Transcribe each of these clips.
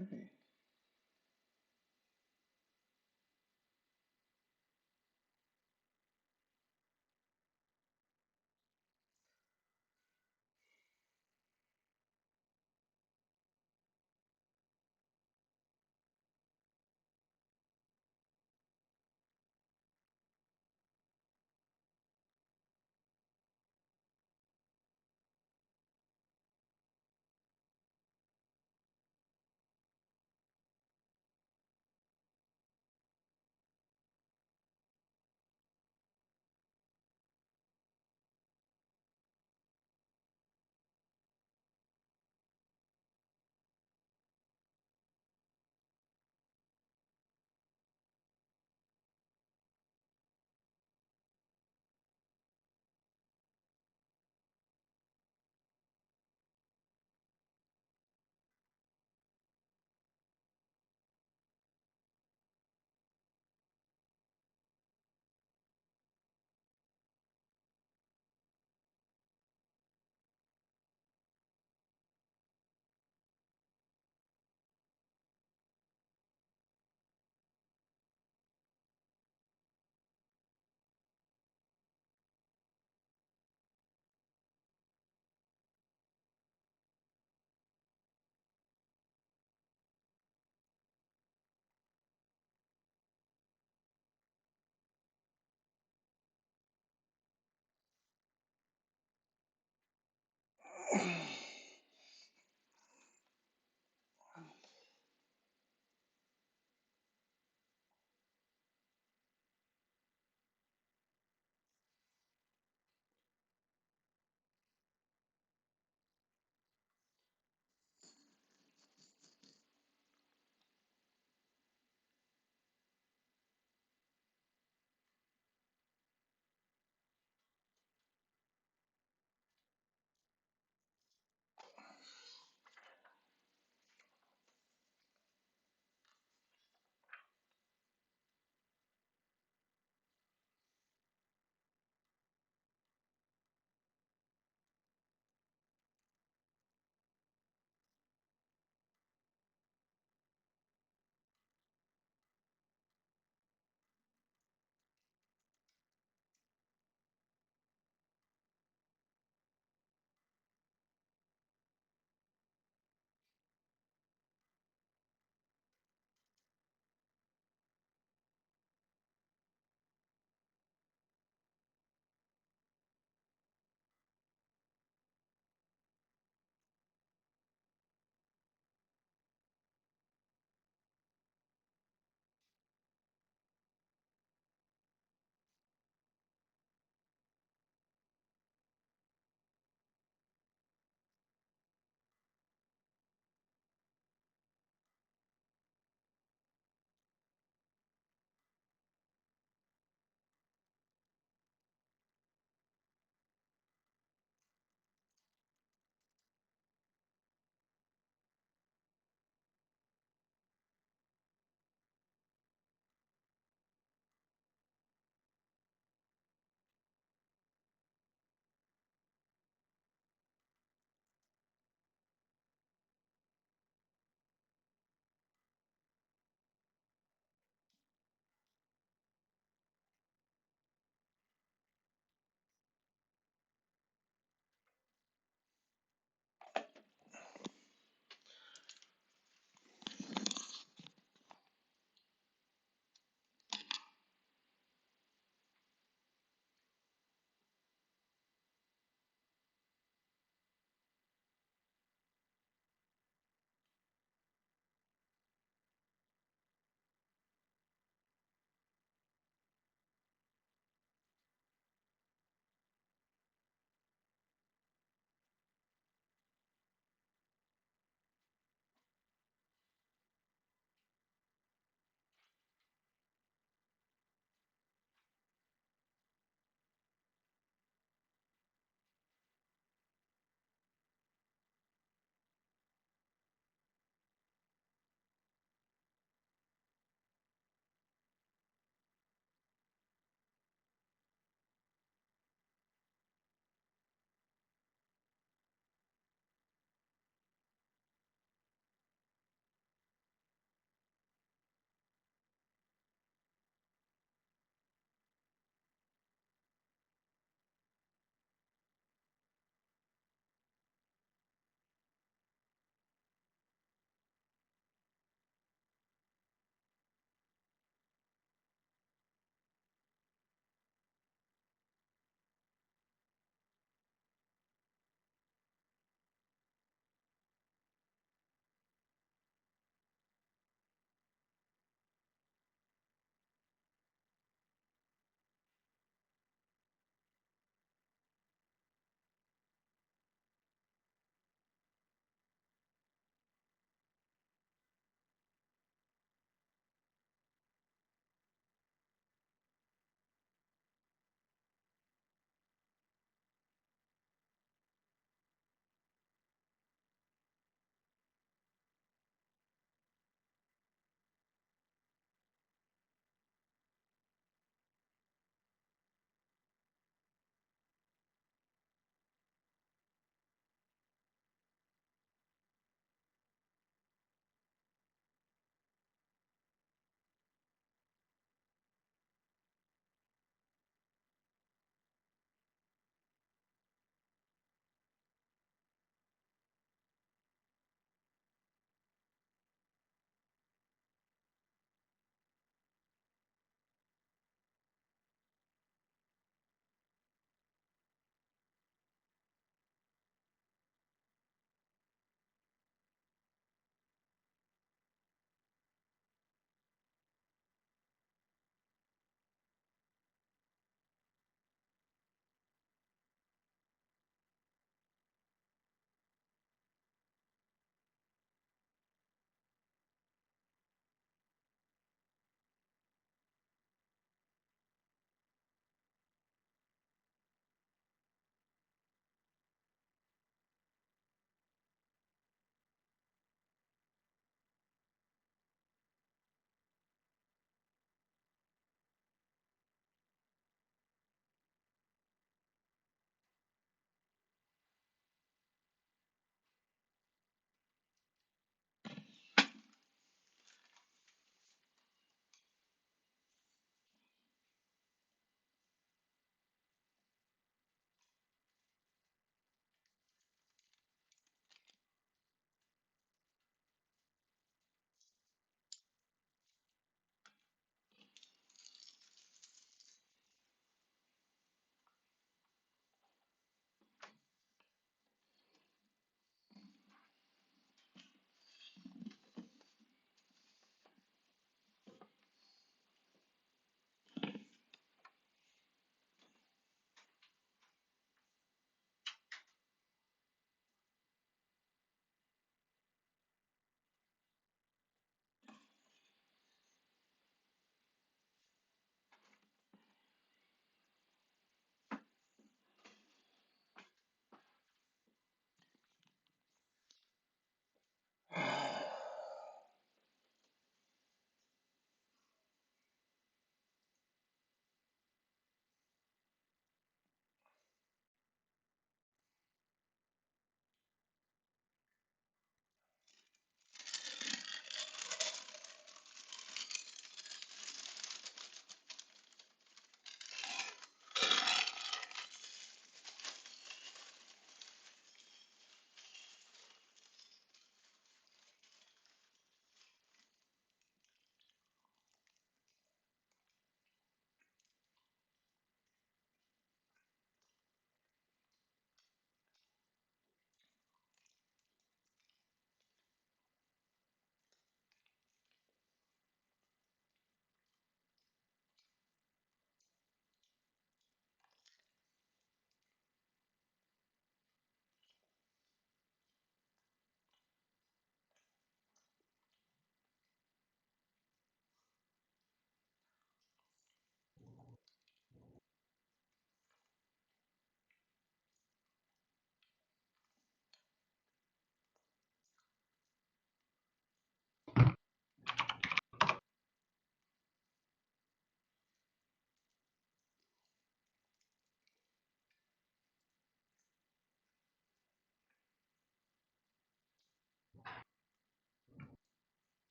Okay.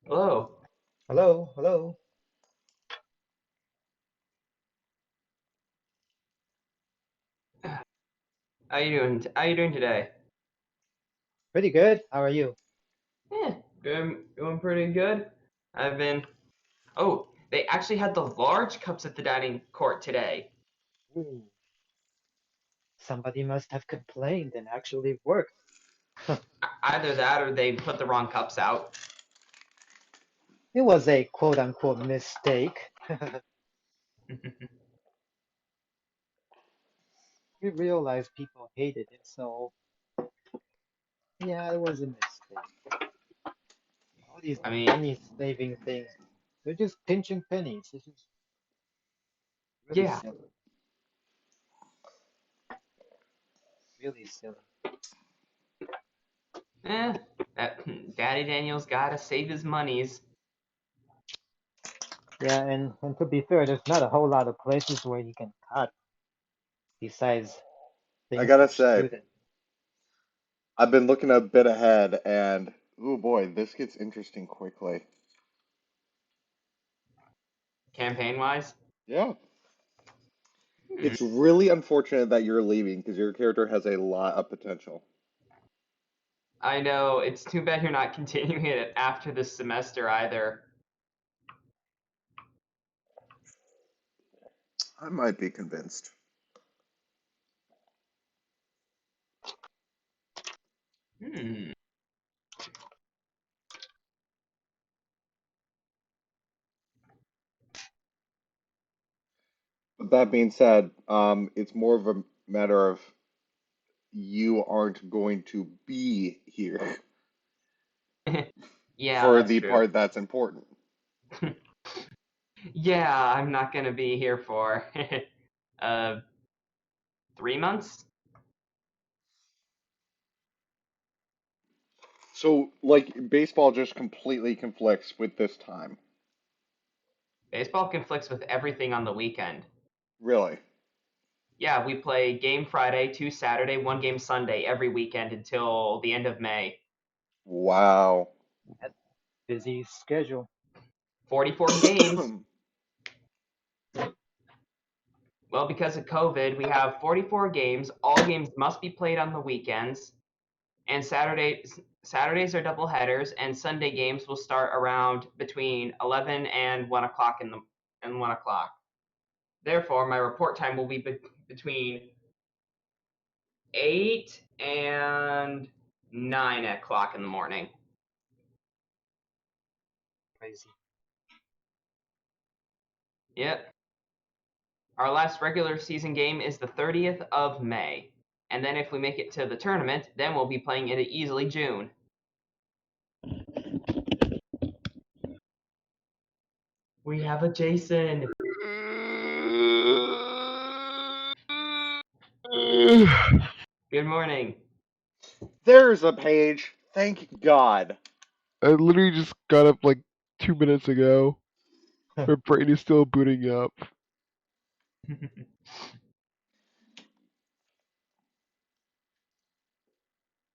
Hello. Hello, hello. How you doing today? Pretty good. How are you? Yeah, doing pretty good. I've been. Oh, they actually had the large cups at the dining court today. Ooh, somebody must have complained and actually worked. Either that or they put the wrong cups out. It was a quote unquote mistake. We realized people hated it, so yeah, it was a mistake. All these I mean, money saving things, they're just pinching pennies. This is really yeah. silly. Really silly. Eh, that Daddy Daniel's gotta save his monies. Yeah, and to be fair, there's not a whole lot of places where you can cut besides I things gotta for say, students. I've been looking a bit ahead, and oh boy, this gets interesting quickly. Campaign wise. Yeah, Hmm. it's really unfortunate that you're leaving because your character has a lot of potential. I know it's too bad you're not continuing it after this semester either. I might be convinced. Hmm. But that being said, it's more of a matter of you aren't going to be here Yeah, for that's the true. part that's important. Yeah, I'm not gonna be here for uh 3 months. So, like, baseball just completely conflicts with this time. Baseball conflicts with everything on the weekend. Really? Yeah, we play game Friday, two Saturday, one game Sunday every weekend until the end of May. Wow. That busy schedule. 44 games. Well, because of COVID, we have 44 games. All games must be played on the weekends, and Saturdays are double headers, and Sunday games will start around between 11 and 1 o'clock in the and 1 o'clock. Therefore, my report time will be between 8 and 9 o'clock in the morning. Crazy. Yep. Our last regular season game is the 30th of May. And then if we make it to the tournament, then we'll be playing it easily June. We have a Jason. Good morning. There's a page. Thank God. I literally just got up like 2 minutes ago. My brain is still booting up. Well,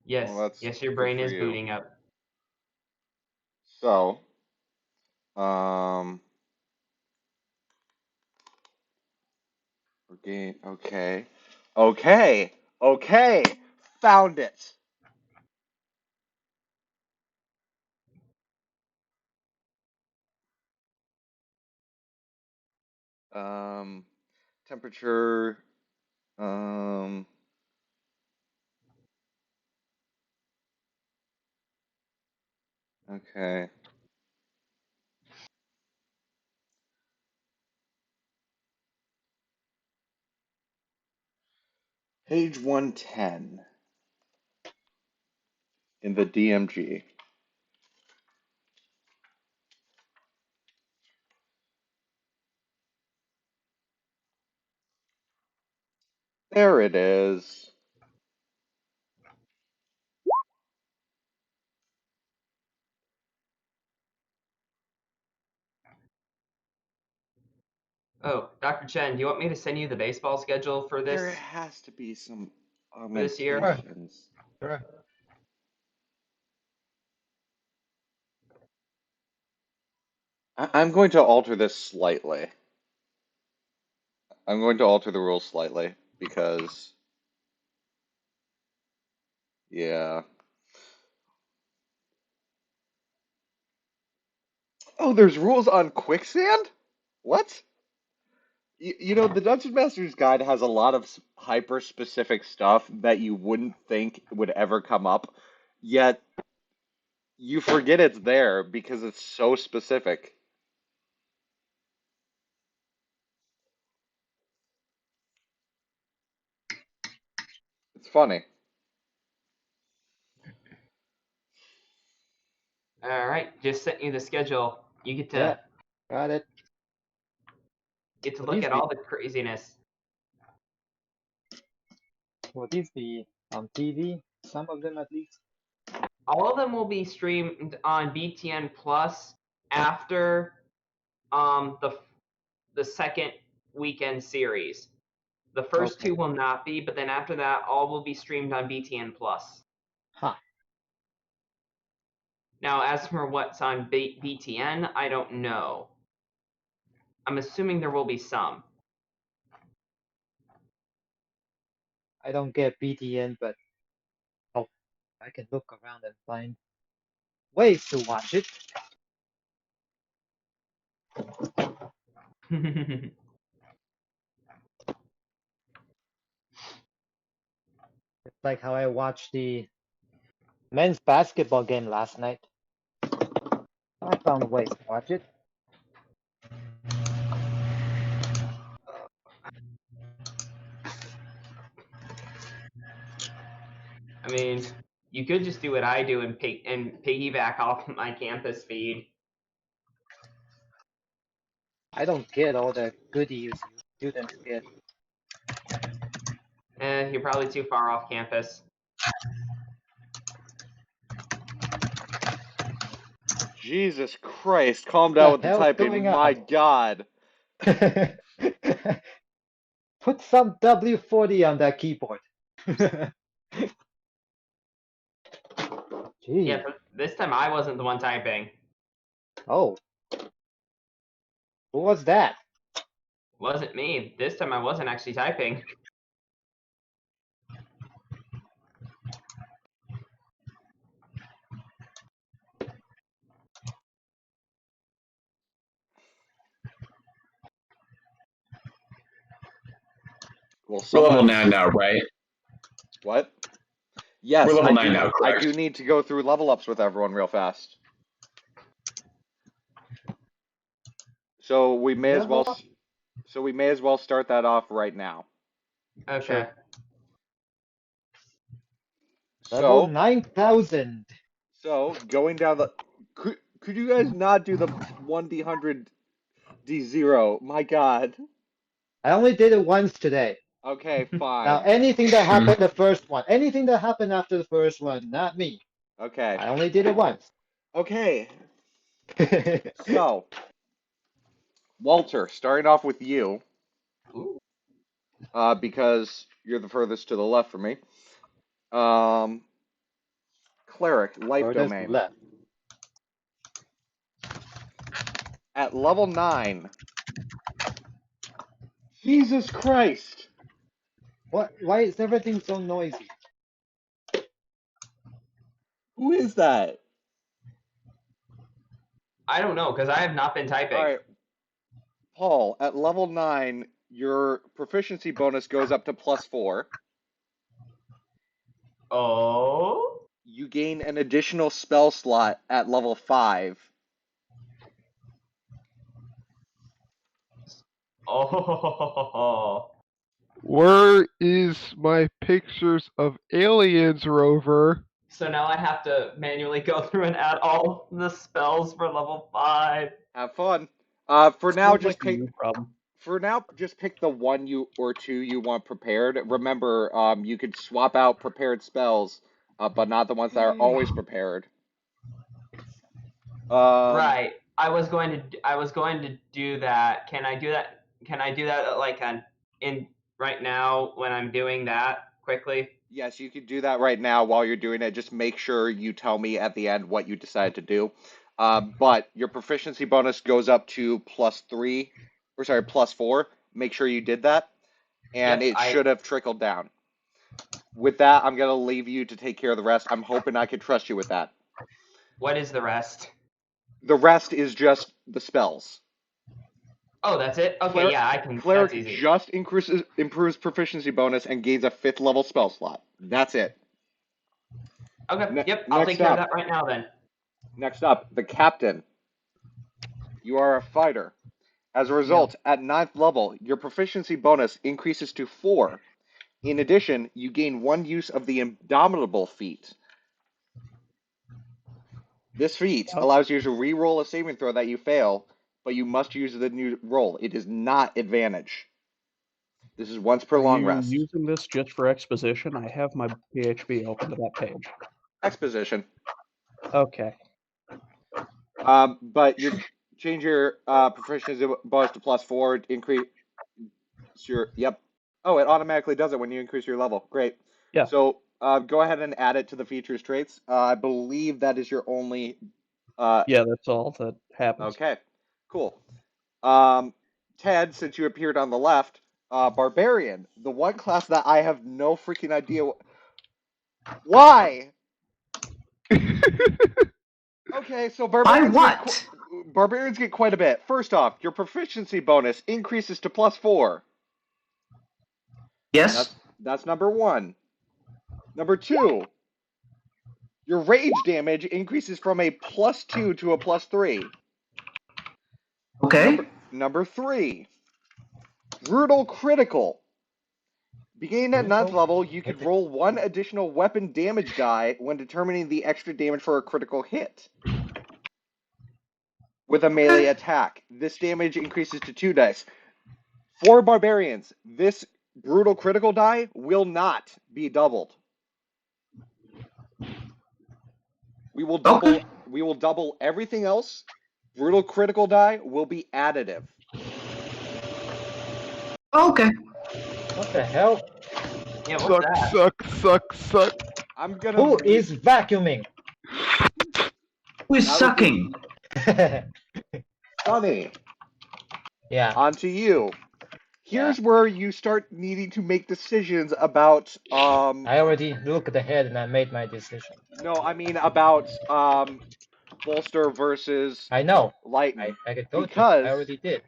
Yes, that's yes, your good brain for is you. booting up. So, um, game. Okay, okay, okay. Found it. Um, temperature. Um, okay. Page 110 in the DMG. There it is. Oh, Dr. Chen, do you want me to send you the baseball schedule There has to be some for this year? Sure, augmentations. sure. I'm going to alter this slightly. I'm going to alter the rules slightly because, yeah. Oh, there's rules on quicksand? What? You know, the Dungeon Master's Guide has a lot of hyper-specific stuff that you wouldn't think would ever come up, yet you forget it's there because it's so specific. It's funny. All right, just sent you the schedule. You get Yeah, to got it. Will look these at be all the craziness. will these be on TV? Some of them at least. All of them will be streamed on BTN Plus after the second weekend series. The first Okay. two will not be, but then after that, all will be streamed on BTN Plus. Huh. Now, as for what's on BTN, I don't know. I'm assuming there will be some. I don't get BTN, but oh, I can look around and find ways to watch it. It's like how I watched the men's basketball game last night. I found ways to watch it. I mean, you could just do what I do and piggyback off my campus feed. I don't get all the goodies you students get. You're probably too far off campus. Jesus Christ, calm down The with the hell's typing. going My on? God. Put some W40 on that keyboard. Yeah, Gee. but this time I wasn't the one typing. Oh, who was that? Wasn't me. This time I wasn't actually typing. Well, We're level someone. 9 now, right? What? We're Yes, level 9 now, I correct? do need to go through level ups with everyone real fast. So we may as Level well. up? So we may as well start that off right now. Okay. Sure. Level So, 9,000. going down the. Could you guys not do the 1D100 D0? My God. I only did it once today. Okay, Now, fine. anything that happened the first one, anything that happened after the first one, not me. Okay. I only did it once. Okay. So, Walter, starting off with you, Ooh. because you're the furthest to the left from me. Cleric, life Furthest domain. left. At level 9. Jesus Christ! What? Why is everything so noisy? Who is that? I don't know, because I have not been typing. Alright, Paul, at level 9, your proficiency bonus goes up to +4. Oh? You gain an additional spell slot at level 5. Oh. Where is my pictures of aliens, Rover? So now I have to manually go through and add all the spells for level 5. Have fun. For now, Sounds just like a pick. you problem. For now, just pick the one you or two you want prepared. Remember, you could swap out prepared spells, but not the ones that are always prepared. Right. I was going to do that. Can I do that? Can I do that like in right now when I'm doing that quickly? Yes, you could do that right now while you're doing it. Just make sure you tell me at the end what you decide to do. But your proficiency bonus goes up to +4. Make sure you did that, and Yep, it should have trickled down. With that, I'm gonna leave you to take care of the rest. I'm hoping I can trust you with that. What is the rest? The rest is just the spells. Oh, that's it? Okay, yeah, I can. That's Cleric easy. just improves proficiency bonus and gains a 5th level spell slot. That's it. Okay, yep, I'll take care of that right now then. Next up, the captain. You are a fighter. As a result, at 9th level, your proficiency bonus increases to 4. In addition, you gain 1 use of the Indomitable feat. This feat allows you to re-roll a saving throw that you fail, but you must use the new roll. It is not advantage. This is once per long rest. Are you using this just for exposition? I have my PHP open to that page. Exposition. Okay. But you change your proficiency bonus to +4, increase your, yep. Oh, it automatically does it when you increase your level. Great. Yeah. So go ahead and add it to the features traits. I believe that is your only. Yeah, that's all that happens. Okay, cool. Ted, since you appeared on the left, Barbarian, the one class that I have no freaking idea. Why? Okay, so barbarians get quite a bit. First off, your proficiency bonus increases to +4. Yes. That's number 1. Number 2, your rage damage increases from a +2 to a +3. Okay. Number 3, brutal critical. Beginning at 9th level, you can roll 1 additional weapon damage die when determining the extra damage for a critical hit with a melee attack. This damage increases to 2 dice. For barbarians, this brutal critical die will not be doubled. We will double everything else. Brutal critical die will be additive. Okay. What the hell? Yeah, what's that? Suck. I'm gonna. Who is vacuuming? Who is That would sucking? Funny? Yeah. On to you. Here's where you start needing to make decisions about. I already looked ahead and I made my decision. No, I mean about bolster versus I know. lighten. I can go Because- I already did.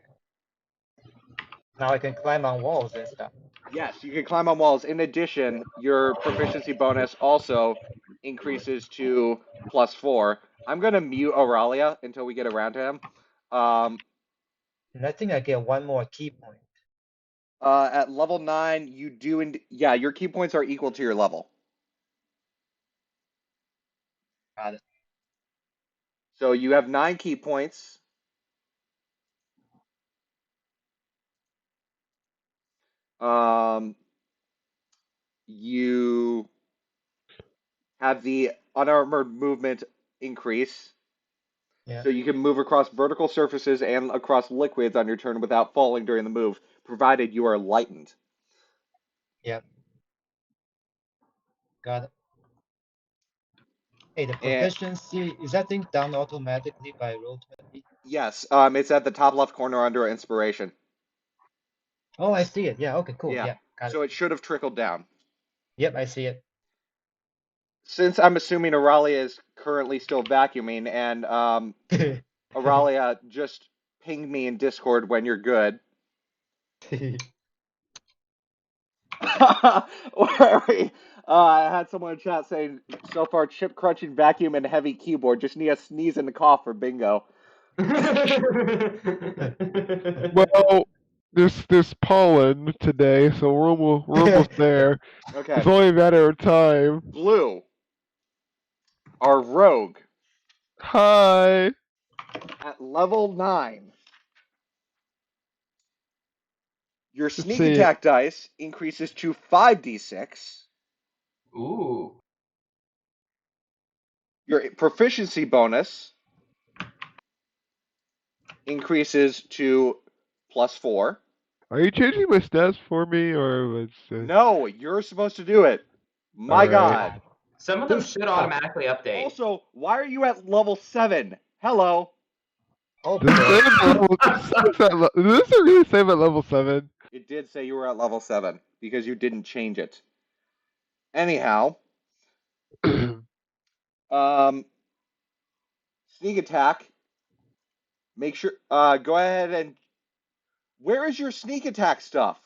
Now I can climb on walls and stuff. Yes, you can climb on walls. In addition, your proficiency bonus also increases to +4. I'm gonna mute Auralia until we get around to him. And I think I get 1 more key point. At level 9, you do. Yeah, your key points are equal to your level. Got it. So you have 9 key points. You have the unarmored movement increase. Yeah. So you can move across vertical surfaces and across liquids on your turn without falling during the move, provided you are lightened. Yep. Got it. Hey, the proficiency, is that thing done automatically by Roll20? Yes, it's at the top left corner under inspiration. Oh, I see it. Yeah, okay, cool. Yeah, got So it. it should have trickled down. Yep, I see it. Since I'm assuming Auralia is currently still vacuuming, and Auralia, just ping me in Discord when you're good. I had someone in chat saying, so far, chip crunching vacuum and heavy keyboard. Just need a sneeze and a cough for bingo. Well, there's pollen today, so we're almost there. Okay. It's only a matter of time. Blue. Our rogue. Hi. At level 9. Your sneak see. attack dice increases to 5d6. Ooh. Your proficiency bonus increases to +4. Are you changing my stats for me, or was it... No, you're supposed to do it. My Alright. God. Some of them should automatically update. Also, why are you at level 7? Hello. Oh Does it boy. say at level, does this really save at level 7? It did say you were at level 7 because you didn't change it. Anyhow, um, sneak attack. Make sure. Go ahead and. Where is your sneak attack stuff?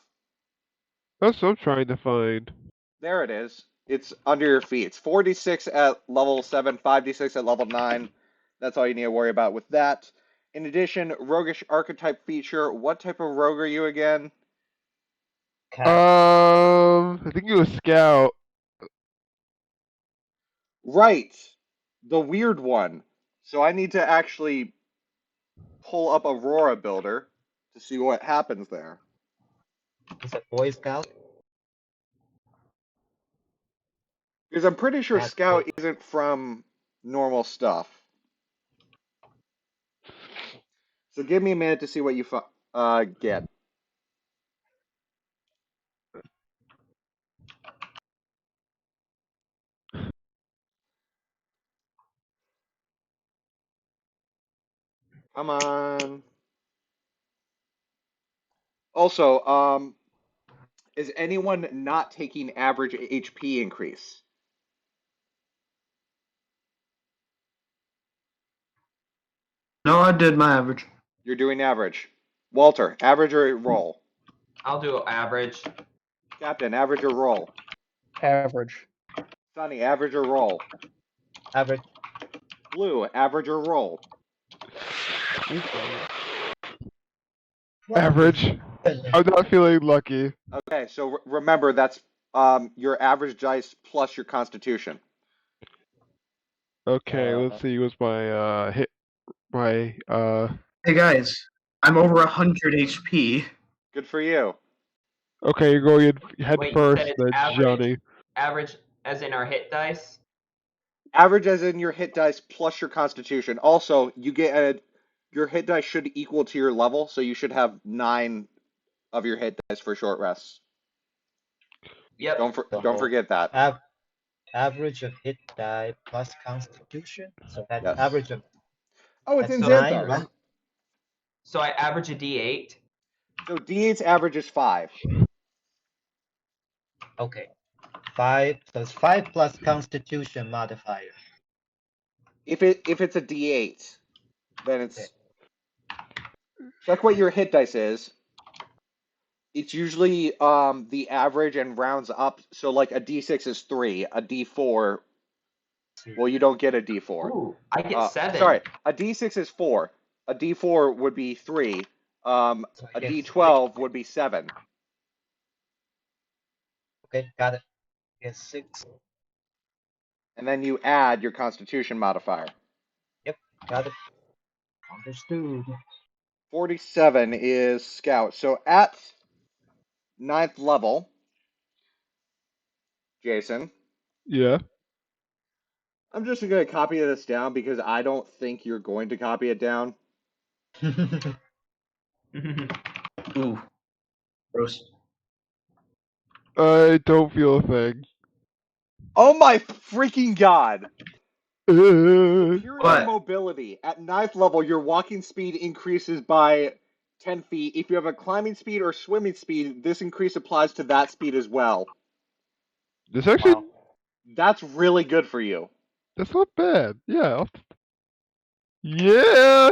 That's what I'm trying to find. There it is. It's under your feet. It's 4d6 at level 7, 5d6 at level 9. That's all you need to worry about with that. In addition, roguish archetype feature. What type of rogue are you again? Cat. I think it was Scout. Right. The weird one. So I need to actually pull up Aurora Builder to see what happens there. Is it Boy Scout? Because I'm pretty sure Cat Scout Boy. isn't from normal stuff. So give me a minute to see what you get. Come on. Also, is anyone not taking average HP increase? No, I did my average. You're doing average. Walter, average or roll? I'll do average. Captain, average or roll? Average. Sunny, average or roll? Average. Blue, average or roll? Average. I'm not feeling lucky. Okay, so remember that's your average dice plus your constitution. Okay, let's see. What's my hit? My Hey guys, I'm over 100 HP. Good for you. Okay, you're going in head Wait, you first, said it's then average? Johnny. Average as in our hit dice? Average as in your hit dice plus your constitution. Also, you get your hit dice should equal to your level, so you should have 9 of your hit dice for short rests. Yep. Don't forget that. Average of hit die plus constitution. So that's Yes. average of Oh, it's that's in 9, Xanthar. right? So I average a d8. So D8's average is 5. Okay. 5. So it's 5 plus constitution modifier. If it's a D8, then it's check what your hit dice is. It's usually the average and rounds up. So like a D6 is 3, a D4. Well, you don't get a D4. Ooh, I get 7. Sorry, a D6 is 4. A D4 would be 3. A So I get D12 6. would be 7. Okay, got it. Get 6. And then you add your Constitution modifier. Yep, got it. Understood. 47 is Scout. So at 9th level, Jason, Yeah. I'm just going to copy this down because I don't think you're going to copy it down. Ooh, gross. I don't feel a thing. Oh my freaking god! Superior What? mobility. At 9th level, your walking speed increases by 10 feet. If you have a climbing speed or swimming speed, this increase applies to that speed as well. This actually, Wow. That's really good for you. that's not bad. Yeah. Yeah.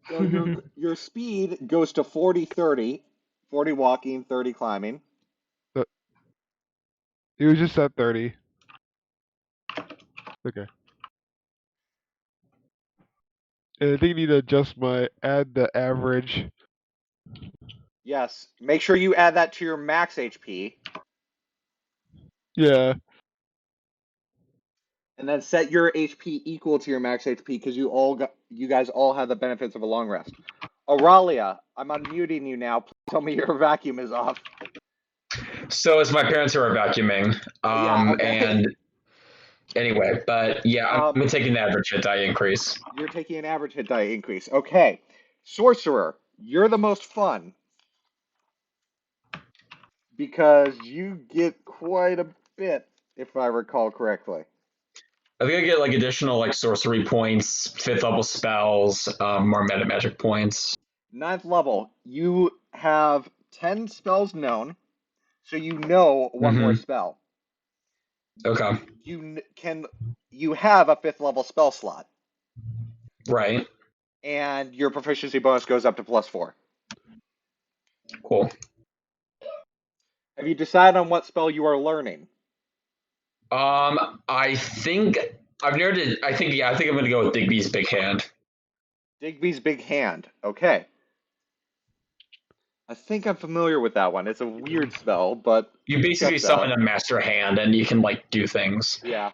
So your speed goes to 40, 30. 40 walking, 30 climbing. It was just at 30. Okay. And I think I need to adjust add the average. Yes. Make sure you add that to your max HP. Yeah. And then set your HP equal to your max HP because you guys all have the benefits of a long rest. Auralia, I'm unmuting you now. Please tell me your vacuum is off. So it's my parents who are vacuuming. Yeah, okay. And anyway, but yeah, I'm taking the average hit die increase. You're taking an average hit die increase. Okay. Sorcerer, you're the most fun. Because you get quite a bit, if I recall correctly. I think I get like additional like sorcery points, 5th level spells, more meta magic points. 9th level, you have 10 spells known, so you know one more spell. Okay. You have a 5th level spell slot, Right. and your proficiency bonus goes up to +4. Cool. Have you decided on what spell you are learning? I think I've narrowed it. I think I'm gonna go with Digby's Big Hand. Digby's Big Hand. Okay. I think I'm familiar with that one. It's a weird spell, but You basically checks out. summon a master hand, and you can like do things. Yeah.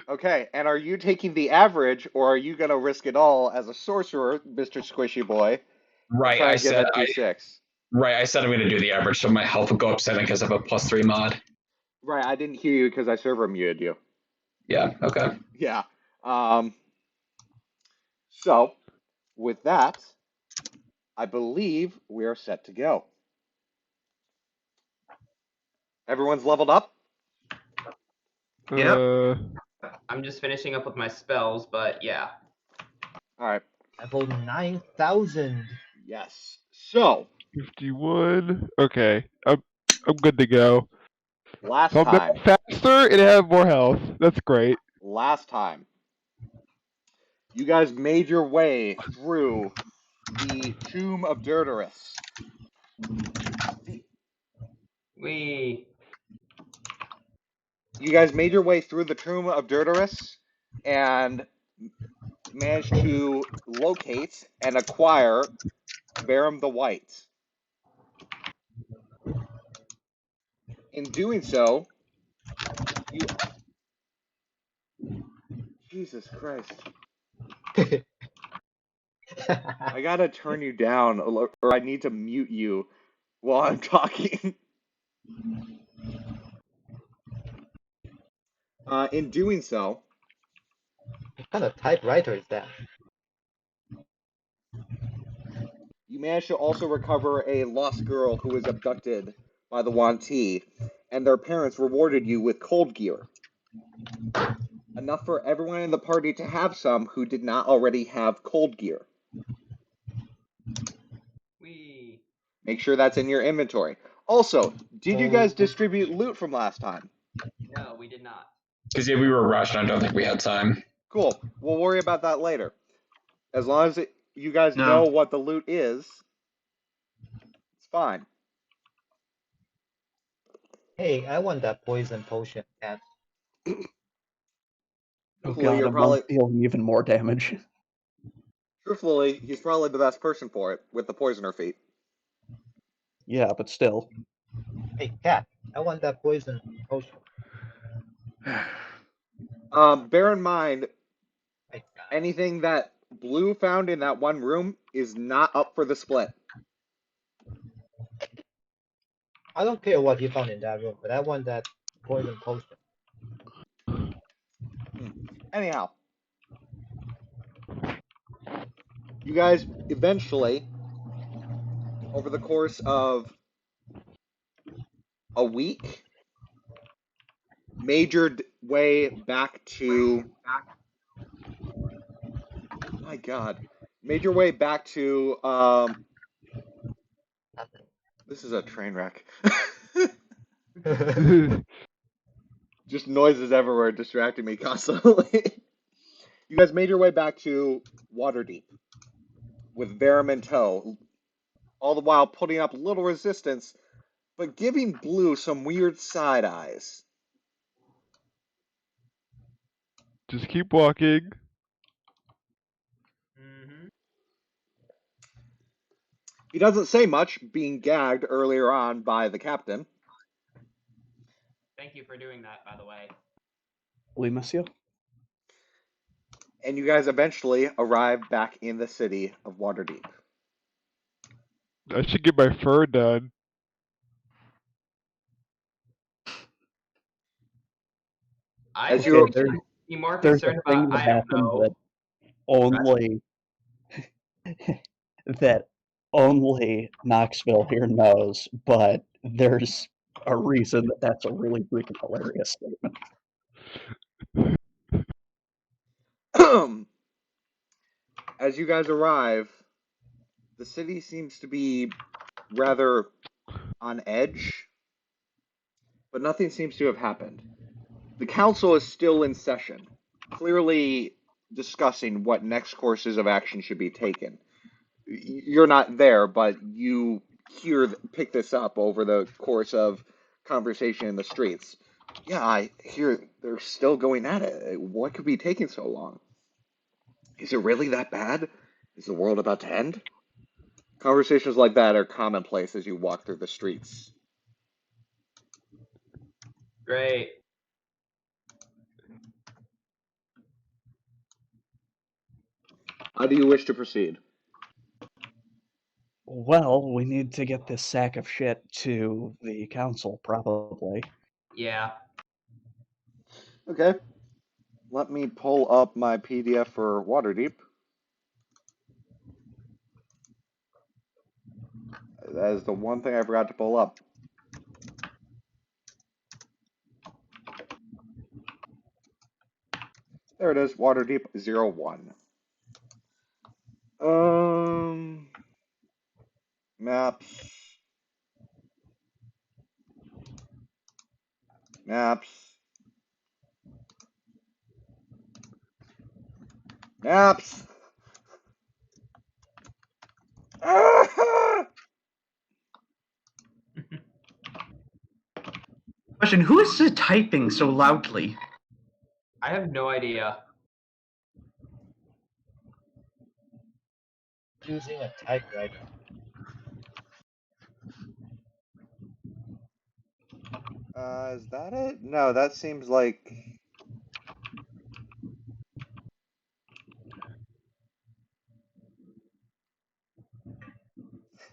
Okay, and are you taking the average, or are you gonna risk it all as a sorcerer, Mr. Squishy Boy? Right. Try I and get said that D6. I said I'm gonna do the average, so my health will go up 7 because I have a +3 mod. Right, I didn't hear you because I server muted you. Yeah. Okay. Yeah. So, with that, I believe we are set to go. Everyone's leveled up? Yep. I'm just finishing up with my spells, but yeah. All right. Level 9,000. Yes. So, 51. Okay, I'm good to go. last So I'm now time, faster and have more health. That's great. you guys made your way through the Tomb of Dirterus. You guys made your way through the Tomb of Dirterus and managed to locate and acquire Barum the White. In doing so, you... Jesus Christ. I gotta turn you down, or I need to mute you while I'm talking. In doing so, What kind of typewriter is that? you managed to also recover a lost girl who was abducted by the Yuan-ti, and their parents rewarded you with cold gear. Enough for everyone in the party to have some who did not already have cold gear. Make sure that's in your inventory. Also, did you guys distribute loot from last time? No, we did not. Because we were rushed. I don't think we had time. Cool. We'll worry about that later. As long as you guys know what the loot is, it's fine. Hey, I want that poison potion. Cat. Oh Truthfully, god, I'm not dealing even more damage. Truthfully, he's probably the best person for it, with the poisoner feat. Yeah, but still. Hey, Cat, I want that poison potion. Bear in mind, anything that Blue found in that one room is not up for the split. I don't care what you found in that room, but I want that poison potion. Anyhow, you guys eventually, over the course of a week, made your way back to... My God. Made your way back to... This is a train wreck. Just noises everywhere distracting me constantly. You guys made your way back to Waterdeep with Verum in tow, all the while putting up little resistance, but giving Blue some weird side eyes. Just keep walking. He doesn't say much, being gagged earlier on by the captain. Thank you for doing that, by the way. We miss you. And you guys eventually arrive back in the city of Waterdeep. I should get my fur done. As I you should be more There's concerned a thing about, that I don't happened know. that only that only Knoxville here knows, but there's a reason that that's a really freaking hilarious statement. As you guys arrive, the city seems to be rather on edge, but nothing seems to have happened. The council is still in session, clearly discussing what next courses of action should be taken. You're not there, but you pick this up over the course of conversation in the streets. Yeah, I hear they're still going at it. What could be taking so long? Is it really that bad? Is the world about to end? Conversations like that are commonplace as you walk through the streets. Great. How do you wish to proceed? Well, we need to get this sack of shit to the council, probably. Yeah. Okay. Let me pull up my PDF for Waterdeep. That is the one thing I forgot to pull up. There it is, Waterdeep 01. Maps. Maps. Maps. Ah! Question: who is typing so loudly? I have no idea. Using a typewriter. Is that it? No, that seems like...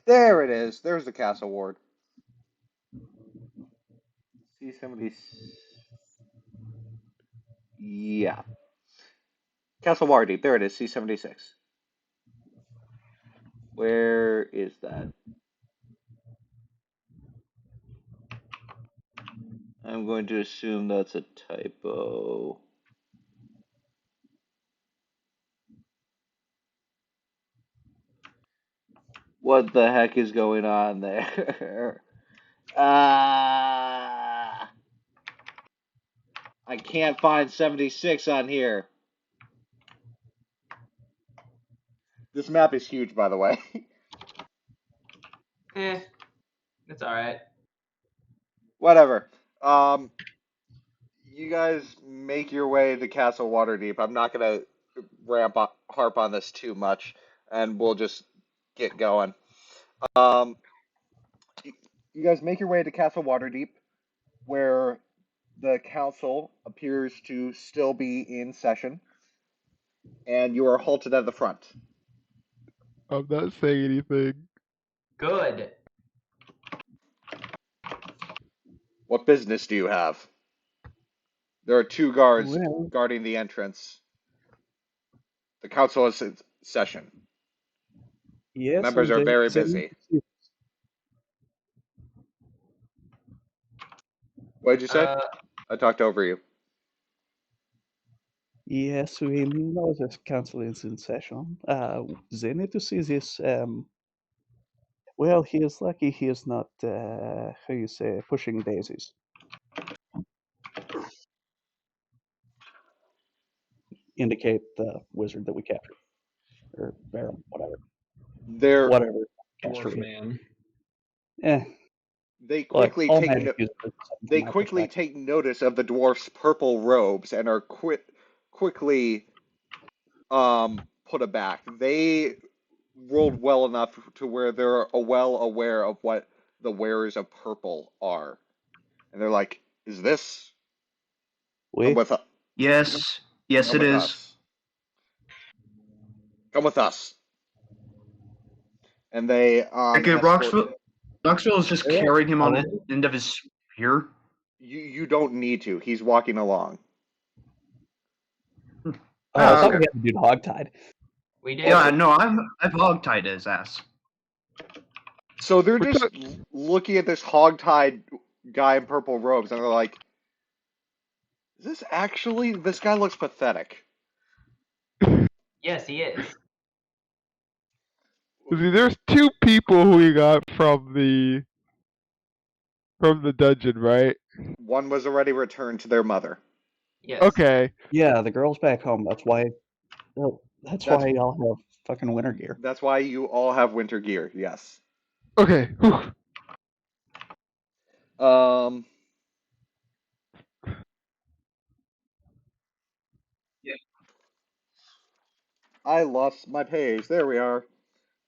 There it is. There's the castle ward. C70... Yeah. Castle Waterdeep. There it is, C76. Where is that? I'm going to assume that's a typo. What the heck is going on there? I can't find 76 on here. This map is huge, by the way. It's alright. Whatever. You guys make your way to Castle Waterdeep. I'm not gonna harp on this too much, and we'll just get going. You guys make your way to Castle Waterdeep, where the council appears to still be in session, and you are halted at the front. I'm not saying anything. Good. What business do you have? There are 2 guards Well, guarding the entrance. The council is in session. yes, Members and are very they busy. What did you say? I talked over you. Yes, we know the council is in session. They need to see this. Well, he is lucky he is not, how you say, pushing daisies. Indicate the wizard that we captured. Or baron, whatever. They're Whatever. Dwarf caster he is. man. they Look, quickly all take magic is from they my quickly perspective. take notice of the dwarf's purple robes and are quickly put aback. They rolled well enough to where they're well aware of what the wearers of purple are, and they're like, "Is this? Come We? with us. Yes, yes, Come it with is. us. Come with us." And they Okay, escort. Roxville is just Yeah, carrying him on the probably. end of his spear. You don't need to. He's walking along. Oh, I thought Okay. we had to do hogtied. We do. Yeah, no, I've hogtied his ass. So they're What just looking at this hogtied guy in purple robes, and they're like, "Is this actually? This guy looks pathetic." Yes, he is. See, there's two people who we got from the dungeon, right? One was already returned to their mother. Yes. Okay. Yeah, the girls back home. That's why. Well, that's That's- why y'all have fucking winter gear. That's why you all have winter gear. Yes. Okay. Whew. I lost my page. There we are.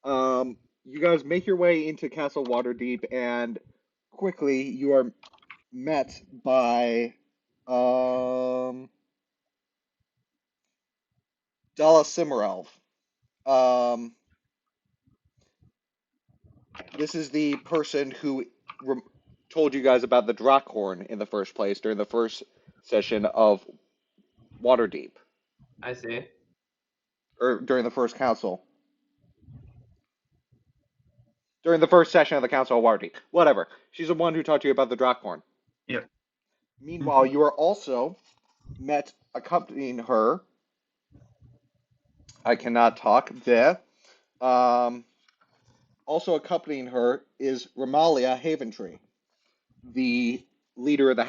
You guys make your way into Castle Waterdeep, and quickly you are met by Dala Cimarelv. This is the person who told you guys about the Draakhorn in the first place during the first session of Waterdeep, I see. or during the first council. During the first session of the Council of Waterdeep. Whatever. She's the one who talked to you about the Draakhorn. Yep. Meanwhile, you are also met accompanying her. I cannot talk there. Also accompanying her is Ramalia Haventree, the leader of the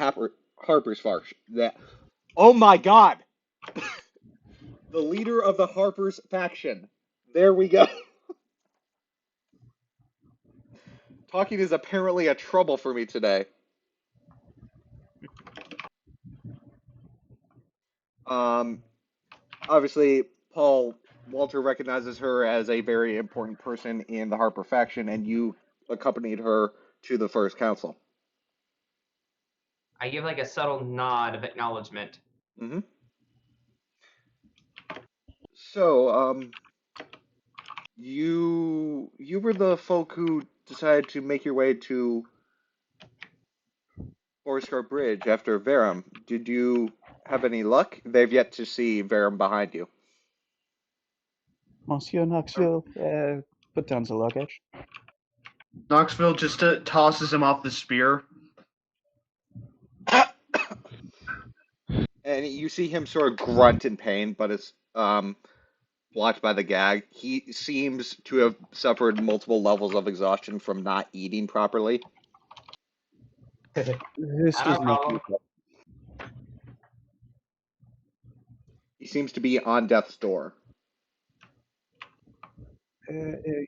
Harper's faction. Oh my god! The leader of the Harper's faction. There we go. Talking is apparently a trouble for me today. Obviously, Walter recognizes her as a very important person in the Harper faction, and you accompanied her to the first council. I give like a subtle nod of acknowledgement. Mm-hmm. So, you were the folk who decided to make your way to Forestcar Bridge after Verum. Did you have any luck? They've yet to see Verum behind you. Monsieur Knoxville, put down the luggage. Knoxville just tosses him off the spear. And you see him sort of grunt in pain, but it's blocked by the gag. He seems to have suffered multiple levels of exhaustion from not eating properly. This I does don't make know. me. He seems to be on death's door.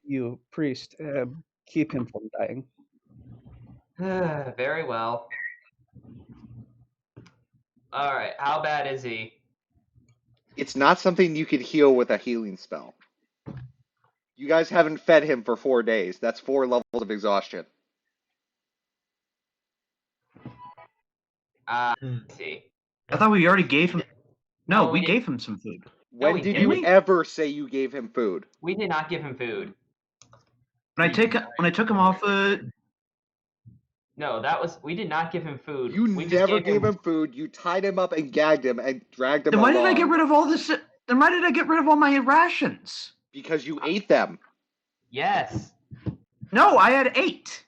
You priest, keep him from dying. Very well. Alright, how bad is he? It's not something you could heal with a healing spell. You guys haven't fed him for 4 days. That's 4 levels of exhaustion. I see. I thought we already gave him. No, No, we we gave him some food. When we did didn't. you ever say you gave him food? We did not give him food. When I took him off No, we did not give him food. You we never just gave him food. You tied him up and gagged him and dragged him then why did I along. get rid of all this? Then why did I get rid of all my rations? Because you ate them. Yes. No, I had 8,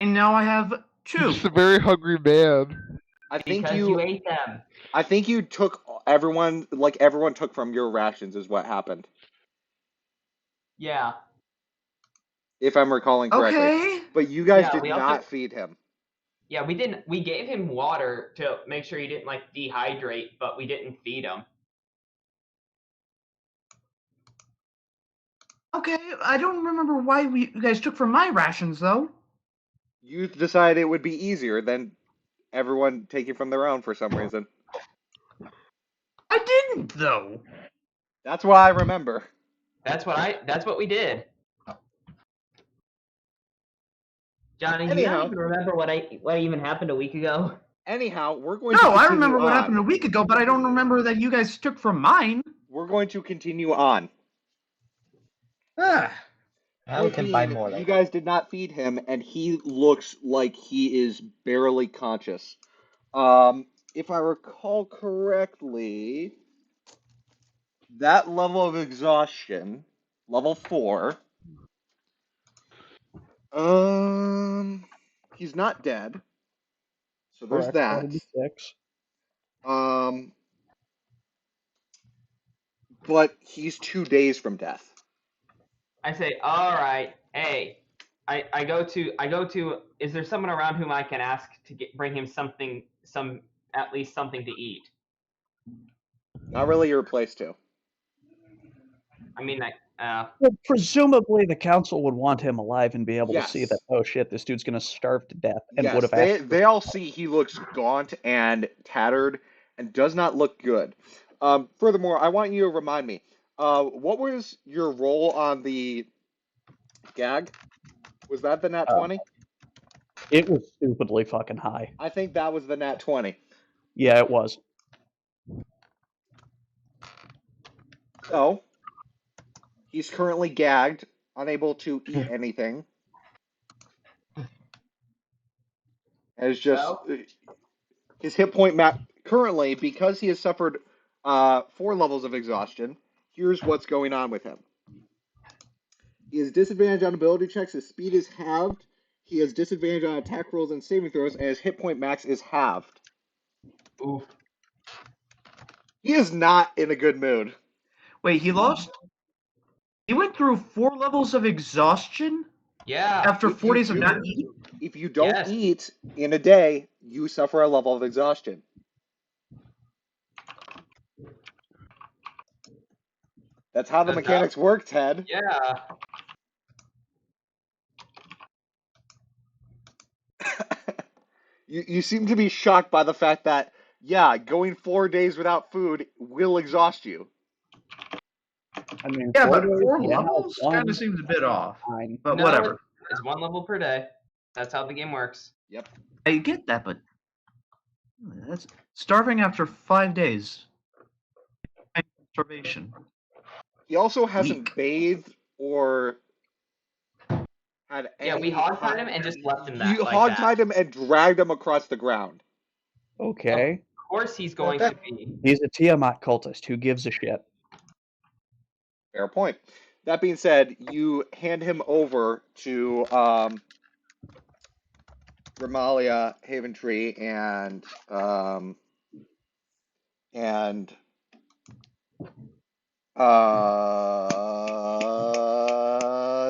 and now I have 2. Just a very hungry man. I think Because you ate them. I think you took everyone took from your rations is what happened. Yeah. If I'm recalling correctly. Okay. But you guys Yeah, did we not also- feed him. Yeah, we didn't. We gave him water to make sure he didn't like dehydrate, but we didn't feed him. Okay, I don't remember why you guys took from my rations though. You decided it would be easier than everyone taking from their own for some reason. I didn't though. That's what I remember. That's what we did. Johnny, you Anyhow. don't even remember what even happened a week ago? Anyhow, we're going to No, I continue remember what on. happened a week ago, but I don't remember that you guys took from mine. We're going to continue on. Ah. Now we can buy 14, more You later. guys did not feed him, and he looks like he is barely conscious. If I recall correctly, that level of exhaustion, level 4, he's not dead. So there's Correct. that. That'd be 6. But he's 2 days from death. I say, all right, hey, I go to. Is there someone around whom I can ask to bring him something, at least something to eat? Not really your place to. I mean, Well, presumably the council would want him alive and be able to see Yes. that, oh shit, this dude's gonna starve to death, and would Yes, have they asked. they all see he looks gaunt and tattered and does not look good. Furthermore, I want you to remind me, what was your role on the gag? Was that the nat Uh, 20? It was stupidly fucking high. I think that was the nat 20. Yeah, it was. So, he's currently gagged, unable to eat anything. As just well, his hit point map currently, because he has suffered 4 levels of exhaustion. Here's what's going on with him. He has disadvantage on ability checks. His speed is halved. He has disadvantage on attack rolls and saving throws, and his hit point max is halved. oof. He is not in a good mood. Wait, he lost. He went through 4 levels of exhaustion Yeah. after If 4 you days of do- not eating. If you don't Yes. eat in a day, you suffer a level of exhaustion. That's how the That's mechanics work, Ted. Yeah. You seem to be shocked by the fact that, yeah, going 4 days without food will exhaust you. I mean, Yeah, 4 but days, 4 yeah, levels one, kind of seems a bit off. fine. But No, whatever. It's 1 level per day. That's how the game works. Yep. I get that, but that's starving after 5 days. Starvation. He also hasn't Weak. bathed or had Yeah, any. we hogtied him and just left him You like that. hogtied him and dragged him across the ground. Okay. Of course he's going to be. He's a Tiamat cultist. Who gives a shit? Fair point. That being said, you hand him over to Ramalia, Haventree, and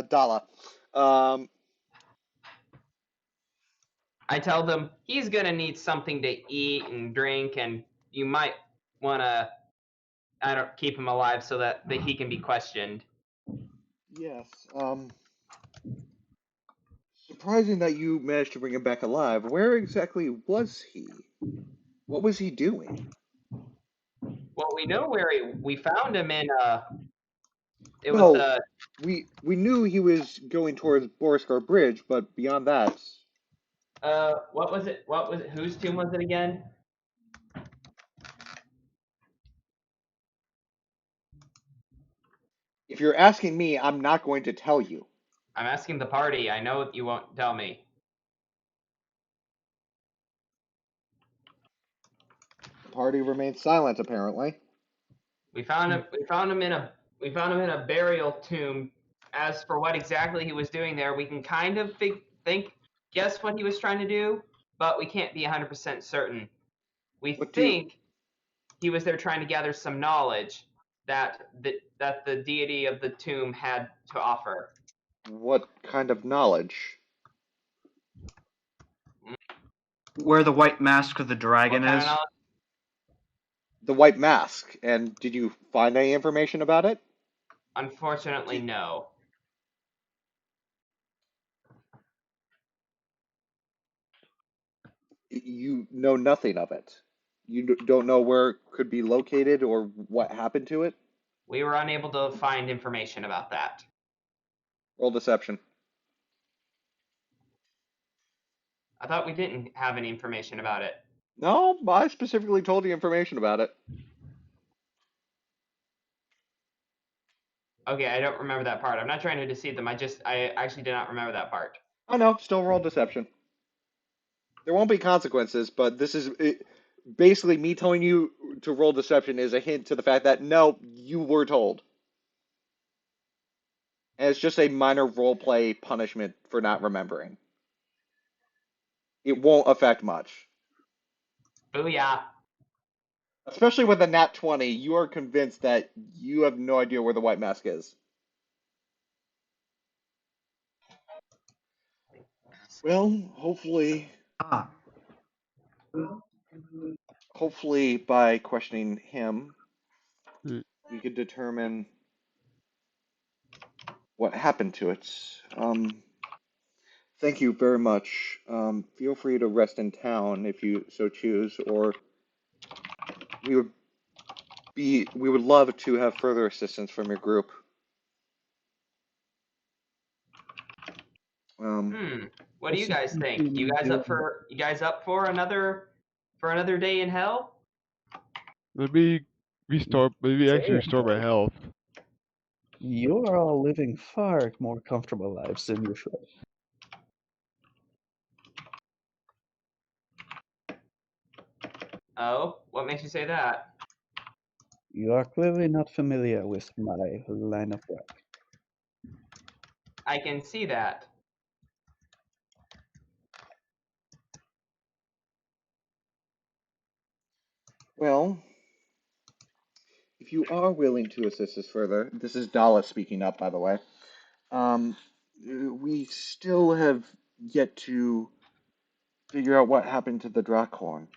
Dala. I tell them he's gonna need something to eat and drink, and you might wanna, I don't keep him alive so that he can be questioned. Yes. Surprising that you managed to bring him back alive. Where exactly was he? What was he doing? Well, we know where we found him in. It was Well, the. we knew he was going towards Boriskar Bridge, but beyond that, What was it? What was it? Whose tomb was it again? if you're asking me, I'm not going to tell you. I'm asking the party. I know you won't tell me. The party remains silent, apparently. We found him. We found him in a. We found him in a burial tomb. As for what exactly he was doing there, we can kind of guess what he was trying to do, but we can't be 100% certain. We What do you? think he was there trying to gather some knowledge that the deity of the tomb had to offer. What kind of knowledge? Where the white mask of the dragon What kind is. of knowledge? The White Mask. And did you find any information about it? Unfortunately, no. You know nothing of it. You don't know where it could be located or what happened to it? We were unable to find information about that. Roll deception. I thought we didn't have any information about it. No, I specifically told you information about it. Okay, I don't remember that part. I'm not trying to deceive them. I actually did not remember that part. I know, still roll deception. There won't be consequences, but this is basically me telling you to roll deception is a hint to the fact that no, you were told. And it's just a minor roleplay punishment for not remembering. It won't affect much. Booyah. Especially with a nat 20, you are convinced that you have no idea where the white mask is. Well, Ah. hopefully by questioning him, Mm. we could determine what happened to it. Thank you very much. Feel free to rest in town if you so choose, or we would we would love to have further assistance from your group. What do you guys think? You guys up for another day in hell? Let me restart. Maybe actually restore my health. You are all living far more comfortable lives than usual. Oh, what makes you say that? You are clearly not familiar with my line of work. I can see that. Well, if you are willing to assist us further, this is Dala speaking up, by the way. Um, we still have yet to figure out what happened to the Draakhorn,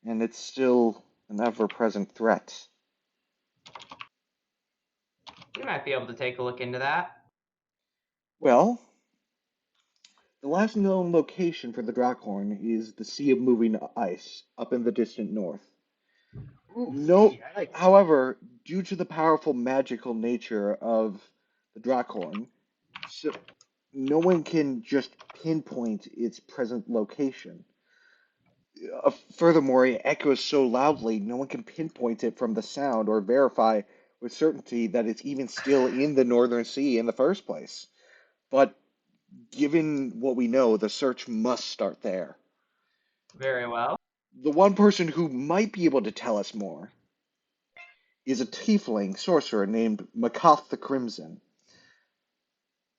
and it's still an ever-present threat. You might be able to take a look into that. Well, the last known location for the Draakhorn is the Sea of Moving Ice up in the distant north. Ooh, No, I like that. however, due to the powerful magical nature of the Draakhorn, so no one can just pinpoint its present location. Furthermore, it echoes so loudly, no one can pinpoint it from the sound or verify with certainty that it's even still in the Northern Sea in the first place. But given what we know, the search must start there. Very well. The one person who might be able to tell us more is a tiefling sorcerer named Makoth the Crimson.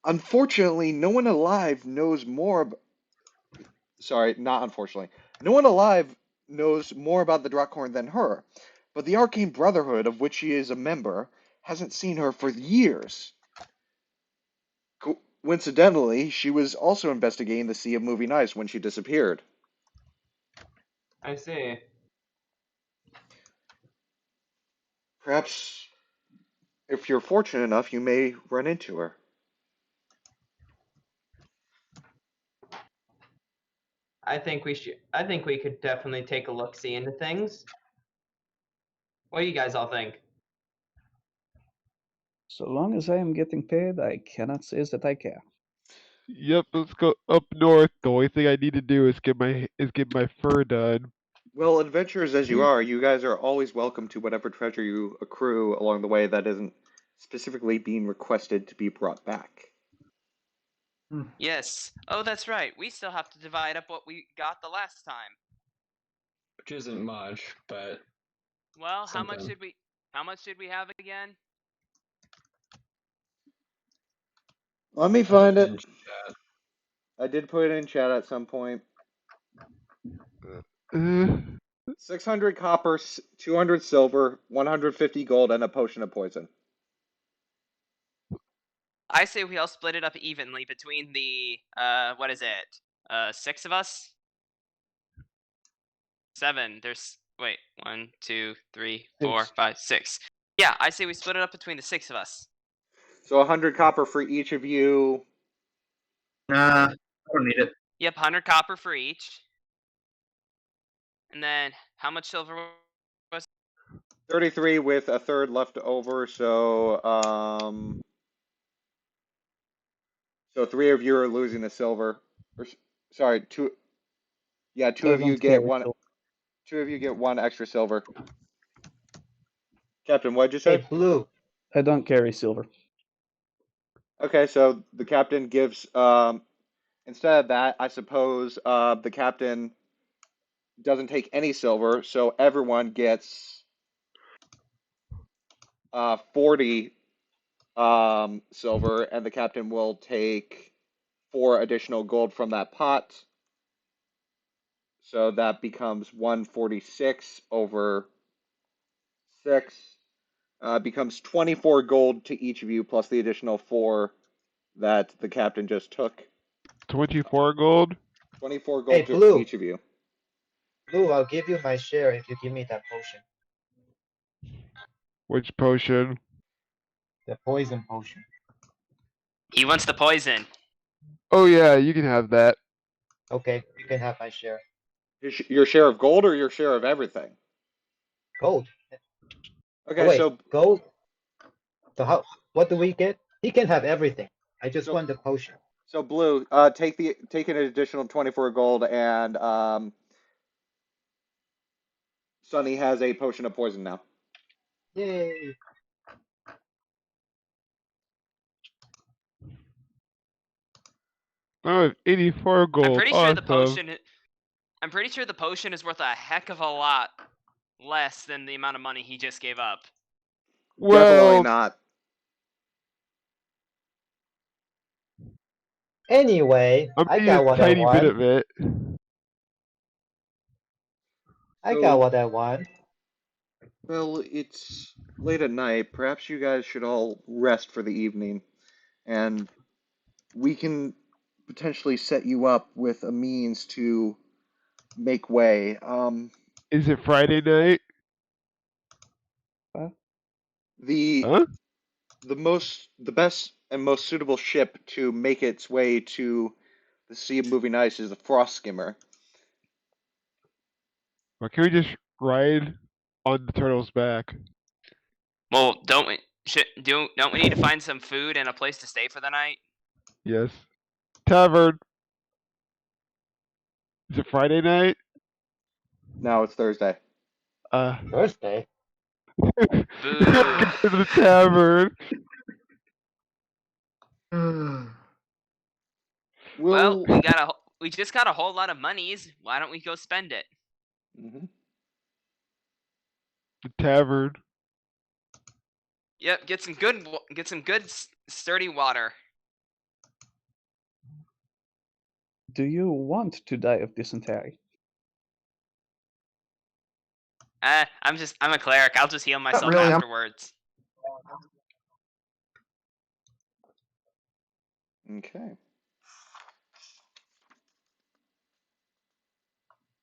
Unfortunately, no one alive knows more. Sorry, not unfortunately. No one alive knows more about the Draakhorn than her, but the Arcane Brotherhood, of which she is a member, hasn't seen her for years. Coincidentally, she was also investigating the Sea of Moving Ice when she disappeared. I see. Perhaps, if you're fortunate enough, you may run into her. I think we could definitely take a look see into things. What do you guys all think? So long as I am getting paid, I cannot say that I care. Yep, let's go up north. The only thing I need to do is get my fur done. Well, adventurers as you are, you guys are always welcome to whatever treasure you accrue along the way that isn't specifically being requested to be brought back. Yes. Oh, that's right. We still have to divide up what we got the last time. which isn't much, but Well, how much something. did we have again? Let me I put find it it. in chat. I did put it in chat at some point. Uh, 600 copper, 200 silver, 150 gold, and a potion of poison. I say we all split it up evenly between the what is it? 6 of us? 7. There's wait, 1, 2, 3, 4, 5, 6. Yeah, I say we split it up between the 6 of us. So 100 copper for each of you. I don't need it. Yep, 100 copper for each. And then how much silver was 33 with a third left over, so so 3 of you are losing a silver. Or, sorry, two. Yeah, two I of you don't get carry one. silver. 2 of you get 1 extra silver. Captain, what'd you Hey, say? Blue. I don't carry silver. Okay, so the captain gives instead of that, I suppose the captain doesn't take any silver, so everyone gets 40 silver, and the captain will take 4 additional gold from that pot. So that becomes 146 over 6. Becomes 24 gold to each of you, plus the additional 4 that the captain just took. 24 gold. 24 Hey, gold to Blue. each of you. Blue, I'll give you my share if you give me that potion. Which potion? The poison potion. He wants the poison. Oh yeah, you can have that. Okay, you can have my share. Your share of gold or your share of everything? Gold. Okay, Oh, wait, so gold? So what do we get? He can have everything. I just So- want the potion. so Blue, take an additional 24 gold, and Sunny has a potion of poison now. Yay. I have 84 gold. I'm pretty sure the Awesome. potion. I'm pretty sure the potion is worth a heck of a lot less than the amount of money he just gave up. Definitely Well, not. Anyway, I'm I eating got a what I tiny bit want. of it. I So- got what I want. Well, it's late at night. Perhaps you guys should all rest for the evening, and we can potentially set you up with a means to make way. Is it Friday night? The Huh? the best and most suitable ship to make its way to the Sea of Moving Ice is the Frost Skimmer. Or can we just ride on the turtle's back? Well, don't we need to find some food and a place to stay for the night? Yes. Tavern. Is it Friday night? No, it's Thursday. Thursday. We gotta go to the tavern. Well, we just got a whole lot of monies. Why don't we go spend it? Mhm. The tavern. Yep, get some good sturdy water. Do you want to die of dysentery? I'm a cleric. I'll just heal myself really, I'm- afterwards. Okay.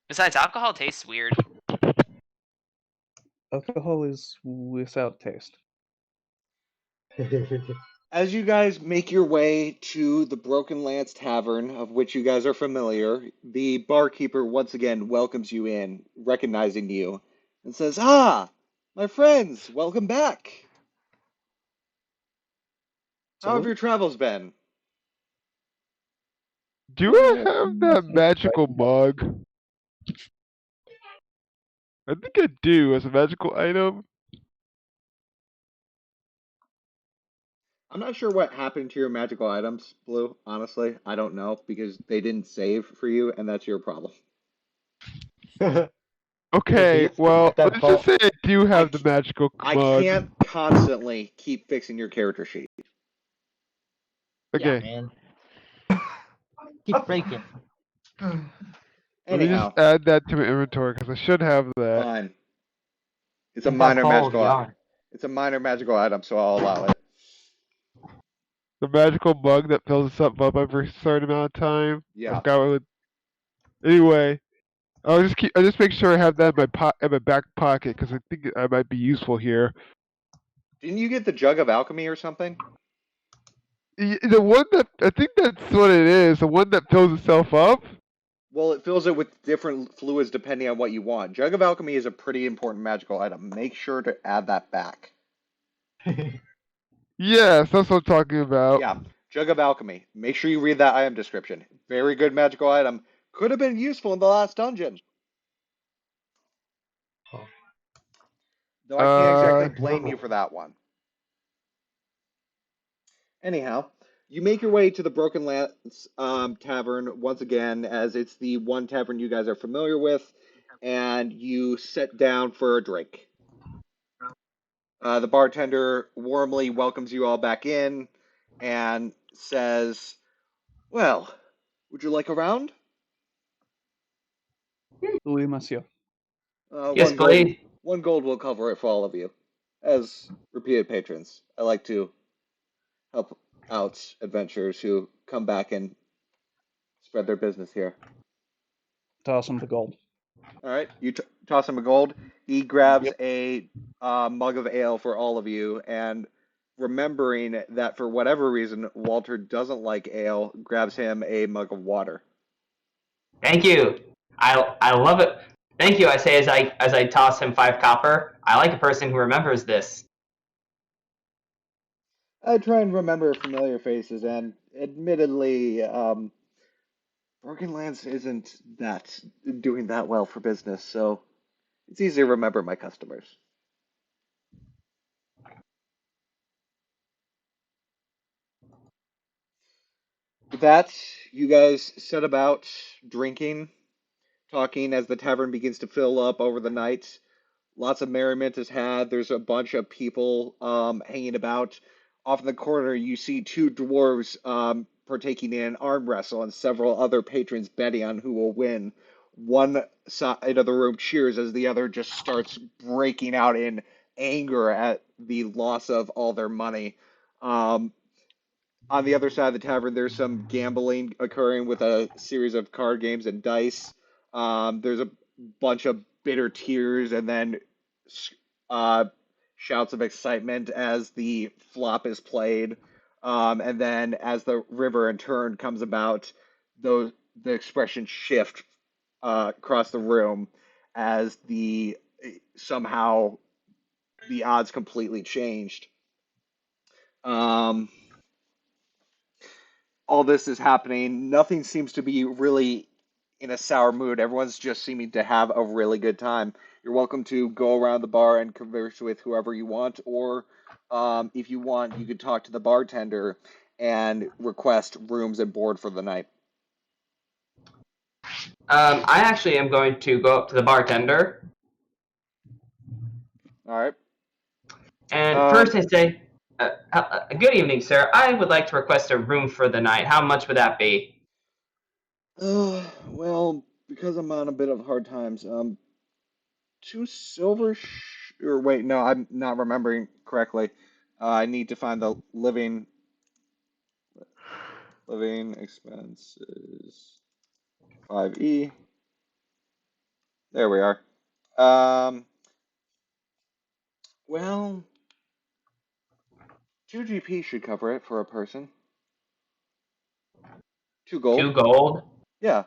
Besides, alcohol tastes weird. Alcohol is without taste. As you guys make your way to the Broken Lance Tavern, of which you guys are familiar, the barkeeper once again welcomes you in, recognizing you, and says, "Ah, my friends, welcome back. How have So, your travels been?" Do I have that magical mug? I think I do as a magical item. I'm not sure what happened to your magical items, Blue. Honestly, I don't know because they didn't save for you, and that's your problem. Okay, Let's well, get that let's just say I do have the c- magical I mug. can't constantly keep fixing your character sheet. Yeah, Okay, man. Keep breaking. let me Anyhow, just add that to my inventory because I should have that. fine. It's a Isn't that minor called magical. yarn? It's a minor magical item, so I'll allow it. The magical mug that fills us up every certain amount of time. I Yeah. forgot what it would... Anyway, I'll just make sure I have that in my back pocket because I think I might be useful here. Didn't you get the jug of alchemy or something? The one that I think that's what it is. The one that fills itself up. Well, it fills it with different fluids depending on what you want. Jug of alchemy is a pretty important magical item. Make sure to add that back. Yes, that's what I'm talking about. Yeah, jug of alchemy. Make sure you read that item description. Very good magical item. Could have been useful in the last dungeon. Though I can't exactly blame you for that one. Anyhow, you make your way to the Broken Lance Tavern once again, as it's the one tavern you guys are familiar with, and you sit down for a drink. The bartender warmly welcomes you all back in and says, "Well, would you like a round?" Oui, monsieur. Yes, One gold. please. 1 gold will cover it for all of you. As repeated patrons, I like to help out adventurers who come back and spread their business here. Toss him the gold. All right, you toss him a gold. He grabs Yep. a mug of ale for all of you, and remembering that for whatever reason Walter doesn't like ale, grabs him a mug of water. Thank you. I love it. Thank you. I say as I toss him 5 copper. I like a person who remembers this. I try and remember familiar faces, and admittedly, Broken Lands isn't that doing that well for business, so it's easy to remember my customers. With that, you guys set about drinking, talking as the tavern begins to fill up over the night. Lots of merriment is had. There's a bunch of people hanging about. Off in the corner, you see 2 dwarves partaking in arm wrestle and several other patrons betting on who will win. One side of the room cheers as the other just starts breaking out in anger at the loss of all their money. Um, on the other side of the tavern, there's some gambling occurring with a series of card games and dice. There's a bunch of bitter tears and then uh, shouts of excitement as the flop is played. And then as the river and turn comes about, the expressions shift across the room as the somehow the odds completely changed. Um, all this is happening. Nothing seems to be really in a sour mood. Everyone's just seeming to have a really good time. You're welcome to go around the bar and converse with whoever you want, or if you want, you could talk to the bartender and request rooms and board for the night. I actually am going to go up to the bartender. All right. And first I say, good evening, sir. I would like to request a room for the night. How much would that be? Well, because I'm on a bit of hard times, 2 silver. Or wait, no, I'm not remembering correctly. I need to find the living expenses 5E. There we are. Um, well, 2 GP should cover it for a person. 2 gold. 2 gold. Yeah,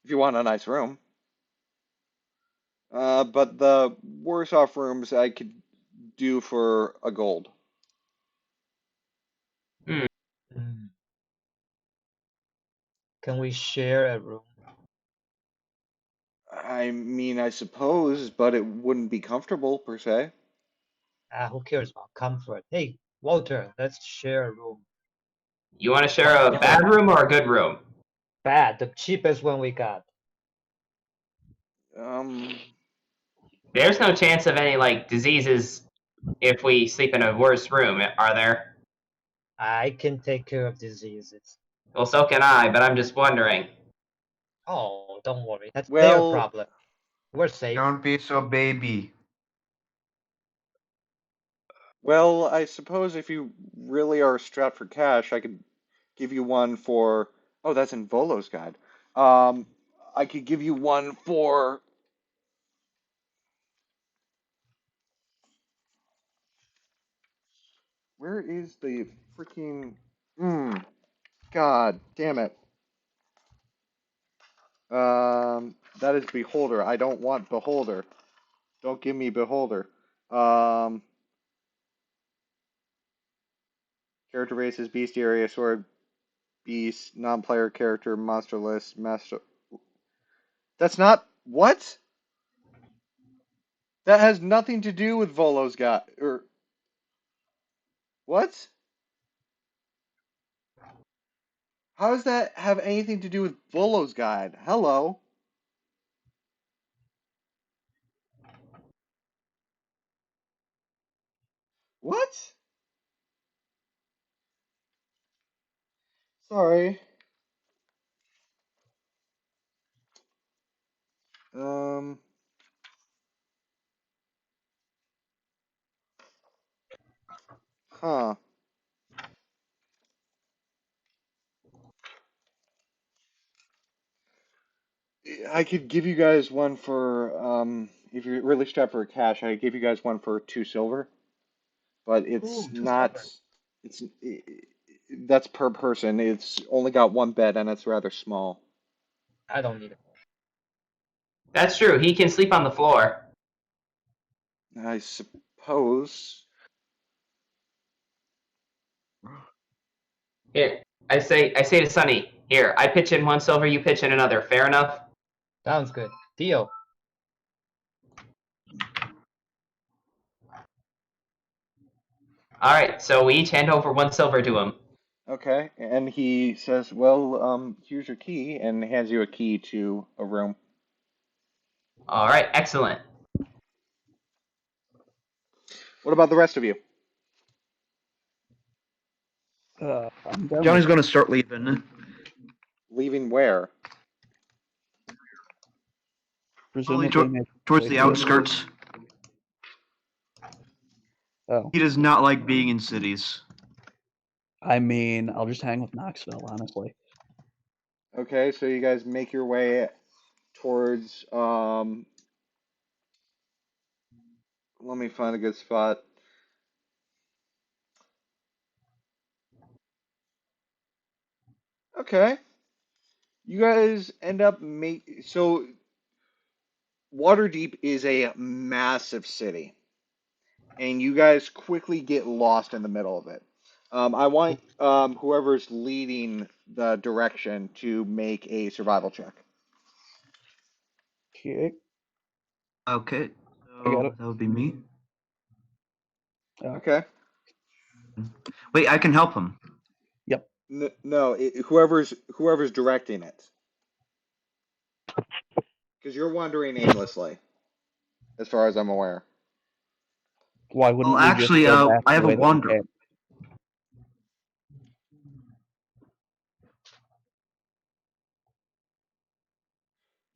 if you want a nice room. But the worse off rooms I could do for a gold. Hmm. Mm. Can we share a room? I mean, I suppose, but it wouldn't be comfortable per se. Who cares about comfort? Hey, Walter, let's share a room. You want to share a bad room or a good room? Bad, the cheapest one we got. Um, There's no chance of any like diseases if we sleep in a worse room, are there? I can take care of diseases. Well, so can I, but I'm just wondering. Oh, don't worry. That's their well, problem. We're safe. Don't be so baby. well, I suppose if you really are strapped for cash, I could give you one for. Oh, that's in Volo's guide. Um, I could give you one for. Where is the freaking? God damn it. That is Beholder. I don't want Beholder. Don't give me Beholder. Um, Character basis, Bestiary, Sword, Beast, non-player character, monster list, master. That's not what? That has nothing to do with Volo's guy. Or what? How does that have anything to do with Volo's guide? Hello. What? Sorry. Huh. I could give you guys one for if you're really strapped for cash, I could give you guys one for 2 silver, but it's Ooh, 2 silver. not. It's that's per person. It's only got one bed and it's rather small. I don't need it. That's true. He can sleep on the floor. I suppose. Here, I say to Sonny, here, I pitch in 1 silver, you pitch in another. Fair enough? Sounds good. Deal. Alright, so we each hand over 1 silver to him. Okay, and he says, "Well, here's your key," and hands you a key to a room. Alright, excellent. What about the rest of you? I'm done Johnny's with gonna start leaving. Leaving where? presumably Towards the maybe- outskirts. Oh, He does not like being in cities. I mean, I'll just hang with Knoxville, honestly. Okay, so you guys make your way towards let me find a good spot. Okay. You guys end up so Waterdeep is a massive city, and you guys quickly get lost in the middle of it. I want whoever's leading the direction to make a survival check. Okay, Okay, I got so it. that would be me. Oh, Okay. Wait, I can help him. No, whoever's directing it, because you're wandering aimlessly, as far as I'm aware. why wouldn't Well, we actually, just go back I the have a way that we wander. came?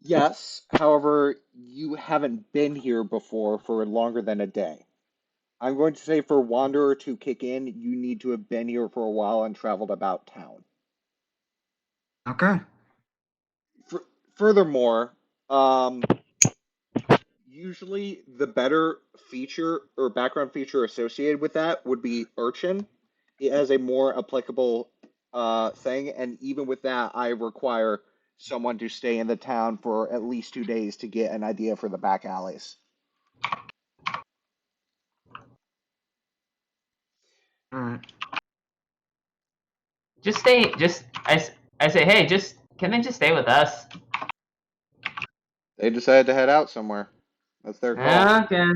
Yes, however, you haven't been here before for longer than a day. I'm going to say for Wanderer to kick in, you need to have been here for a while and traveled about town. Okay. Furthermore, usually the better feature or background feature associated with that would be Urchin. It has a more applicable thing, and even with that, I require someone to stay in the town for at least 2 days to get an idea for the back alleys. All right. Just stay, I say, hey, can they just stay with us? They decided to head out somewhere. That's their call. Okay.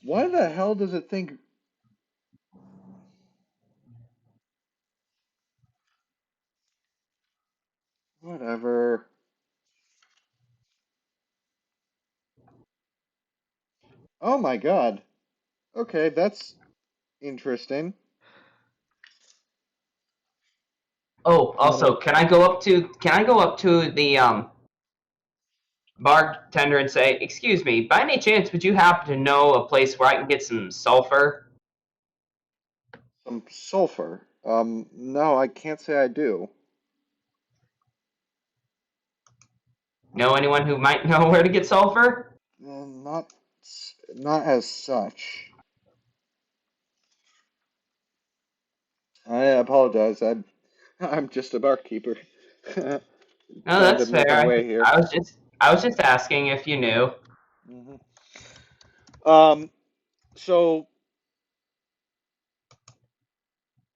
Why the hell does it think? Whatever. Oh my god. Okay, that's interesting. Oh, also, can I go up to the bartender and say, excuse me, by any chance would you happen to know a place where I can get some sulfur? Some sulfur. No, I can't say I do. Know anyone who might know where to get sulfur? Not, not as such. I apologize. I'm just a barkeeper. No, Trying to that's make fair. my way here. I was just asking if you knew. So,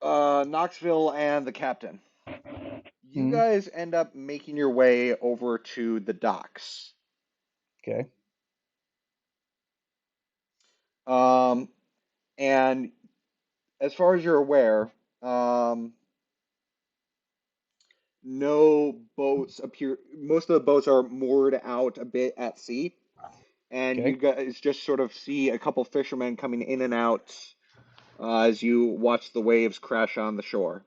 Knoxville and the captain. You guys end up making your way over to the docks. Okay. And as far as you're aware, no boats appear. Most of the boats are moored out a bit at sea, and Okay. you guys just sort of see a couple fishermen coming in and out as you watch the waves crash on the shore.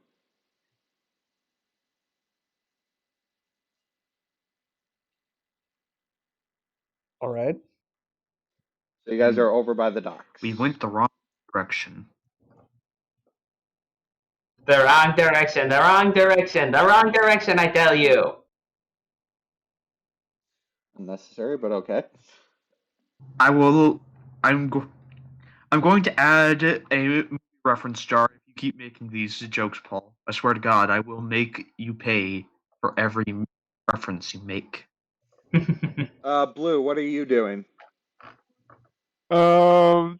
All right. So you guys are over by the docks. We went the wrong direction. The wrong direction, the wrong direction, the wrong direction, I tell you. Unnecessary, but okay. I'm going to add a reference jar if you keep making these jokes, Paul. I swear to God, I will make you pay for every reference you make. Blue, what are you doing? So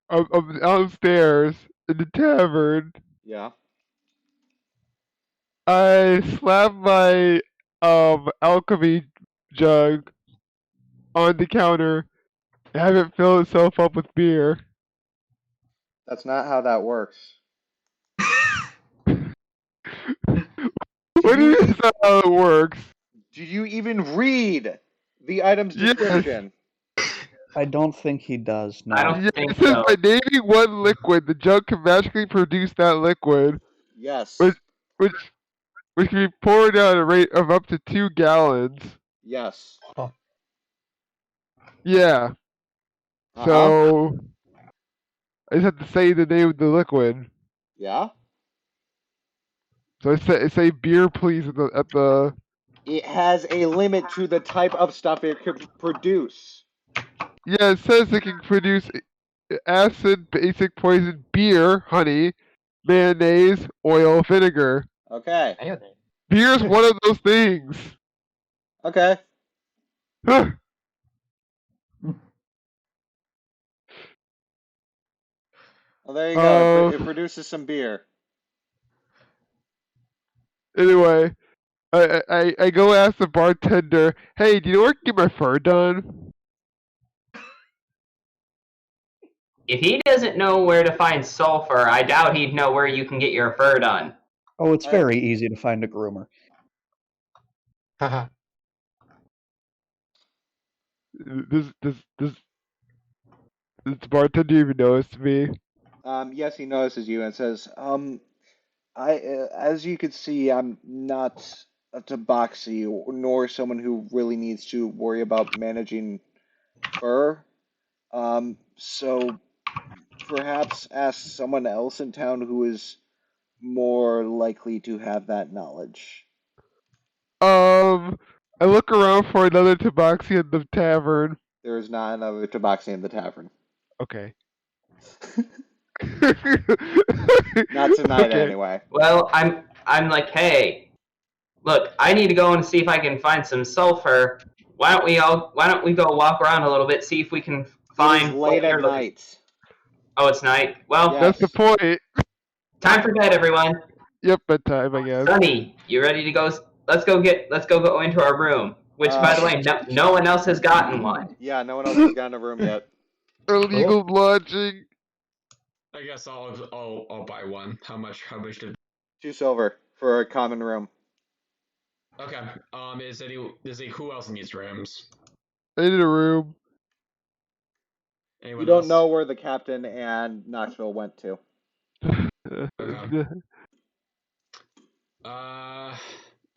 I'm downstairs in the tavern. Yeah. I slap my alchemy jug on the counter and have it fill itself up with beer. That's not how that works. What do you mean that's not how it works? Did you even read the item's Yes. description? I don't think he does. No. I don't Yeah, think it says so. by naming one liquid, the jug can magically produce that liquid, Yes. which can be poured at a rate of up to 2 gallons. Yes. Yeah. Uh-huh. So I just have to say the name of the liquid. Yeah. So I say beer, please, at the. It has a limit to the type of stuff it could produce. Yeah, it says it can produce acid, basic poison, beer, honey, mayonnaise, oil, vinegar. Okay. Beer is one of those things. Okay. Huh. Well, there you go. It Uh, produces some beer. Anyway, I go ask the bartender, hey, do you know where I can get my fur done? If he doesn't know where to find sulfur, I doubt he'd know where you can get your fur done. Oh, it's very easy to find a groomer. Haha. Does the bartender even notice me? Yes, he notices you and says, as you can see, I'm not a tabaxi nor someone who really needs to worry about managing fur. So perhaps ask someone else in town who is more likely to have that knowledge. I look around for another tabaxi in the tavern. There is not another tabaxi in the tavern. Okay. Not tonight, Okay. anyway. Well, I'm like, hey, look, I need to go and see if I can find some sulfur. Why don't we go walk around a little bit, see if we can It is find late what at you're looking. night. Oh, it's night. Well, Yes. That's the point. time for bed, everyone. Yep, bedtime, I guess. Sunny, you ready to go? Let's go into our room. Which, by the way, no one else has gotten one. Yeah, no one else has gotten a room yet. Illegal lodging. I guess I'll buy one. How much? How much did? 2 silver for a common room. Okay. Who else needs rooms? I need a room. Anyone You don't else? know where the captain and Knoxville went to. Okay.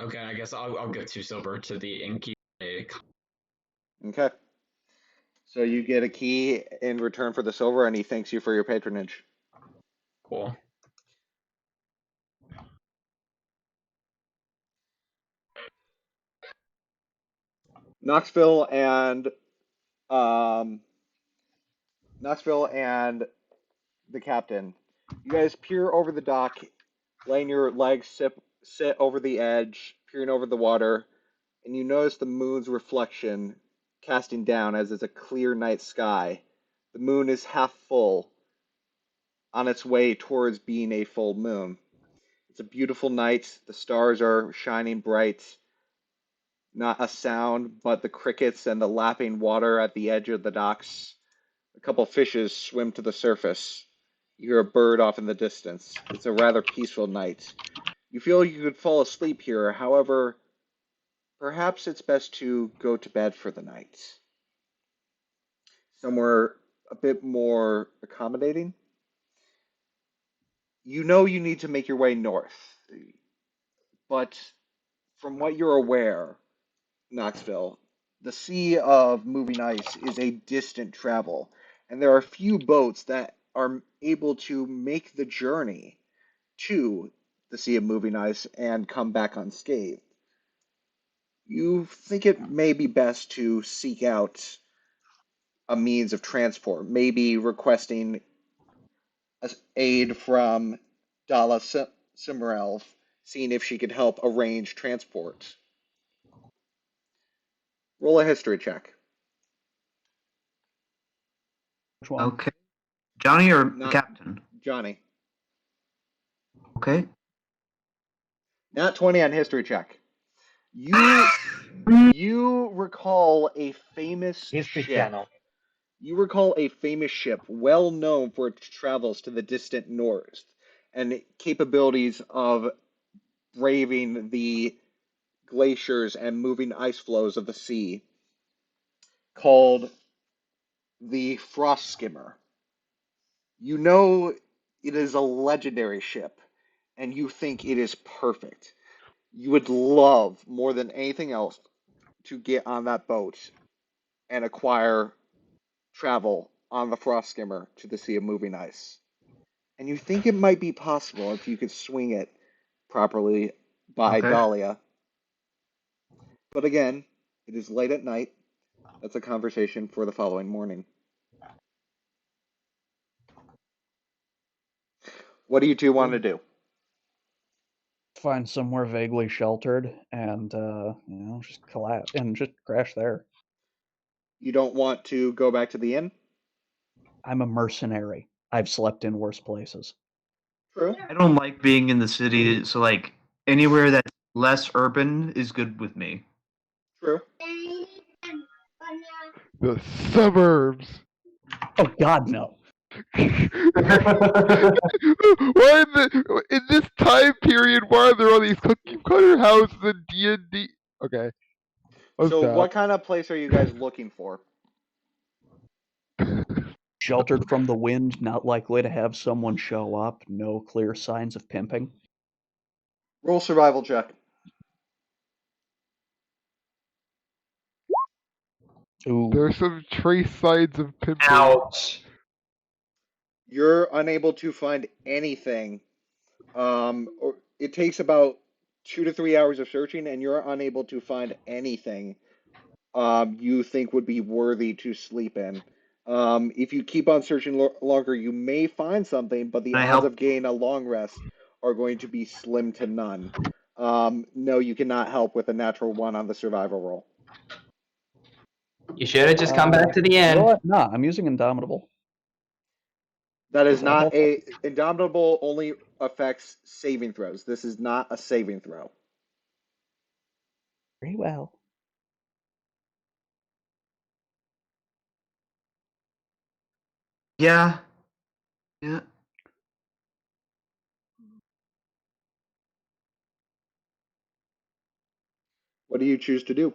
Okay. I guess I'll give 2 silver to the innkeeper. Okay. So you get a key in return for the silver, and he thanks you for your patronage. Cool. Knoxville and um, Knoxville and the captain. You guys peer over the dock, laying your legs sit over the edge, peering over the water, and you notice the moon's reflection casting down as it's a clear night sky. The moon is half full, on its way towards being a full moon. It's a beautiful night. The stars are shining bright. Not a sound but the crickets and the lapping water at the edge of the docks. A couple fishes swim to the surface. You hear a bird off in the distance. It's a rather peaceful night. You feel you could fall asleep here, however, perhaps it's best to go to bed for the night. Somewhere a bit more accommodating. You know you need to make your way north, but from what you're aware, Knoxville, the sea of moving ice is a distant travel, and there are few boats that are able to make the journey to the sea of moving ice and come back unscathed. You think it may be best to seek out a means of transport, maybe requesting aid from Dala Simarelv, seeing if she could help arrange transport. Roll a history check. Which one? Okay. Johnny or Not Captain? Johnny. Okay. Not 20 on history check. You recall a famous History ship. channel. You recall a famous ship well known for its travels to the distant north and capabilities of braving the glaciers and moving ice flows of the sea, called the Frost Skimmer. You know it is a legendary ship, and you think it is perfect. You would love, more than anything else, to get on that boat and acquire travel on the Frost Skimmer to the Sea of Moving Ice. And you think it might be possible if you could swing it properly by Okay. Dahlia. But again, it is late at night. That's a conversation for the following morning. What do you two want to do? Find somewhere vaguely sheltered and just collapse and just crash there. You don't want to go back to the inn? I'm a mercenary. I've slept in worse places. True. I don't like being in the city, so like anywhere that's less urban is good with me. True. The suburbs. Oh God, no. Why in this time period? Why are there all these cookie cutter houses in D&D? Okay. I'll So stop. what kind of place are you guys looking for? Sheltered from the wind, not likely to have someone show up, no clear signs of pimping. Roll survival check. Ooh, There's some trace signs of pimping. Ouch. You're unable to find anything. It takes about 2 to 3 hours of searching, and you're unable to find anything you think would be worthy to sleep in. If you keep on searching longer, you may find something, but the Can I odds help? of getting a long rest are going to be slim to none. No, you cannot help with a natural one on the survival roll. You should have just come back to the you know inn. what? Nah, I'm using Indomitable. That is That'll not help. a Indomitable only affects saving throws. This is not a saving throw. Very well. Yeah. Yeah. What do you choose to do?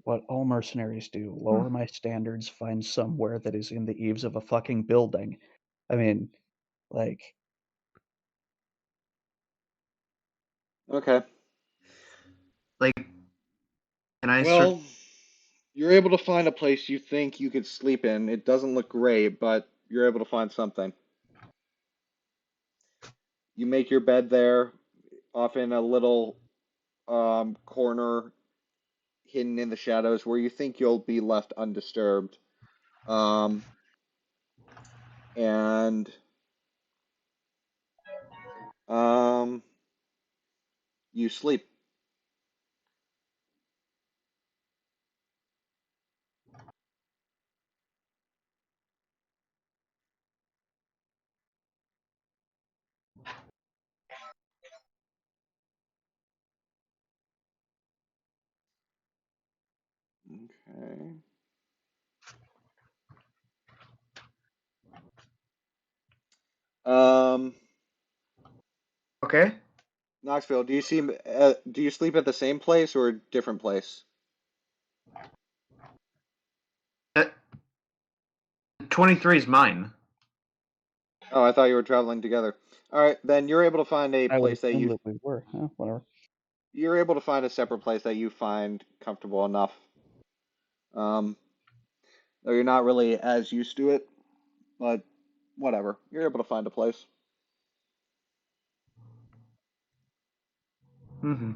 What all mercenaries do: lower my standards, find somewhere that is in the eaves of a fucking building. I mean, like, Okay. Like, can I Well, you're able to find a place you think you could sleep in. It doesn't look great, but you're able to find something. You make your bed there, off in a little corner hidden in the shadows where you think you'll be left undisturbed. And you sleep. Okay. Okay. Knoxville, do you sleep at the same place or a different place? 23 is mine. Oh, I thought you were traveling together. All right, then you're able to find a I would place that assume you that we were. Whatever. you're able to find a separate place that you find comfortable enough. Though you're not really as used to it, but whatever. You're able to find a place. Mm-hmm.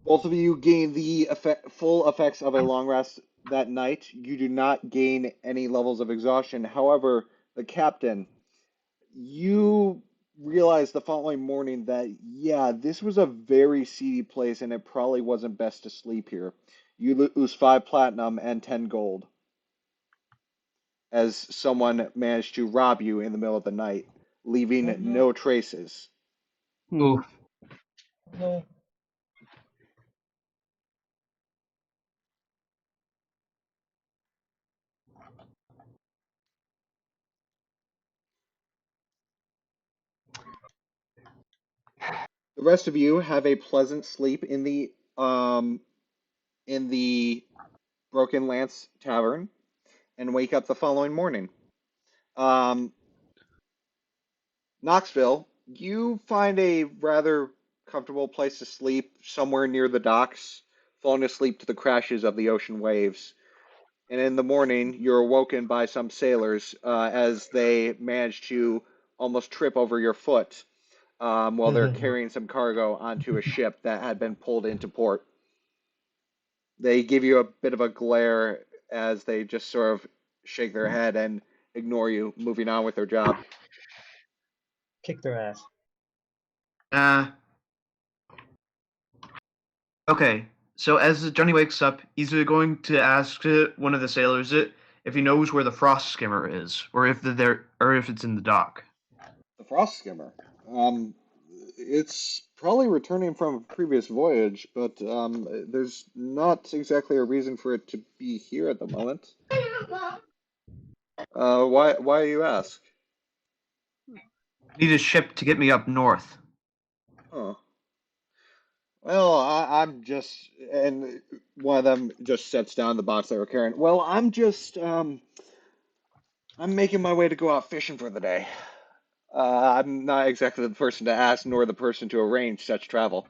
Both of you gain the full effects of a long rest that night. You do not gain any levels of exhaustion. However, the captain, you realize the following morning that, yeah, this was a very seedy place and it probably wasn't best to sleep here. You lose 5 platinum and 10 gold as someone managed to rob you in the middle of the night, leaving no traces. Oof. No. The rest of you have a pleasant sleep in the Broken Lance Tavern and wake up the following morning. Knoxville, you find a rather comfortable place to sleep somewhere near the docks, falling asleep to the crashes of the ocean waves. And in the morning, you're awoken by some sailors as they manage to almost trip over your foot while they're carrying some cargo onto a ship that had been pulled into port. They give you a bit of a glare as they just sort of shake their head and ignore you, moving on with their job. Kick their ass. Okay, so as Johnny wakes up, he's going to ask one of the sailors if he knows where the frost skimmer is, or if it's in the dock. The frost skimmer. It's probably returning from a previous voyage, but there's not exactly a reason for it to be here at the moment. Why you ask? I need a ship to get me up north. Huh. Well, I'm just, and one of them just sets down the box they were carrying. Well, I'm just, I'm making my way to go out fishing for the day. I'm not exactly the person to ask, nor the person to arrange such travel.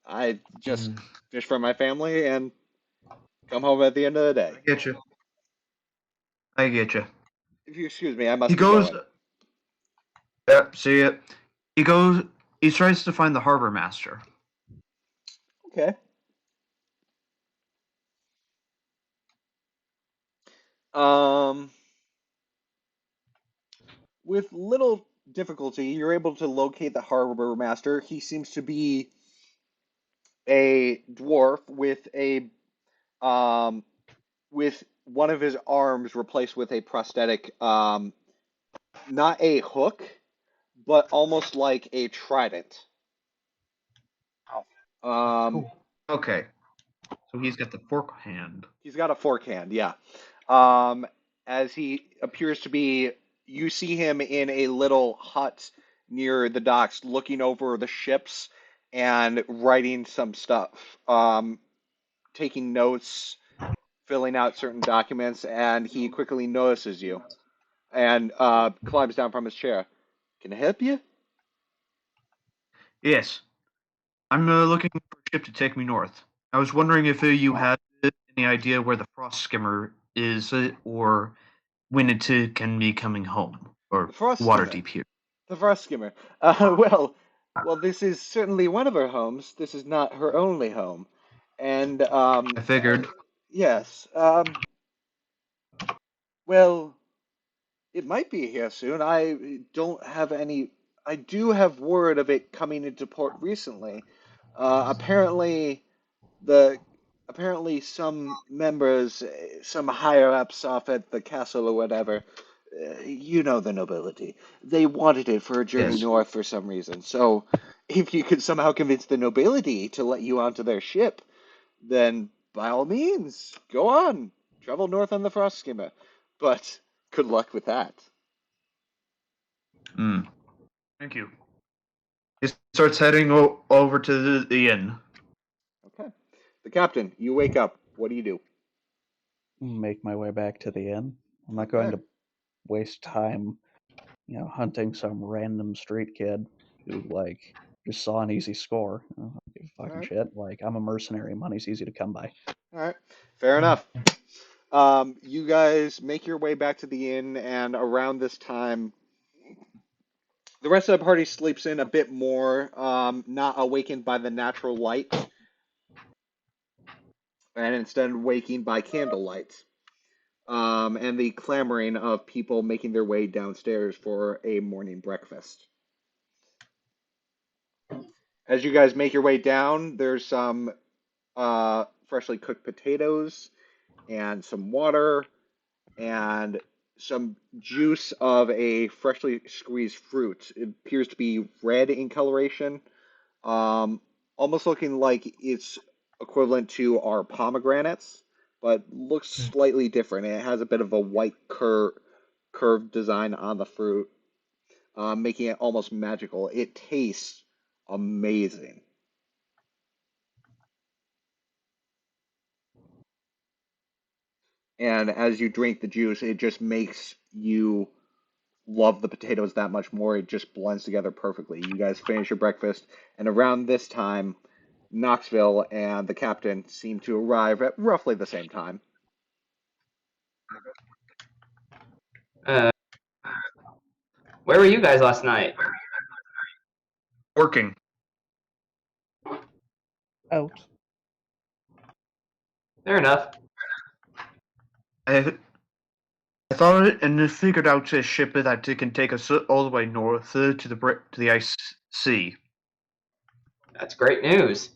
I just fish for my family and come home at the end of the day. I get you. I get you. If you excuse me, I must He be goes. going. Yep, see it. He goes. He tries to find the harbor master. Okay. Um, with little difficulty, you're able to locate the harbor master. He seems to be a dwarf um with one of his arms replaced with a prosthetic, not a hook, but almost like a trident. Um, Cool. Okay, so he's got the fork hand. he's got a forehand, yeah. Um, as he appears to be, you see him in a little hut near the docks, looking over the ships and writing some stuff, taking notes, filling out certain documents, and he quickly notices you and climbs down from his chair. Can I help you? Yes, I'm looking for a ship to take me north. I was wondering if you had any idea where the frost skimmer is, or when it can be coming home, or The frost water skimmer. deep here. The frost skimmer. Well, this is certainly one of her homes. This is not her only home. And I figured. yes. Well, it might be here soon. I don't have any. I do have word of it coming into port recently. Apparently, the some members, some higher ups off at the castle or whatever, you know the nobility. They wanted it for a journey Yes. north for some reason. So, if you could somehow convince the nobility to let you onto their ship, then by all means, go on, travel north on the frost skimmer. But good luck with that. Thank you. He starts heading over to the inn. Okay. The captain, you wake up. What do you do? Make my way back to the inn. I'm not Okay. going to waste time, hunting some random street kid who just saw an easy score. I don't give a fucking Alright. shit. Like, I'm a mercenary. Money's easy to come by. All right, fair enough. You guys make your way back to the inn, and around this time, the rest of the party sleeps in a bit more, not awakened by the natural light, and instead waking by candlelight, and the clamoring of people making their way downstairs for a morning breakfast. As you guys make your way down, there's some freshly cooked potatoes and some water and some juice of a freshly squeezed fruit. It appears to be red in coloration, almost looking like it's equivalent to our pomegranates, but looks slightly different. It has a bit of a white curved design on the fruit, making it almost magical. It tastes amazing. And as you drink the juice, it just makes you love the potatoes that much more. It just blends together perfectly. You guys finish your breakfast, and around this time, Knoxville and the captain seem to arrive at roughly the same time. Where were you guys last night? Working. Out. Fair enough. I thought it and figured out a ship that can take us all the way north to the ice sea. That's great news.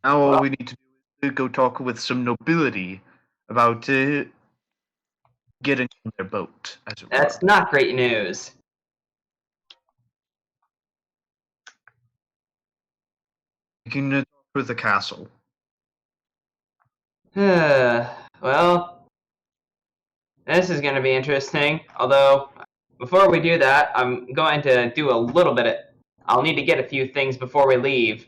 Now all Well, we need to do is go talk with some nobility about getting on their boat, as it were. that's not great news. We can talk with the castle. Well, this is going to be interesting. Although, before we do that, I'm going to do a little bit of... I'll need to get a few things before we leave.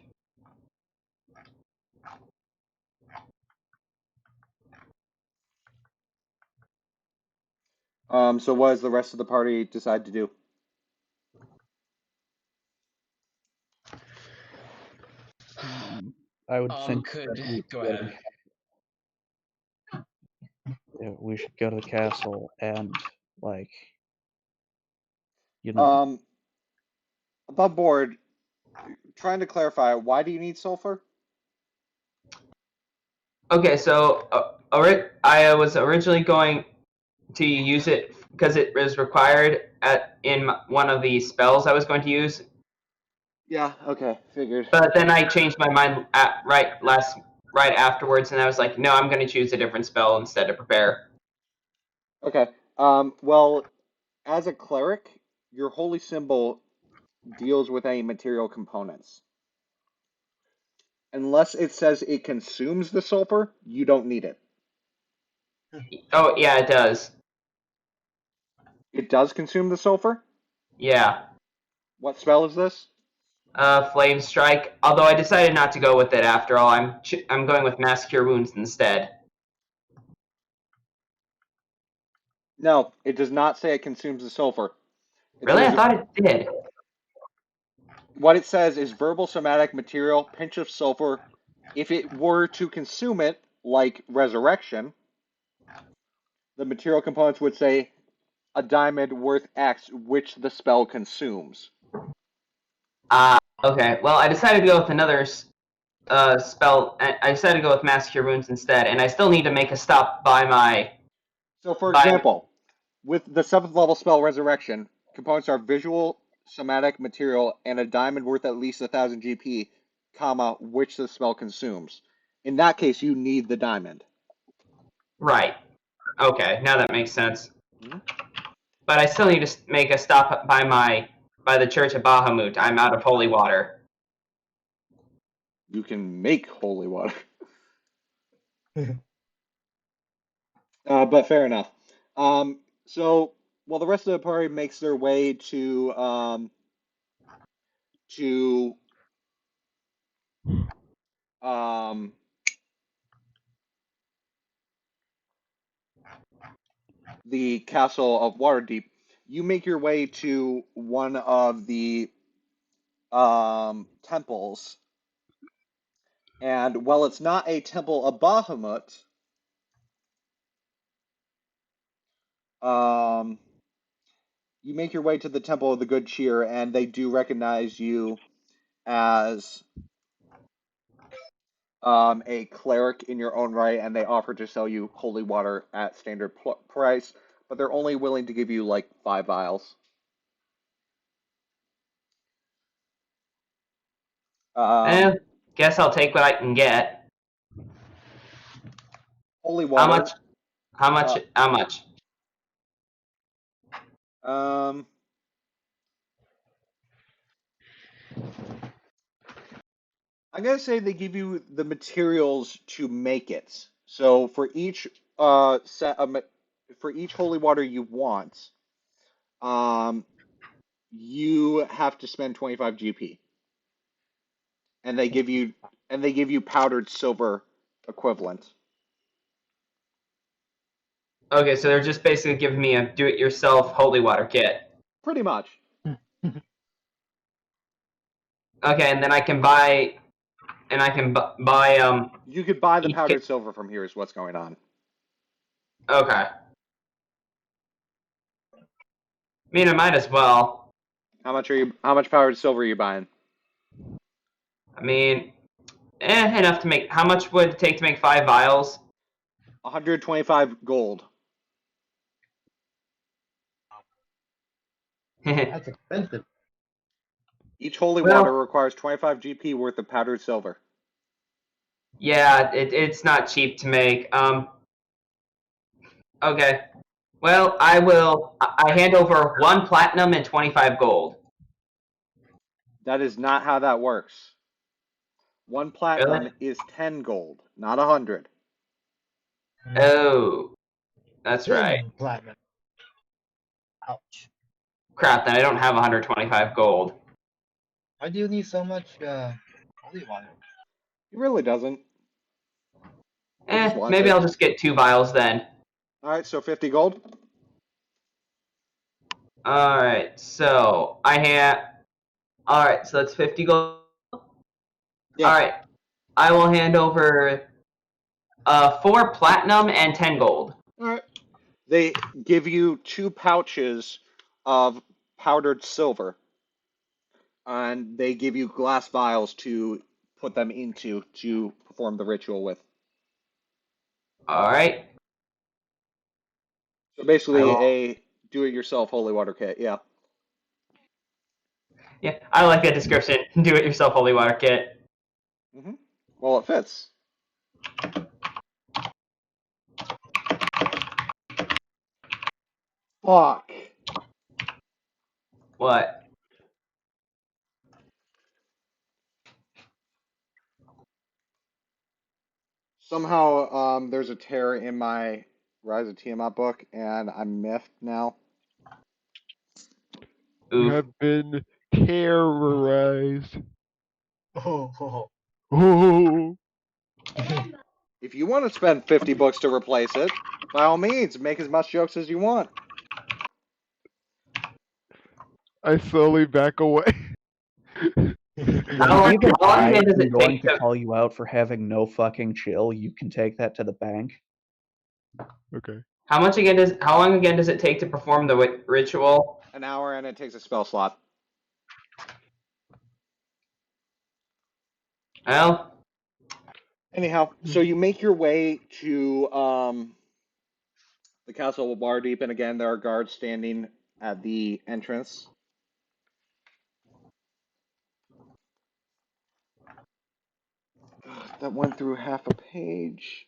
So what does the rest of the party decide to do? I would think Could that we go should ahead. we should go to the castle and, like, you know, Above board, trying to clarify, why do you need sulfur? Okay, so I was originally going to use it because it was required in one of the spells I was going to use. Yeah, okay, figured. But then I changed my mind right afterwards, and I was like, no, I'm going to choose a different spell instead to prepare. Okay. Well, as a cleric, your holy symbol deals with any material components. Unless it says it consumes the sulfur, you don't need it. Oh, yeah, it does. It does consume the sulfur? Yeah. What spell is this? Flame Strike. Although I decided not to go with it after all. I'm going with Mass Cure Wounds instead. No, it does not say it consumes the sulfur. It Really? I says thought it did. what it says is verbal somatic material, pinch of sulfur. If it were to consume it, like resurrection, the material components would say a diamond worth X, which the spell consumes. Okay. Well, I decided to go with another spell. I decided to go with Mass Cure Wounds instead, and I still need to make a stop by my... So, for example, with the 7th level spell Resurrection, components are visual, somatic material, and a diamond worth at least 1,000 GP, comma, which the spell consumes. In that case, you need the diamond. Right. Okay, now that makes sense. Mhm. But I still need to make a stop by the Church of Bahamut. I'm out of holy water. You can make holy water. But fair enough. So, while the rest of the party makes their way to um, the castle of Waterdeep, you make your way to one of the temples, and while it's not a temple of Bahamut, you make your way to the Temple of the Good Cheer, and they do recognize you as a cleric in your own right, and they offer to sell you holy water at standard price, but they're only willing to give you like 5 vials. Guess I'll take what I can get. Holy How water. much? How much? How much? I'm gonna say they give you the materials to make it. So for each for each holy water you want, you have to spend 25 GP, and they give you powdered silver equivalent. Okay, so they're just basically giving me a do-it-yourself holy water kit. Pretty much. Okay, and then I can buy, buy You could buy the each powdered kit. silver from here. Is what's going on. Okay. I mean, I might as well. How much powdered silver are you buying? I mean, enough to make. How much would it take to make 5 vials? 125 gold. That's expensive. Each holy Well- water requires 25 GP worth of powdered silver. Yeah, it's not cheap to make. Okay. Well, I will. I hand over 1 platinum and 25 gold. That is not how that works. 1 platinum Really? is 10 gold, not 100. Oh, that's right. Platinum. Ouch. Crap, then I don't have 125 gold. Why do you need so much holy water? He really doesn't. He just wants Maybe it. I'll just get 2 vials then. All right, so 50 gold. Alright, so I have. Alright, so that's 50 gold. Yeah. Alright, I will hand over 4 platinum and 10 gold. All right. They give you 2 pouches of powdered silver, and they give you glass vials to put them into to perform the ritual with. Alright. So basically, I will- a do-it-yourself holy water kit. Yeah. Yeah, I like that description. Do it yourself holy water kit. Well, it fits. Fuck. What? Somehow, there's a tear in my Rise of Tiamat book, and I'm miffed now. You Oof. have been terrorized. Oh. Oh. If you want to spend 50 books to replace it, by all means, make as much jokes as you want. I slowly back away. How long Even again does I'm it going take to to? call you out for having no fucking chill. You can take that to the bank. Okay. How long again does it take to perform the ritual? An hour, and it takes a spell slot. Well, Anyhow, so you make your way to the castle of Waterdeep, and again, there are guards standing at the entrance. That went through half a page.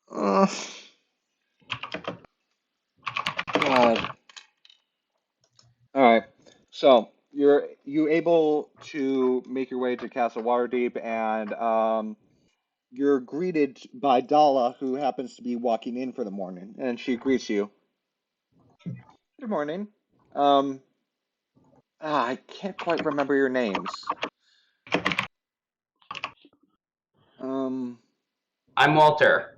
God. All right. So you able to make your way to Castle Waterdeep, and you're greeted by Dala, who happens to be walking in for the morning, and she greets you. Good morning. I can't quite remember your names. I'm Walter.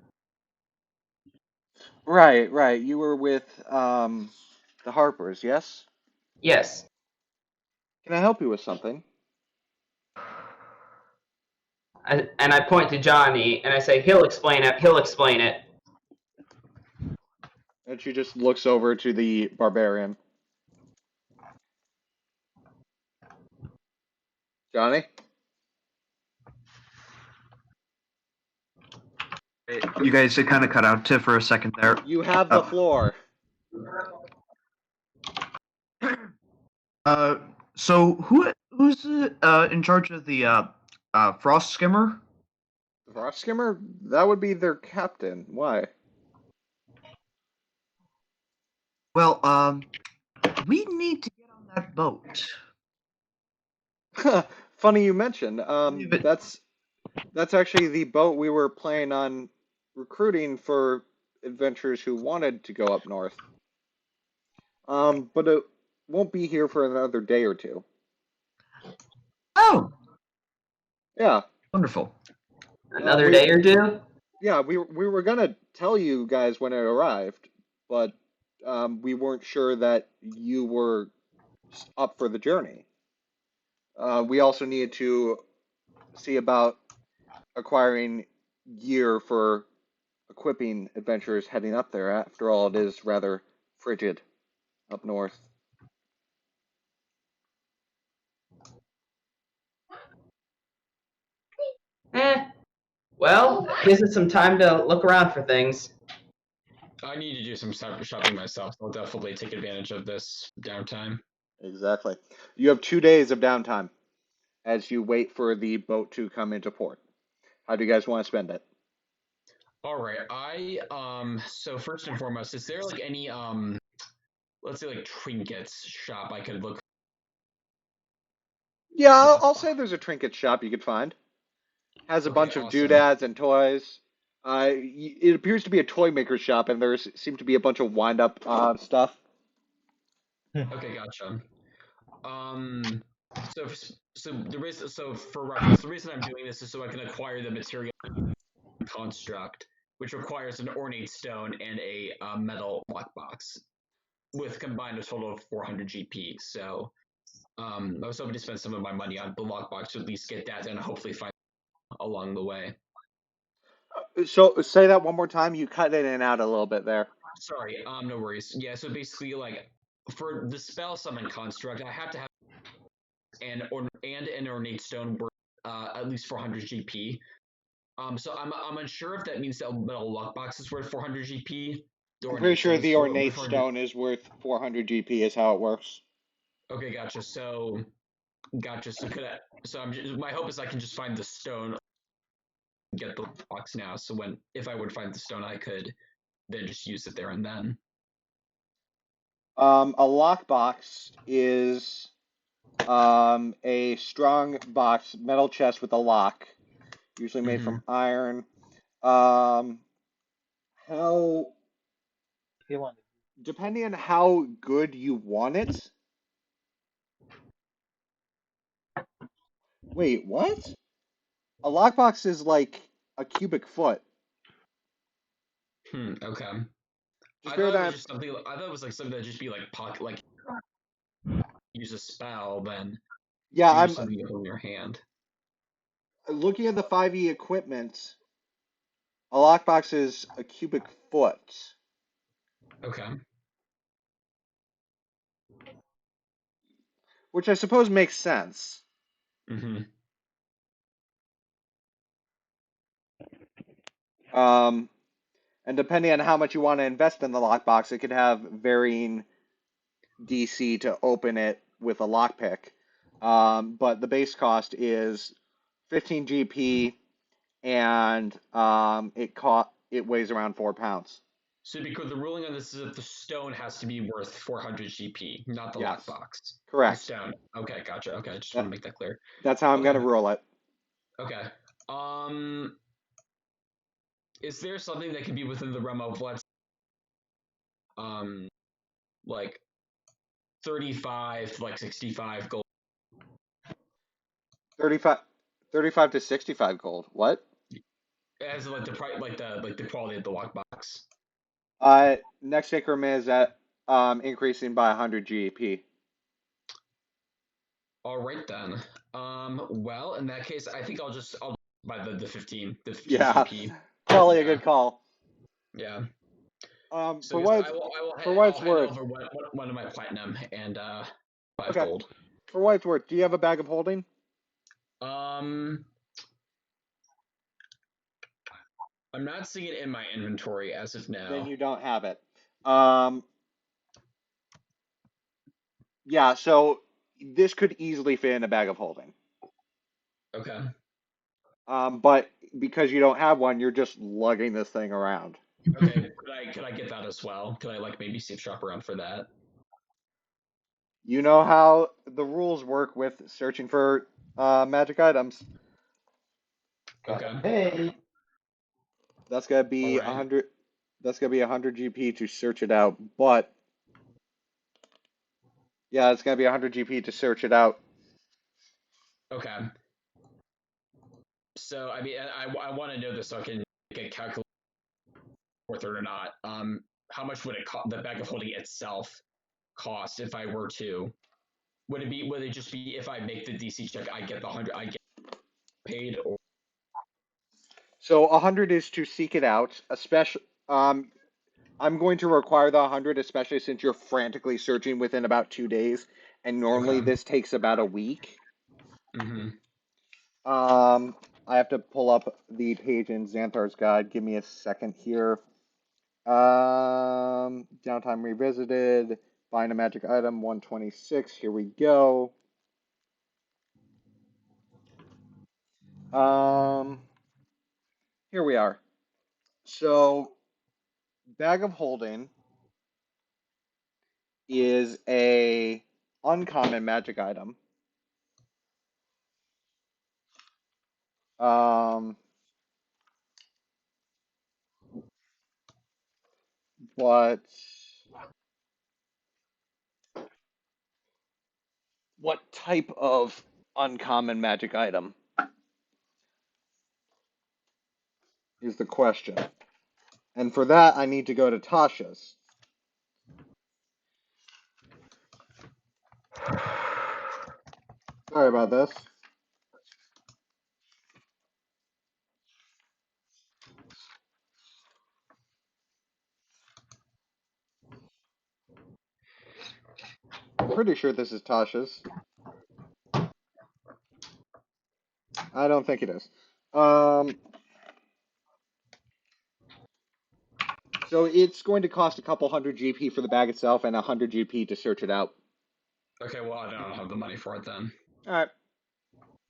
Right. You were with the Harpers, yes? Yes. Can I help you with something? And I point to Johnny and I say, he'll explain it. He'll explain it. And she just looks over to the barbarian. Johnny? You guys kind of cut out for a second there. You have the Oh. floor. So who's in charge of the frost skimmer? The Frost Skimmer? That would be their captain. Why? Well, we need to get on that boat. Funny you mentioned. But That's actually the boat we were planning on recruiting for adventurers who wanted to go up north. But it won't be here for another day or two. oh, Yeah. wonderful. Another day or two? Yeah, we were gonna tell you guys when it arrived, but we weren't sure that you were up for the journey. We also needed to see about acquiring gear for equipping adventurers heading up there. After all, it is rather frigid up north. Well, gives us some time to look around for things. I need to do some shopping myself. So I'll definitely take advantage of this downtime. Exactly. You have 2 days of downtime as you wait for the boat to come into port. How do you guys want to spend it? All right. So first and foremost, is there like any let's say like trinkets shop I could look? Yeah, I'll say there's a trinket shop you could find. Has a Okay, bunch of awesome. doodads and toys. It appears to be a toy maker shop, and there seem to be a bunch of wind-up stuff. Okay, gotcha. So for reference, the reason I'm doing this is so I can acquire the material construct, which requires an ornate stone and a metal lockbox, with combined a total of 400 GP. So I was hoping to spend some of my money on the lockbox to at least get that and hopefully find along the way. So say that one more time. You cut in and out a little bit there. Sorry, no worries. Yeah, so basically, like for the spell summon construct, I have to have an ornate stone worth at least 400 GP. So I'm unsure if that means that metal lockbox is worth 400 GP. I'm pretty sure the ornate stone is worth 400 GP. Is how it works. Okay, gotcha. So could I? So my hope is I can just find the stone, get the box now. So if I would find the stone, I could then just use it there and then. A lockbox is a strong box, metal chest with a lock, usually made from iron. How You want depending on how good you want it. Wait, what? A lockbox is like a cubic foot. Okay. Just I bear thought it that. was just something. I thought it was like something that just be like pocket, like use a spell, then Yeah, use I'm something you hold in your hand. looking at the 5e equipment. A lockbox is a cubic foot, Okay. which I suppose makes sense. Mm-hmm. And depending on how much you want to invest in the lockbox, it could have varying DC to open it with a lockpick. But the base cost is 15 GP, and it weighs around 4 pounds. So because the ruling on this is that the stone has to be worth 400 GP, not the Yes. lockbox. Correct. The stone. Okay, gotcha. Okay, I just want to make that clear. That's how I'm Okay. gonna rule it. Okay. Is there something that could be within the realm of like 35 to like 65 gold? 35 to 65 gold. What? As like the price, like the quality of the lockbox. Next increment is at increasing by 100 GP. All right then. Well, in that case, I think I'll buy the 15 Yeah, GP. probably a Yeah. good call. Yeah. For So what I will what it's I'll hand worth, over one of my platinum and 5 okay. gold. For what it's worth, do you have a bag of holding? I'm not seeing it in my inventory as of now. Then you don't have it. Yeah, so this could easily fit in a bag of holding. Okay. But because you don't have one, you're just lugging this thing around. Okay. Could I get that as well? Could I maybe safe shop around for that? You know how the rules work with searching for magic items. Okay. Hey. That's gonna be All right. 100. That's gonna be 100 GP to search it out. But yeah, it's gonna be 100 GP to search it out. Okay. So I mean, I want to know this so I can get calculate worth it or not. How much would it cost? The bag of holding itself cost if I were to? Would it just be if I make the DC check, I get the 100, I get paid, or So 100 is to seek it out. Especially, I'm going to require the 100, especially since you're frantically searching within about 2 days, and normally okay. this takes about a week. Mm-hmm. I have to pull up the page in Xanthar's guide. Give me a second here. Downtime revisited. Find a magic item 126. Here we go. Here we are. So, bag of holding is a uncommon magic item. But what type of uncommon magic item is the question. And for that, I need to go to Tasha's. Sorry about this. I'm pretty sure this is Tasha's. I don't think it is. So it's going to cost a couple hundred GP for the bag itself and 100 GP to search it out. Okay, well I don't have the money for it then. All right.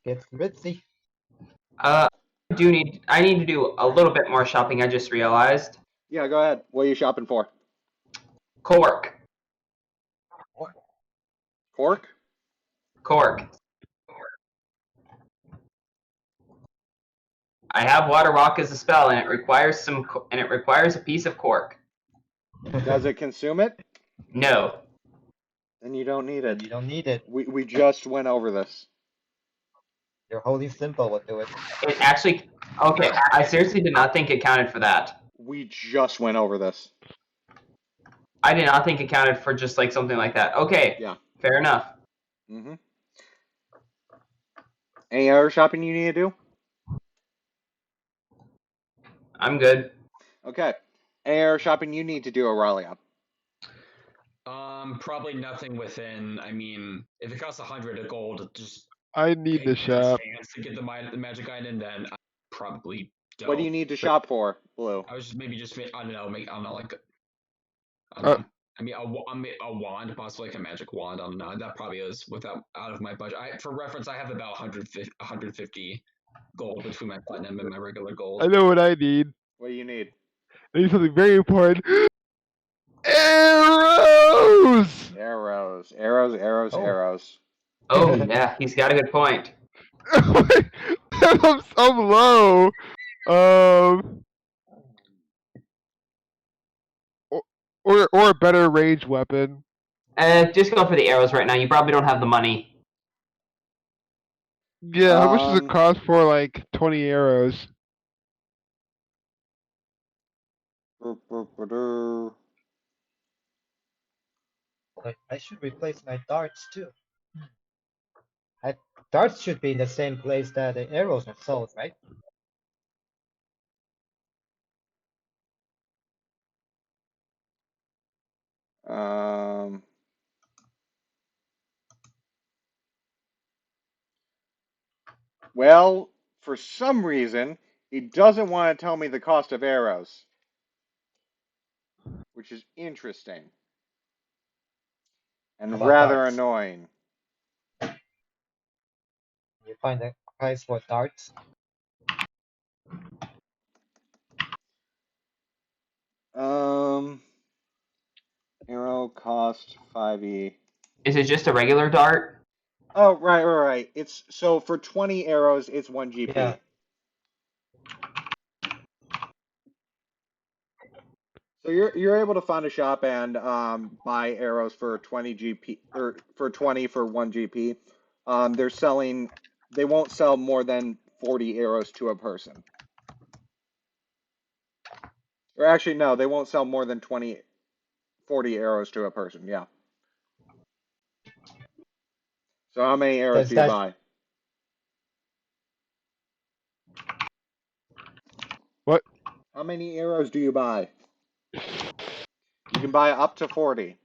Get ritzy. I need to do a little bit more shopping. I just realized. Yeah, go ahead. What are you shopping for? Cork. Cork? Cork. I have Water Rock as a spell, and it requires a piece of cork. Does it consume it? No. Then you don't need it. You don't need it. We just went over this. Your holy simple will do it. It actually. Okay, I seriously did not think it counted for that. We just went over this. I did not think it counted for just like something like that. Okay. Yeah. Fair enough. Mm-hmm. Any other shopping you need to do? I'm good. Okay. Any other shopping you need to do, Aurelia? Probably nothing within. I mean, if it costs 100 gold, just I need pay to the shop. chance to get the magic item, then I probably don't. What do you need to shop for, Blue? I was just I don't know, like I Uh, don't know. I mean, a wand, possibly like a magic wand. I don't know. That probably is out of my budget. For reference, I have about 150 gold between my platinum and my regular gold. I know what I need. What do you need? I need something very important. Arrows! Arrows. Oh. Arrows. Oh yeah, he's got a good point. I'm so low. Or a better ranged weapon. Just go for the arrows right now. You probably don't have the money. Yeah, how much does it cost for like 20 arrows? Wait, I should replace my darts too. Darts should be in the same place that the arrows are sold, right? Well, for some reason, he doesn't want to tell me the cost of arrows, which is interesting How and about rather darts? annoying. You find the price for darts? Arrow cost 5e. Is it just a regular dart? Oh, right. It's so for 20 arrows, it's 1 GP. Yeah. So you're able to find a shop and buy arrows for 20 GP or for 20 for 1 GP. They won't sell more than 40 arrows to a person. Or actually no, they won't sell more than 40 arrows to a person. Yeah. So how many arrows Does do you that buy? What? How many arrows do you buy? You can buy up to 40.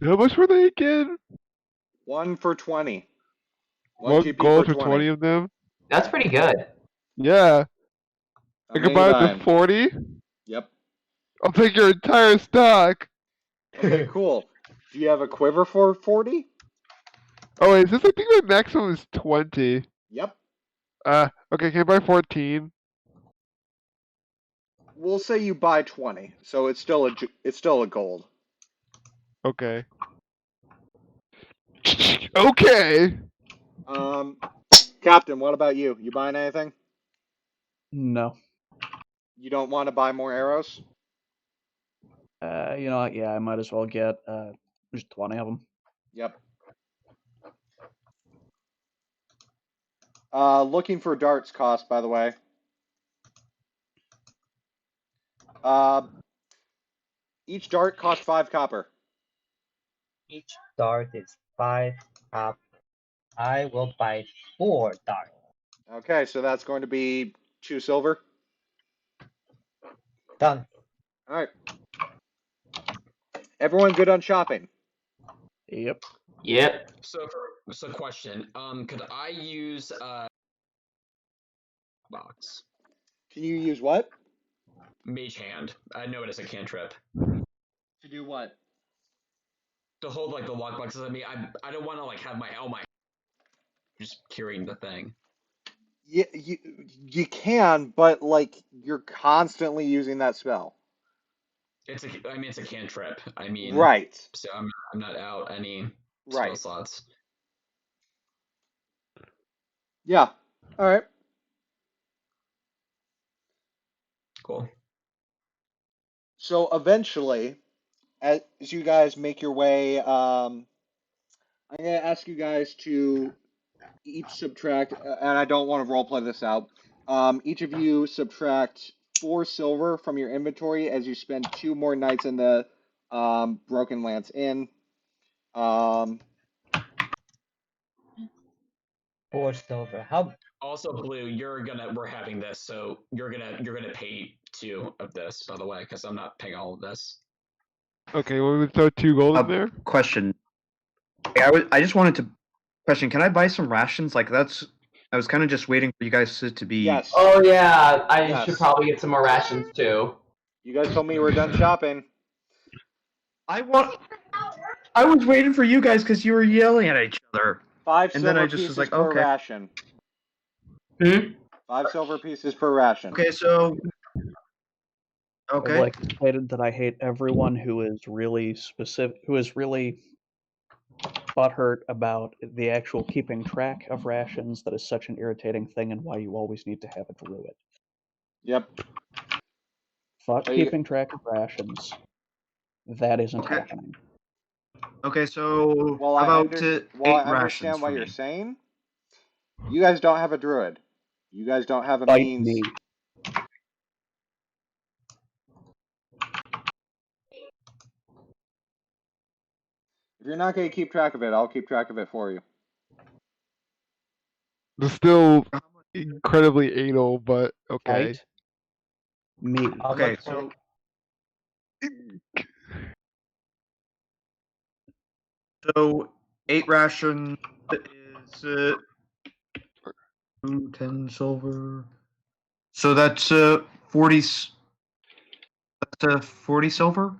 How much were they again? 1 for 20. 1 One GP for gold for 20. 20 of them? That's pretty good. Yeah. How I many can buy up to buying? 40? Yep. I'll take your entire stock. Okay, cool. Do you have a quiver for 40? Oh, wait, is this, I think my maximum is 20. Yep. Okay, can I buy 14? We'll say you buy 20, so it's still a gold. Okay. Okay! Captain, what about you? You buying anything? No. You don't want to buy more arrows? You know what? Yeah, I might as well get just 20 of them. Yep. Looking for darts cost, by the way. Each dart costs 5 copper. each dart is 5 copper? I will buy 4 darts. Okay, so that's going to be 2 silver. Done. All right. Everyone good on shopping? Yep. Yep. So question. Could I use box Can you use what? mage hand? I know it as a cantrip To do what? to hold like the lockboxes. I mean, I don't want to like have my just carrying the thing. Yeah, you can, but like you're constantly using that spell. It's a cantrip. I mean, Right. so I'm not out any spell Right. slots. Yeah. All right. Cool. So eventually, as you guys make your way, I'm gonna ask you guys to each subtract, and I don't want to roleplay this out. Each of you subtract 4 silver from your inventory as you spend 2 more nights in the Broken Lance Inn. 4 silver. How? Also, Blue, we're having this, so you're gonna pay 2 of this, by the way, because I'm not paying all of this. Okay, well, we would throw 2 gold in there? Question. I just wanted to question. Can I buy some rations? Like I was kind of just waiting for you guys to be. Yes. Oh yeah, I Yes. should probably get some more rations too. You guys told me you were done shopping. I was waiting for you guys because you were yelling at each other. 5 And silver then I just pieces was like, per okay. ration. Hmm? 5 silver pieces per ration. Okay, so. Okay. I've like stated that I hate everyone who is really butthurt about the actual keeping track of rations. That is such an irritating thing, and why you always need to have a druid. Yep. Fuck Are you- keeping track of rations. That isn't Okay. happening. Okay, so Well, how I about understand rations what for you're me? saying. You guys don't have a druid. You guys don't have a Fight means. me. If you're not going to keep track of it, I'll keep track of it for you. It's still incredibly anal, but okay. Fight me. How Okay, much for so 8 rations is 10 silver. So that's 40. That's 40 silver,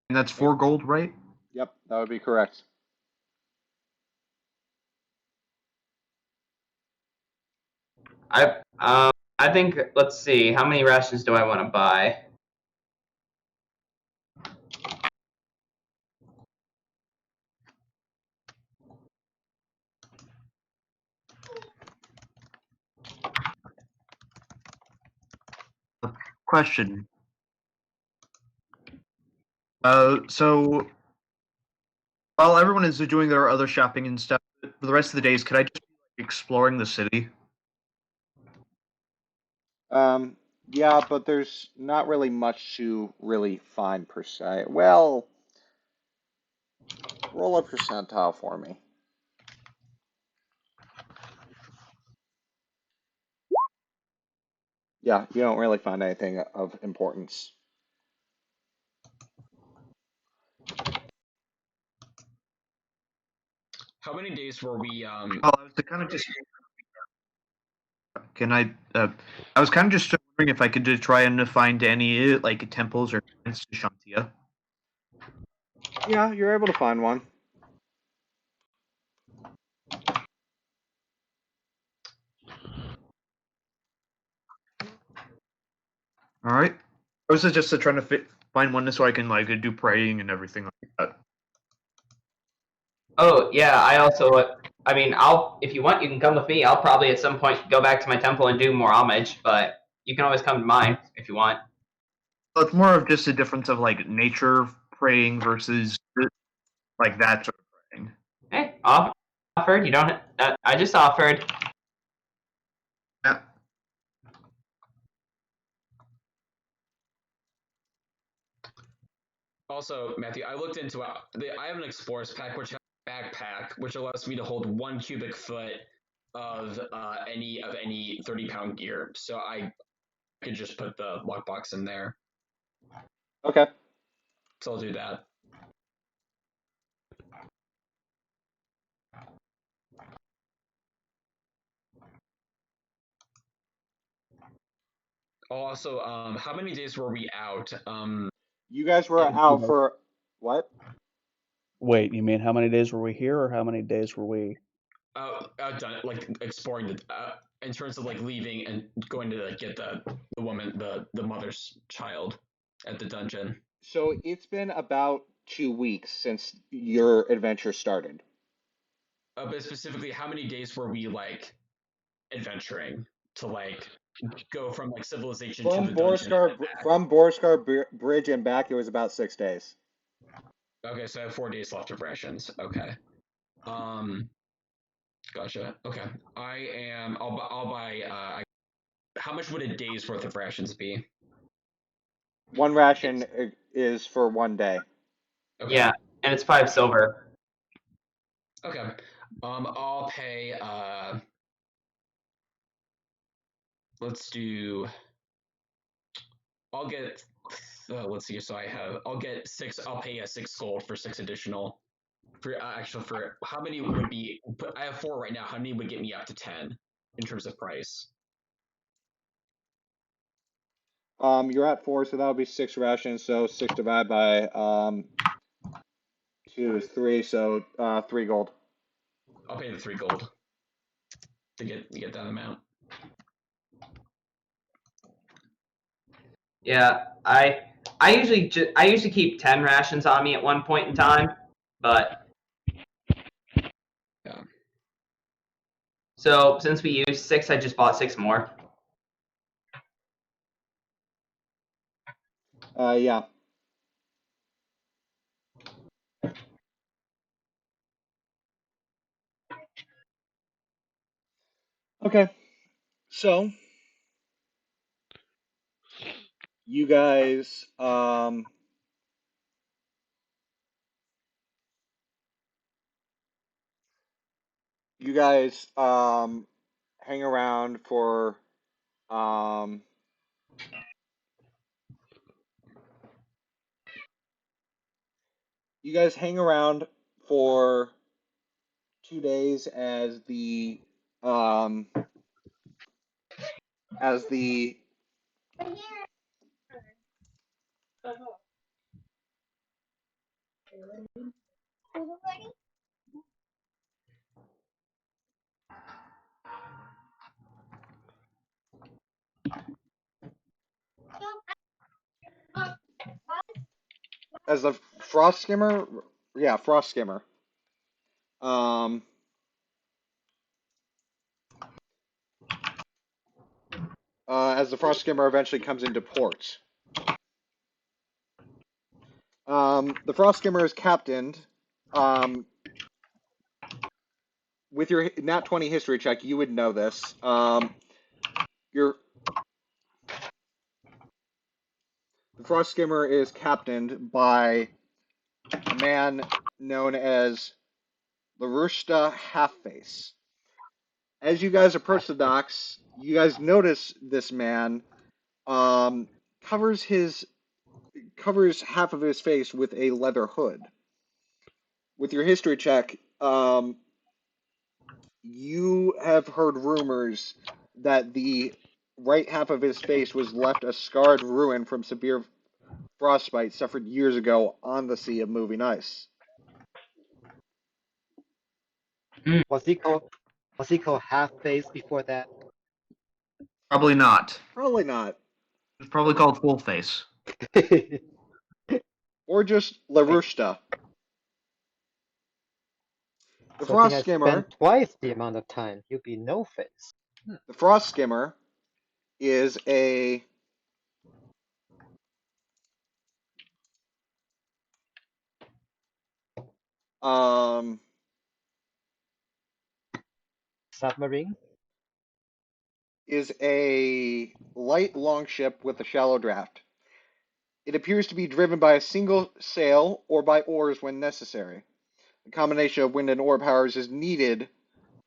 and that's 4 gold, right? Yep, that would be correct. I think, let's see, how many rations do I want to buy? Question. So while everyone is doing their other shopping and stuff, for the rest of the days, could I just be exploring the city? Yeah, but there's not really much to really find per se. Well, roll a percentile for me. Yeah, you don't really find anything of importance. How many days were we? Well, I was kind of just. Can I? I was kind of just wondering if I could just try and find any like temples or shrines to Shantia. Yeah, you're able to find one. All right. I was just trying to find one so I can like do praying and everything like that. Oh, yeah, I mean, if you want, you can come with me. I'll probably at some point go back to my temple and do more homage, but you can always come to mine if you want. Well, it's more of just a difference of like nature praying versus like that sort of praying. Hey, offered, you don't, I just offered. Yeah. Also, Matthew, I looked into I have an explorer's pack, which has a backpack, which allows me to hold 1 cubic foot of any 30-pound gear. So I could just put the lockbox in there. Okay. So I'll do that. Also, how many days were we out? You guys were out for what? Wait, you mean how many days were we here, or how many days were we? Done like exploring in terms of like leaving and going to like, get the woman, the mother's child at the dungeon. So it's been about 2 weeks since your adventure started. But specifically, how many days were we like adventuring to like go from like civilization to the dungeon? From Borskar Bridge and back, it was about 6 days. Okay, so I have 4 days left of rations. Okay. Gotcha. Okay. I'll buy. How much would a day's worth of rations be? One ration is for 1 day. Okay. Yeah, and it's 5 silver. Okay. I'll pay. Let's do. I'll get. Let's see. So I'll get 6. I'll pay 6 gold for 6 additional. For how many would be? I have 4 right now. How many would get me up to 10 in terms of price? You're at 4, so that would be 6 rations. So 6 divided by 2 is 3, so 3 gold. I'll pay the 3 gold to get that amount. Yeah, I usually keep 10 rations on me at one point in time, but yeah. So since we used 6, I just bought 6 more. Yeah. Okay. So you guys you guys hang around for you guys hang around for 2 days um as the frost skimmer, yeah, frost skimmer. Um, as the frost skimmer eventually comes into port. The frost skimmer is captained. With your nat 20 history check, you would know this. The frost skimmer is captained by a man known as LaRushta Halfface. As you guys approach the docks, you guys notice this man covers half of his face with a leather hood. With your history check, you have heard rumors that the right half of his face was left a scarred ruin from severe frostbite suffered years ago on the Sea of Moving Ice. Was he called half face before that? Probably not. Probably not. It's probably called full face. Or just LaRushta. The So if he frost had skimmer. spent twice the amount of time, he'd be no face. The frost skimmer is a Submarine? is a light longship with a shallow draft. It appears to be driven by a single sail or by oars when necessary. A combination of wind and oar powers is needed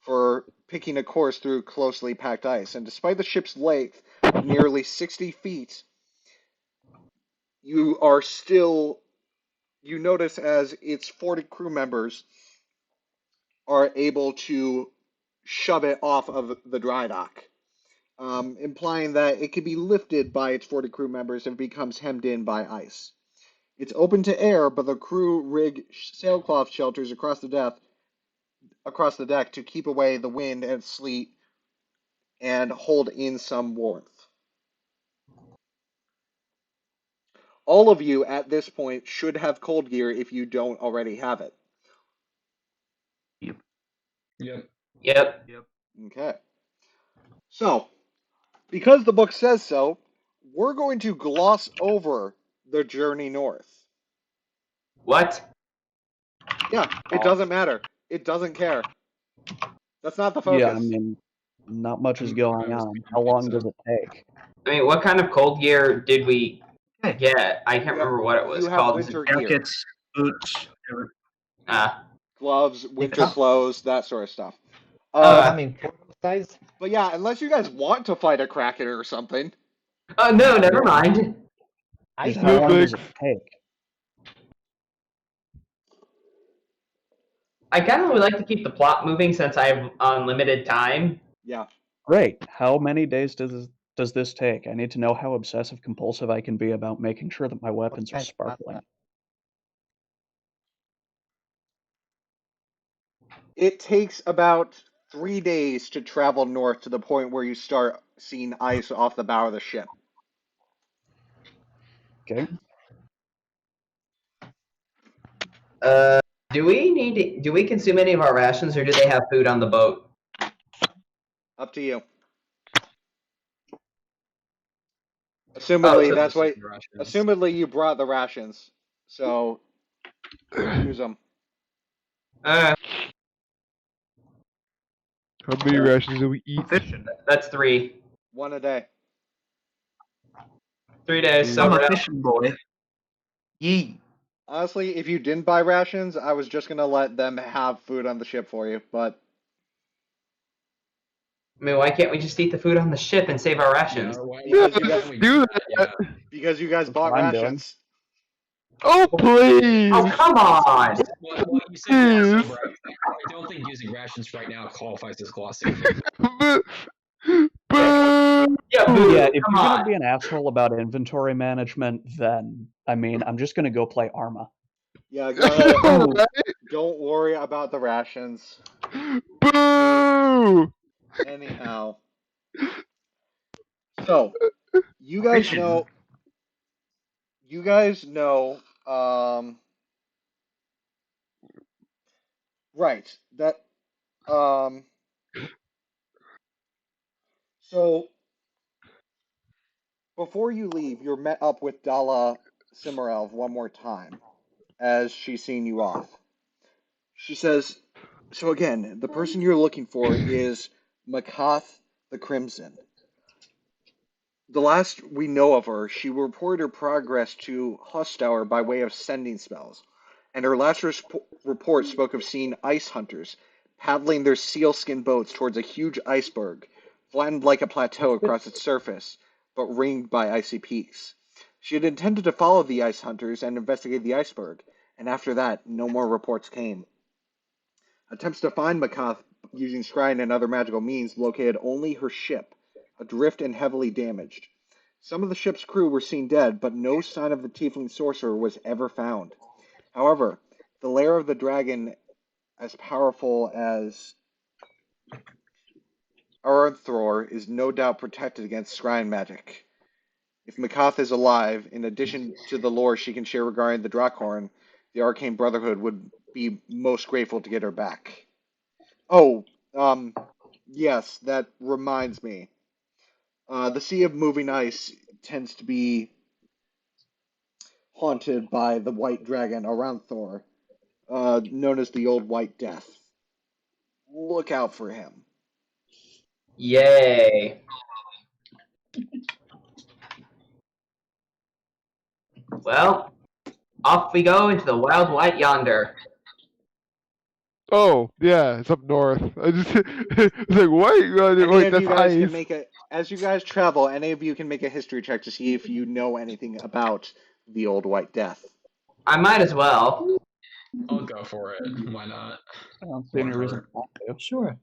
for picking a course through closely packed ice. And despite the ship's length of nearly 60 feet, you notice as its 40 crew members are able to shove it off of the dry dock, implying that it can be lifted by its 40 crew members if it becomes hemmed in by ice. It's open to air, but the crew rig sailcloth shelters across the deck to keep away the wind and sleet and hold in some warmth. All of you at this point should have cold gear if you don't already have it. Yep. Yep. Okay. So, because the book says so, we're going to gloss over the journey north. What? Yeah, it doesn't matter. It doesn't care. That's not the focus. Yeah, I mean, not much is going on. How long does it take? I mean, what kind of cold gear did we Okay. get? I can't remember what it was You have called. winter gear. Jackets, boots, Gloves, winter come- clothes, that sort of stuff. I mean, size? But yeah, unless you guys want to fight a kraken or something. No, never mind. I How long does it thanks. take? I kind of would like to keep the plot moving since I have unlimited time. Yeah. Great. How many days does this take? I need to know how obsessive compulsive I can be about making sure that my weapons are kind of plot sparkling. It takes about 3 days to travel north to the point where you start seeing ice off the bow of the ship. Okay. Do we consume any of our rations, or do they have food on the boat? Up to you. Assumedly, that's why. Assumedly, you brought the rations, so use them. How many rations do we eat? fishing. That's 3. 1 a day. 3 days I'm sobered a up. fishing boy. Yee. Honestly, if you didn't buy rations, I was just gonna let them have food on the ship for you, but I mean, why can't we just eat the food on the ship and save our rations? Yeah, why, Because why you guys can't we do do that? Yeah. because you guys That's bought what I'm doing. rations. Oh, please! Oh, come on! Well, you said glossing over. I don't think using rations right now qualifies as glossing over. Boo! Boo! Yeah, boo, Yeah, if come you're on. gonna be an asshole about inventory management, then I mean, I'm just gonna go play Arma. Yeah, go ahead. Right? Don't worry about the rations. Boo! Anyhow, so you guys Mission. know. You guys know. Right. That. Um. So before you leave, you're met up with Dala Simarelv one more time as she's seeing you off. She says, "So again, the person you're looking for is Makath the Crimson. The last we know of her, she reported her progress to Hustower by way of sending spells, and her last report spoke of seeing ice hunters paddling their sealskin boats towards a huge iceberg, flattened like a plateau across its surface, but ringed by icy peaks. She had intended to follow the ice hunters and investigate the iceberg, and after that, no more reports came. Attempts to find Makath using scrying and other magical means located only her ship, adrift and heavily damaged. Some of the ship's crew were seen dead, but no sign of the tiefling sorcerer was ever found. However, the lair of the dragon, as powerful as Arthur, is no doubt protected against scrying magic. If Makath is alive, in addition to the lore she can share regarding the Draakhorn, the Arcane Brotherhood would be most grateful to get her back. Oh, yes, that reminds me. The Sea of Moving Ice tends to be haunted by the white dragon Aranthor, known as the Old White Death. Look out for him. Yay. Well, off we go into the wild white yonder. Oh, yeah, it's up north. I just it's like, wait, Any wait, of you that's guys can ice. make a, as you guys travel, any of you can make a history check to see if you know anything about the Old White Death. I might as well. I'll go for it. Why not? I don't see any reason Whatever. not to. Sure.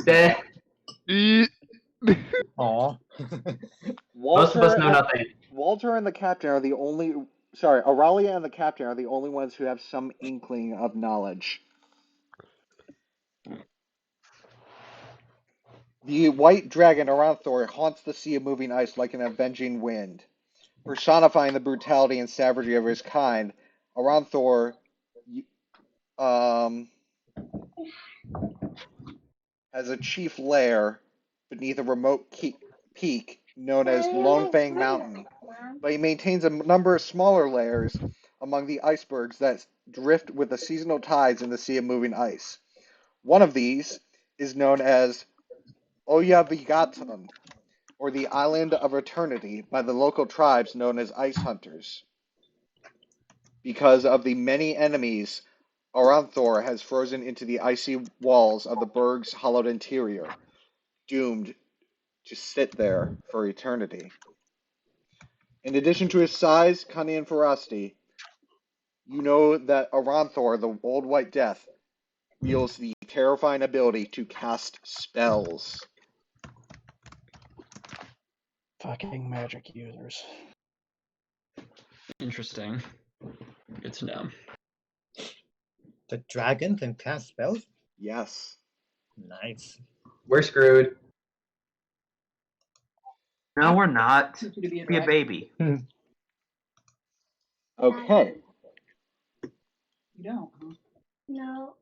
Bleh, E- Aw. most of us Walter know and nothing. Walter and the captain are the only. Sorry, Auralia and the captain are the only ones who have some inkling of knowledge. The white dragon Aranthor haunts the sea of moving ice like an avenging wind. Personifying the brutality and savagery of his kind, Aranthor um, has a chief lair beneath a remote peak known as Lone Fang Mountain, but he maintains a number of smaller lairs among the icebergs that drift with the seasonal tides in the sea of moving ice. One of these is known as Oyavigaton, or the Island of Eternity, by the local tribes known as Ice Hunters. Because of the many enemies, Aranthor has frozen into the icy walls of the berg's hollowed interior, doomed to sit there for eternity. In addition to his size, cunning, and ferocity, you know that Aranthor, the Old White Death, wields the terrifying ability to cast spells. Fucking magic users. Interesting. Good to know. The dragon can cast spells? Yes. Nice. We're screwed. No, we're not. Be a baby. Okay. You don't. Huh? No,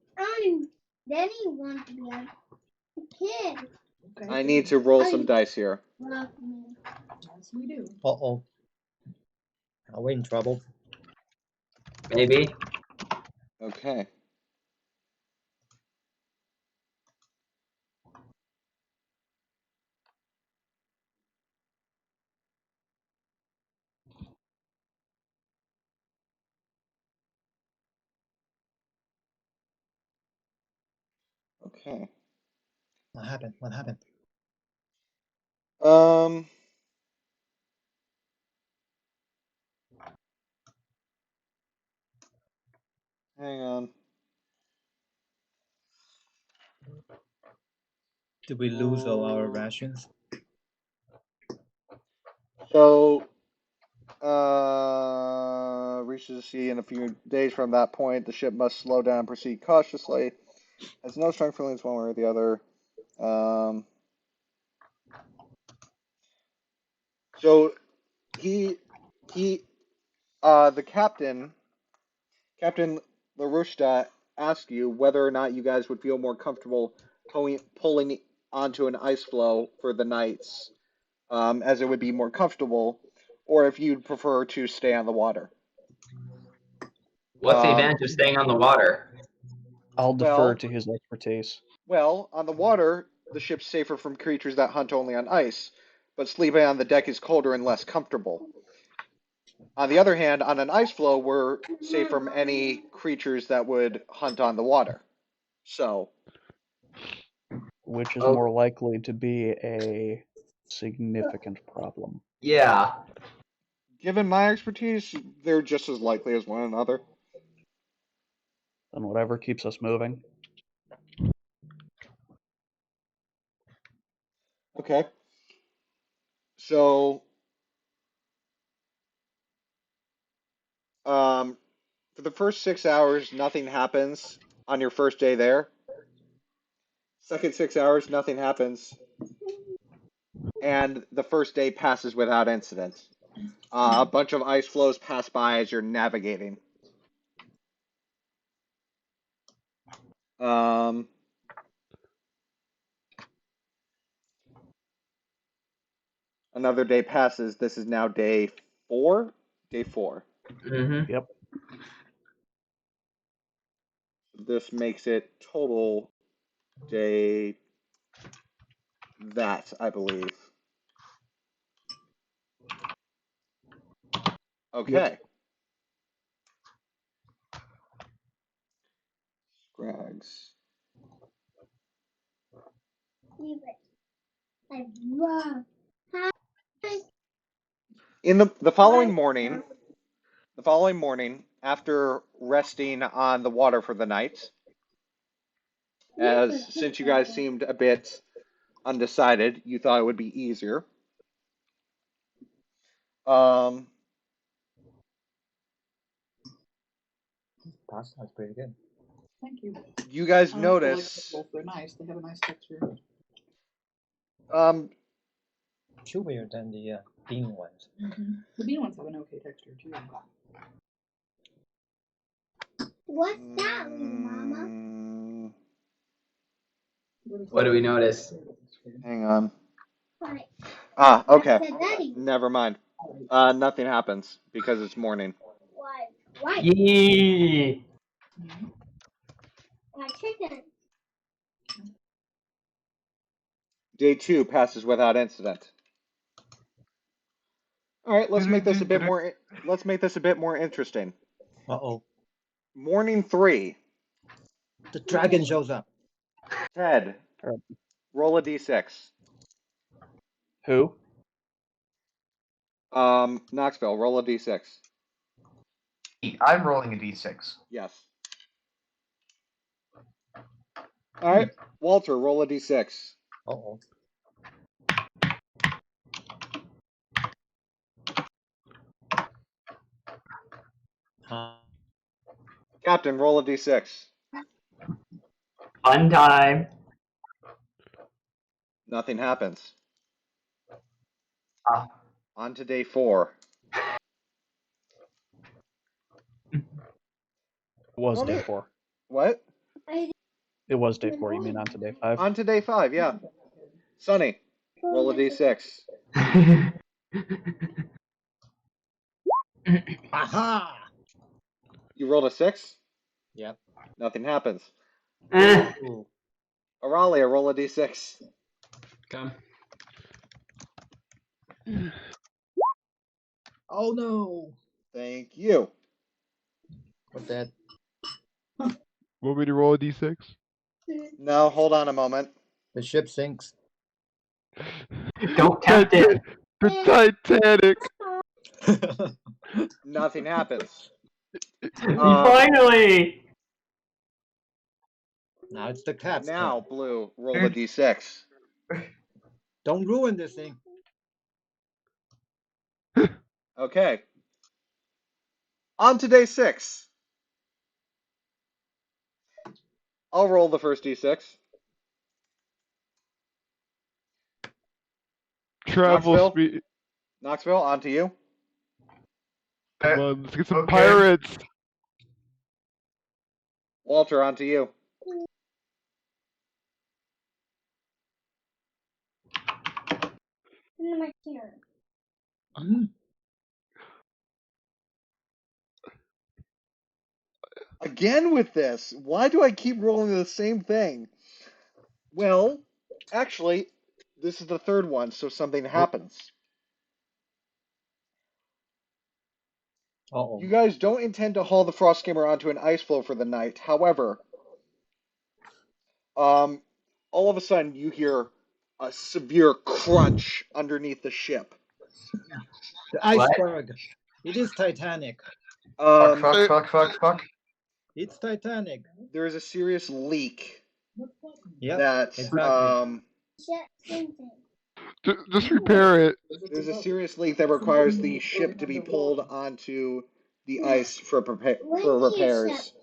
Danny wants to be a kid. Okay. I need to roll some dice here. Love me. Yes, we do. Uh-oh. Are we in trouble? Maybe. Okay. Okay. What happened? What happened? Hang on. Did we lose all our rations? So, reaches the sea in a few days from that point. The ship must slow down and proceed cautiously. Has no strong feelings one way or the other. So the captain, Captain LaRushta, asked you whether or not you guys would feel more comfortable pulling onto an ice floe for the nights, as it would be more comfortable, or if you'd prefer to stay on the water. What's the advantage of staying on the water? I'll defer Well, to his expertise. well, on the water, the ship's safer from creatures that hunt only on ice, but sleeping on the deck is colder and less comfortable. On the other hand, on an ice floe, we're safe from any creatures that would hunt on the water. So, Which is Oh. more likely to be a significant problem. Yeah. given my expertise, they're just as likely as one another. And whatever keeps us moving. Okay. So, for the first 6 hours, nothing happens on your first day there. Second 6 hours, nothing happens. And the first day passes without incident. A bunch of ice floes pass by as you're navigating. Another day passes. This is now day 4. Day 4. Mm-hmm. Yep. This makes it total day that, I believe. Okay. Scrags. In the following morning, after resting on the water for the night, since you guys seemed a bit undecided, you thought it would be easier. Pasta's pretty good. Thank you. You guys I don't feel like notice vegetables. They're nice. They have a nice texture. Chewier than the bean ones. The bean ones have an okay texture too. What's that, Mama? What do we notice? Hang on. What? Okay. Said Daddy. Never mind. Nothing happens because it's morning. Why? Yee. Why chicken? Day 2 passes without incident. All right, let's make this a bit more. Let's make this a bit more interesting. Uh-oh. Morning 3. The dragon shows up. Ted, roll a d6. Who? Knoxville, roll a d6. I'm rolling a d6. Yes. All right, Walter, roll a d6. Uh-oh. Captain, roll a d6. Fun time. Nothing happens. Ah. On to day 4. It was day 4. What? It was day 4. You mean on to day 5? On to day 5, yeah. Sonny, roll a d6. Aha! You rolled a 6? Yep. Nothing happens. Ooh. Aralia, roll a d6. Okay. Oh no! Thank you. What's that? Want me to roll a d6? No, hold on a moment. The ship sinks. Don't tempt it. The Titanic. Nothing happens. Finally. Now it's the cat's Now, turn. Blue, roll a d6. Don't ruin this thing. Okay. On to day 6. I'll roll the first d6. Travel Knoxville? speed. Knoxville, on to you. Come on, let's get some Okay. pirates. Walter, on to you. My turn. Again with this. Why do I keep rolling the same thing? Well, actually, this is the third one, so something happens. Uh-oh. You guys don't intend to haul the frost skimmer onto an ice floe for the night. However, all of a sudden you hear a severe crunch underneath the ship. The iceberg. It is Titanic. Fuck. It's Titanic. There is a serious leak Yep. that exactly. Just repair it. there's a serious leak that requires the ship to be pulled onto the ice for repairs.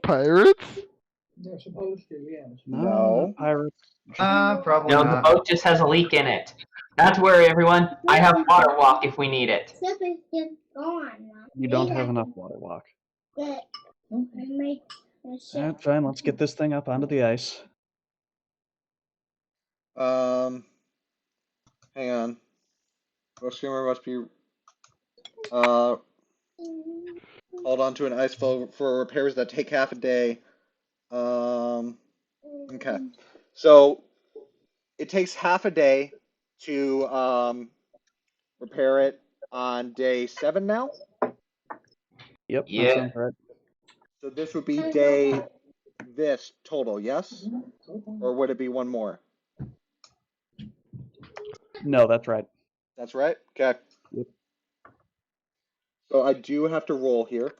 Pirates? They're supposed to, yes. No. Not pirates. Probably No, the not. boat just has a leak in it. Not to worry, everyone. I have water walk if we need it. You don't have enough water walk. Alright, fine. Let's get this thing up onto the ice. Hang on. Frost skimmer must be hauled onto an ice floe for repairs that take half a day. Okay. So it takes half a day to repair it on day 7 now. Yep, Yeah. that sounds right. So this would be day this total, yes? Or would it be one more? No, that's right. That's right? Okay. Yep. So I do have to roll here.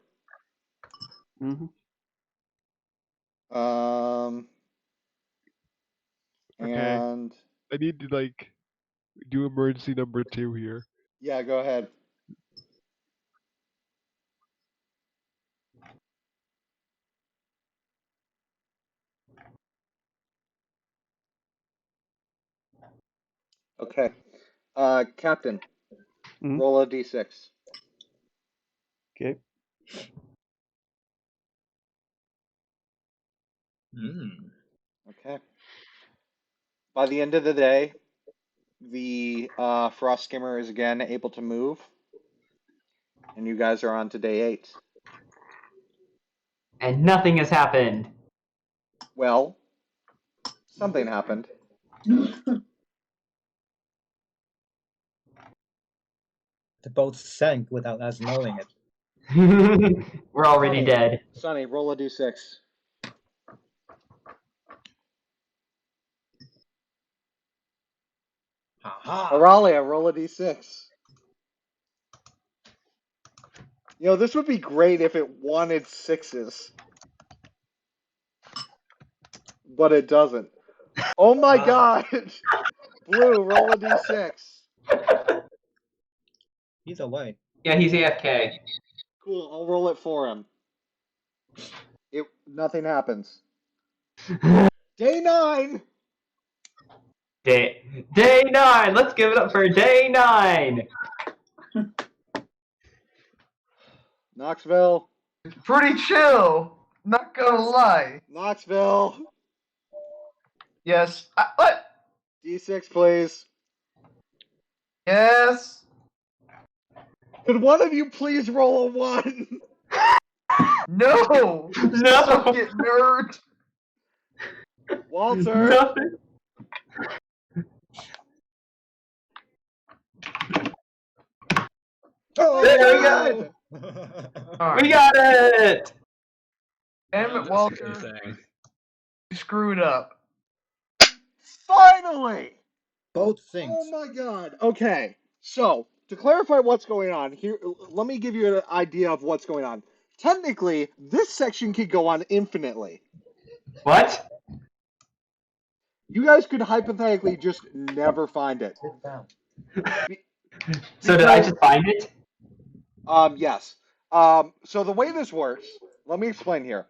Mm-hmm. Okay. And I need to like do emergency number 2 here. yeah, go ahead. Okay. Captain, Mhm. roll a d6. Okay. Okay. By the end of the day, the frost skimmer is again able to move, and you guys are on to day 8. And nothing has happened. Well, something happened. The boat sank without us knowing it. We're already Sonny, dead. Sonny, roll a d6. Auralia, roll a d6. You know, this would be great if it wanted 6s. But it doesn't. Oh my god! Blue, roll a d6. He's away. Yeah, he's AFK. Cool, I'll roll it for him. Nothing happens. Day 9! Day 9! Let's give it up for day 9! Knoxville. Pretty chill. Not gonna lie. Knoxville. Yes. What? D6, please. Yes. Could one of you please roll a 1? No. No! Suck it, nerd. Walter. Nothing. Oh, There we God. We got it! Damn it, That's a Walter. good thing. screwed up. Finally! Both things. Oh my god. Okay. So, to clarify what's going on, here let me give you an idea of what's going on. Technically, this section could go on infinitely. What? You guys could hypothetically just never find it. Sit down. So did I Because- just find it? Yes. So the way this works, let me explain here.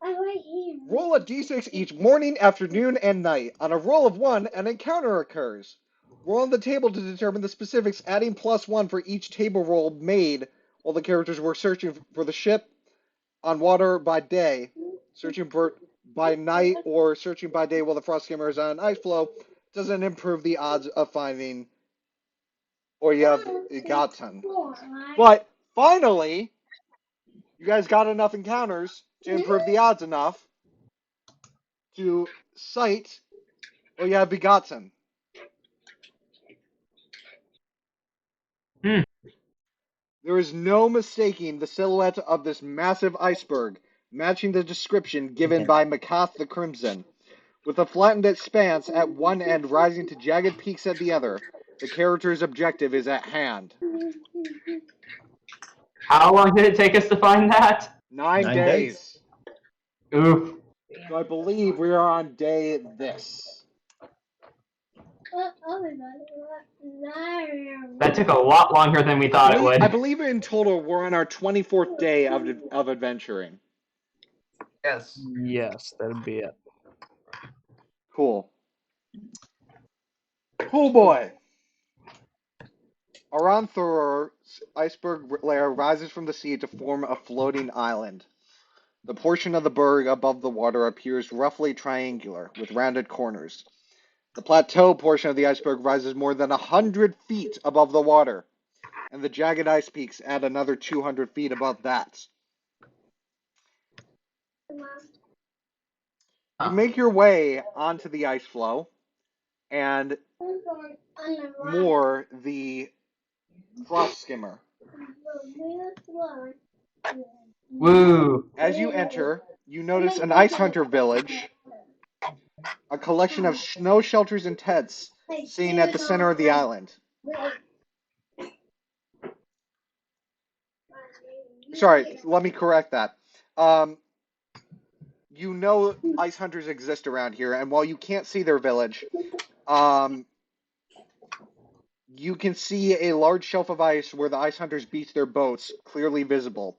Right here. Roll a d6 each morning, afternoon, and night. On a roll of 1, an encounter occurs. Roll on the table to determine the specifics, adding +1 for each table roll made while the characters were searching for the ship on water by day, searching for by night, or searching by day while the frost skimmer is on an ice floe. Doesn't improve the odds of finding or you have gotten. But finally, you guys got enough encounters to improve the odds enough to cite or you have begotten. There is no mistaking the silhouette of this massive iceberg, matching the description given by Macath the Crimson. With a flattened expanse at one end rising to jagged peaks at the other, the character's objective is at hand. How long did it take us to find that? 9 9 days. Oof. So I believe we are on day this. That took a lot longer than we thought it would. I believe in total we're on our 24th day of adventuring. Yes. Yes, that'd be it. Cool. Oh boy. Aranthor's iceberg layer rises from the sea to form a floating island. The portion of the berg above the water appears roughly triangular, with rounded corners. The plateau portion of the iceberg rises more than 100 feet above the water, and the jagged ice peaks add another 200 feet above that. You make your way onto the ice floe, and moor the frost skimmer. Woo. As you enter, you notice an ice hunter village, a collection of snow shelters and tents sitting at the center of the island. Sorry, let me correct that. You know ice hunters exist around here, and while you can't see their village, you can see a large shelf of ice where the ice hunters beach their boats, clearly visible.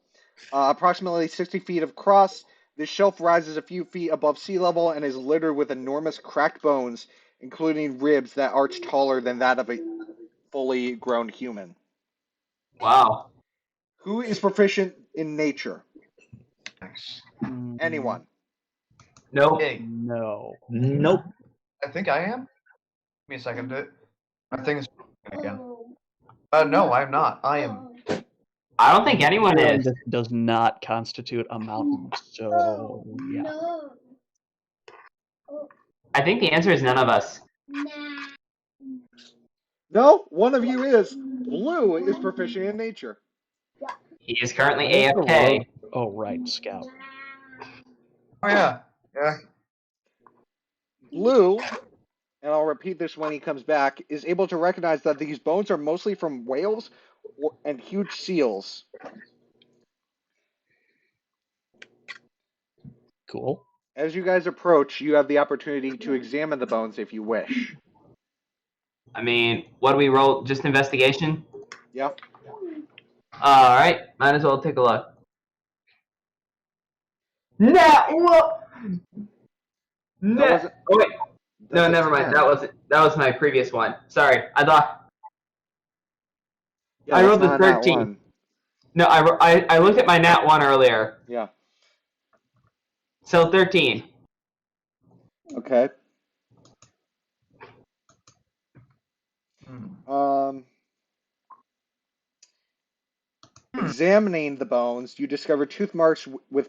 Approximately 60 feet across, this shelf rises a few feet above sea level and is littered with enormous cracked bones, including ribs that arch taller than that of a fully grown human. Wow. Who is proficient in nature? Mm, Anyone? Nope. Hey, No. Nope. I think I am. Give me a second. My thing is again. No, I'm not. I am. I don't think anyone is. This does not constitute a mountain, so yeah. I think the answer is none of us. No, one of you is. Blue is proficient in nature. He is currently Where's the AFK. road? Oh, right, Scout. Oh yeah. Yeah. Blue, and I'll repeat this when he comes back, is able to recognize that these bones are mostly from whales and huge seals. Cool. As you guys approach, you have the opportunity to examine the bones if you wish. I mean, what do we roll? Just investigation? Yeah? Alright, might as well take a look. Nat, what? wasn't- Oh wait, no, That's a never mind. 10. That was my previous one. Sorry, I thought Yeah, I that's rolled the not a nat 13. one. No, I looked at my nat 1 earlier. Yeah. So 13. Okay. Hmm. Examining the bones, you discover tooth marks with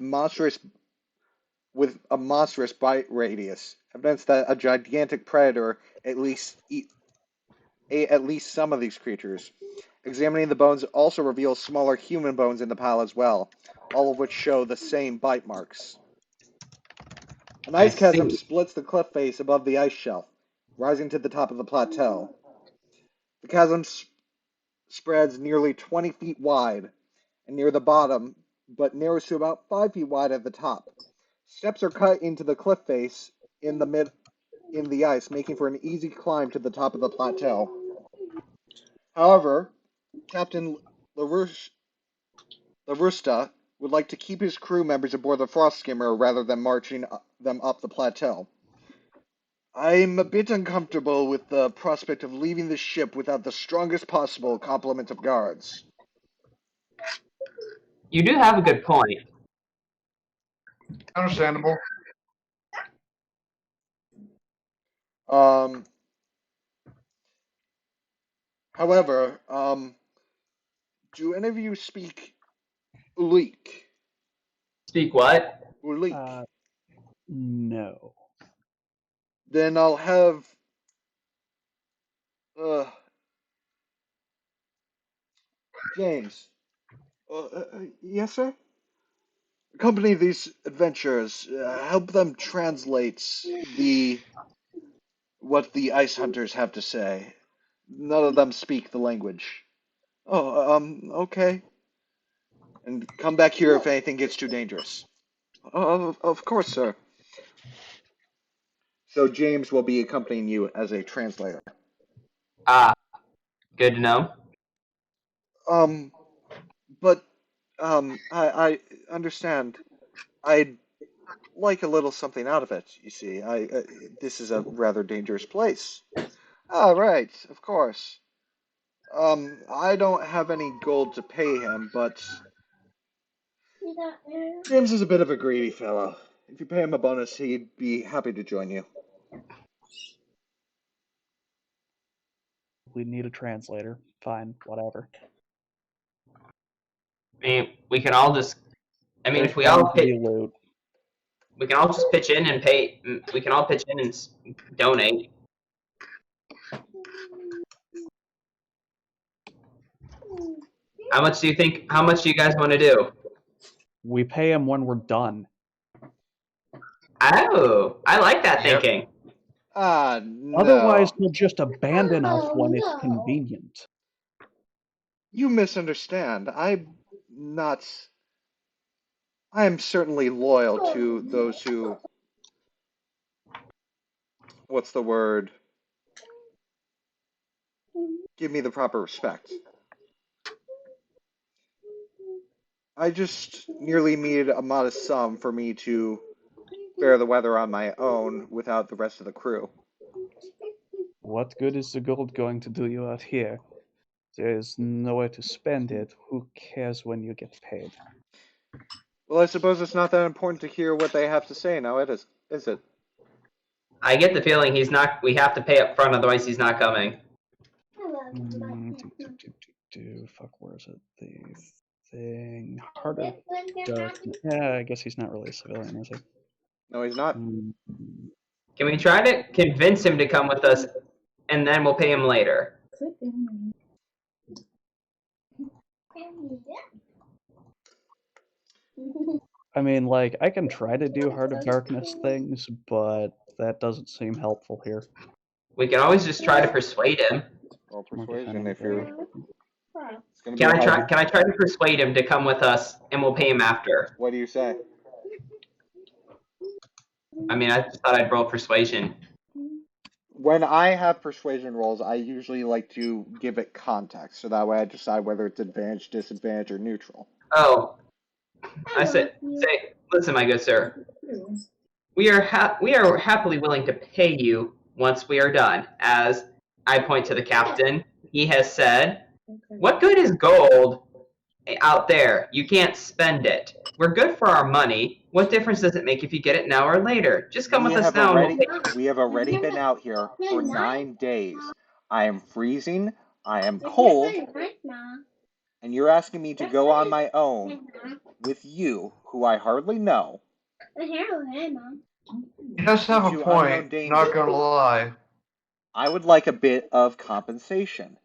a monstrous bite radius, evidence that a gigantic predator at least ate at least some of these creatures. Examining the bones also reveals smaller human bones in the pile as well, all of which show the same bite marks. An ice I chasm see. splits the cliff face above the ice shelf, rising to the top of the plateau. The chasm spreads nearly 20 feet wide and near the bottom, but narrows to about 5 feet wide at the top. Steps are cut into the cliff face in the ice, making for an easy climb to the top of the plateau. However, Captain LaRusta would like to keep his crew members aboard the frost skimmer rather than marching them up the plateau. I'm a bit uncomfortable with the prospect of leaving the ship without the strongest possible complement of guards. You do have a good point. Understandable. However, do any of you speak Ulik? Speak what? Ulik. No. Then I'll have James. Yes, sir? Accompany these adventurers. Help them translate what the ice hunters have to say. None of them speak the language. Oh, okay. And come back here if anything gets too dangerous. Of course, sir. So James will be accompanying you as a translator. Ah, good to know. But, I understand. I'd like a little something out of it, you see. This is a rather dangerous place. Ah, right, of course. I don't have any gold to pay him, but James is a bit of a greedy fellow. If you pay him a bonus, he'd be happy to join you. We need a translator. Fine, whatever. I mean, we can all just. I mean, There's if we bound all to be pitch, loot. we can all just pitch in and pay. We can all pitch in and donate. How much do you think? How much do you guys want to do? We pay him when we're done. Oh, I like that Yep. thinking. No. Otherwise, he'll just abandon us when it's convenient. You misunderstand. I am certainly loyal to those who, what's the word? Give me the proper respect. I just merely need a modest sum for me to bear the weather on my own without the rest of the crew. What good is the gold going to do you out here? There's nowhere to spend it. Who cares when you get paid? Well, I suppose it's not that important to hear what they have to say now, is it? I get the feeling he's not. We have to pay up front, otherwise he's not coming. Fuck, where is it? The thing. Heart of Darkness. Yeah, I guess he's not really a civilian, is he? No, he's not. Can we try to convince him to come with us, and then we'll pay him later? I mean, like, I can try to do Heart of Darkness things, but that doesn't seem helpful here. We can always just try to persuade him. Roll persuasion if Defending you're. It's gonna be hard. Can I try to persuade him to come with us, and we'll pay him after? What do you say? I mean, I just thought I'd roll persuasion. When I have persuasion rolls, I usually like to give it context, so that way I decide whether it's advantage, disadvantage, or neutral. Oh, I say, listen, my good sir. We are happily willing to pay you once we are done. As I point to the captain, he has said, "What good is gold out there? You can't spend it. We're good for our money. What difference does it make if you get it now or later? Just come with us now." We have already been out here for 9 days. I am freezing. I am cold. And you're asking me to go on my own with you, who I hardly know. He does have a point, not gonna lie. I would like a bit of compensation.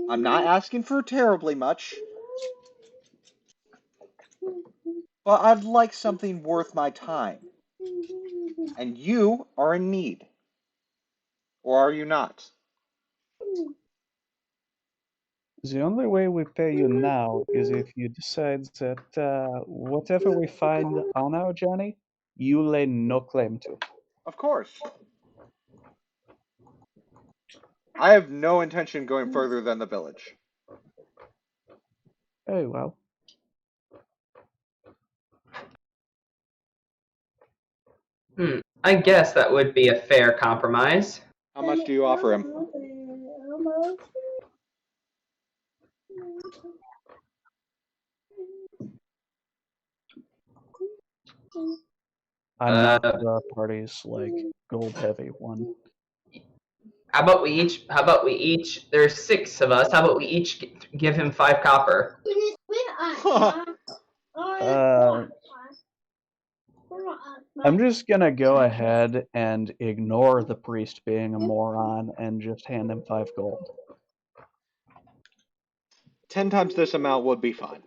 I'm not asking for terribly much, but I'd like something worth my time. And you are in need. Or are you not? The only way we pay you now is if you decide that whatever we find on our journey, you lay no claim to. Of course. I have no intention going further than the village. Very well. I guess that would be a fair compromise. How much do you offer him? I'm not the party's like gold heavy one. How about we each, there's 6 of us, how about we each give him 5 copper? I'm just gonna go ahead and ignore the priest being a moron and just hand him 5 gold. 10 times this amount would be fine.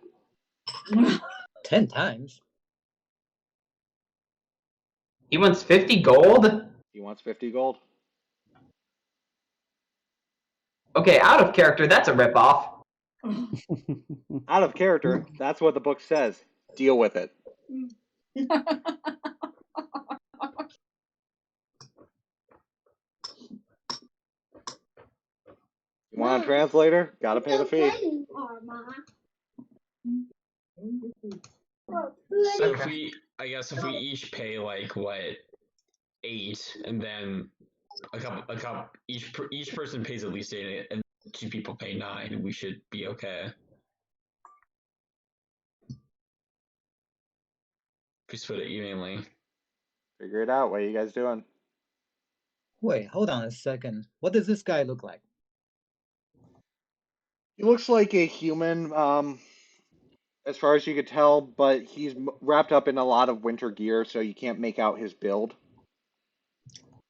10 times? He wants 50 gold? He wants 50 gold. Okay, out of character, that's a ripoff. Out of character, that's what the book says. Deal with it. You want a translator? Gotta pay the fee. So I guess if we each pay like what, 8, and then each person pays at least 8, and 2 people pay 9, we should be okay. If we split it evenly. Figure it out. What are you guys doing? Wait, hold on a second. What does this guy look like? He looks like a human, as far as you could tell, but he's wrapped up in a lot of winter gear, so you can't make out his build.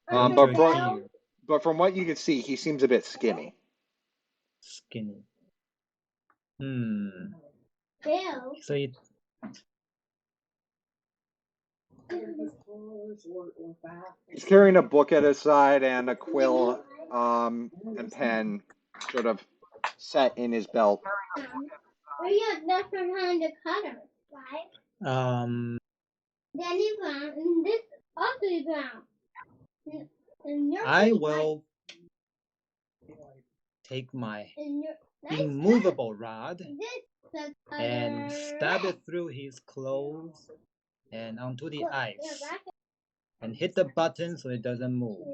But from what you can see, he seems a bit skinny. Skinny. So he... He's carrying a book at his side and a quill and pen sort of set in his belt. That's behind the cutter, right? Then you found, and this also is brown. I will take my immovable rod and stab it through his clothes and onto the ice and hit the button so it doesn't move.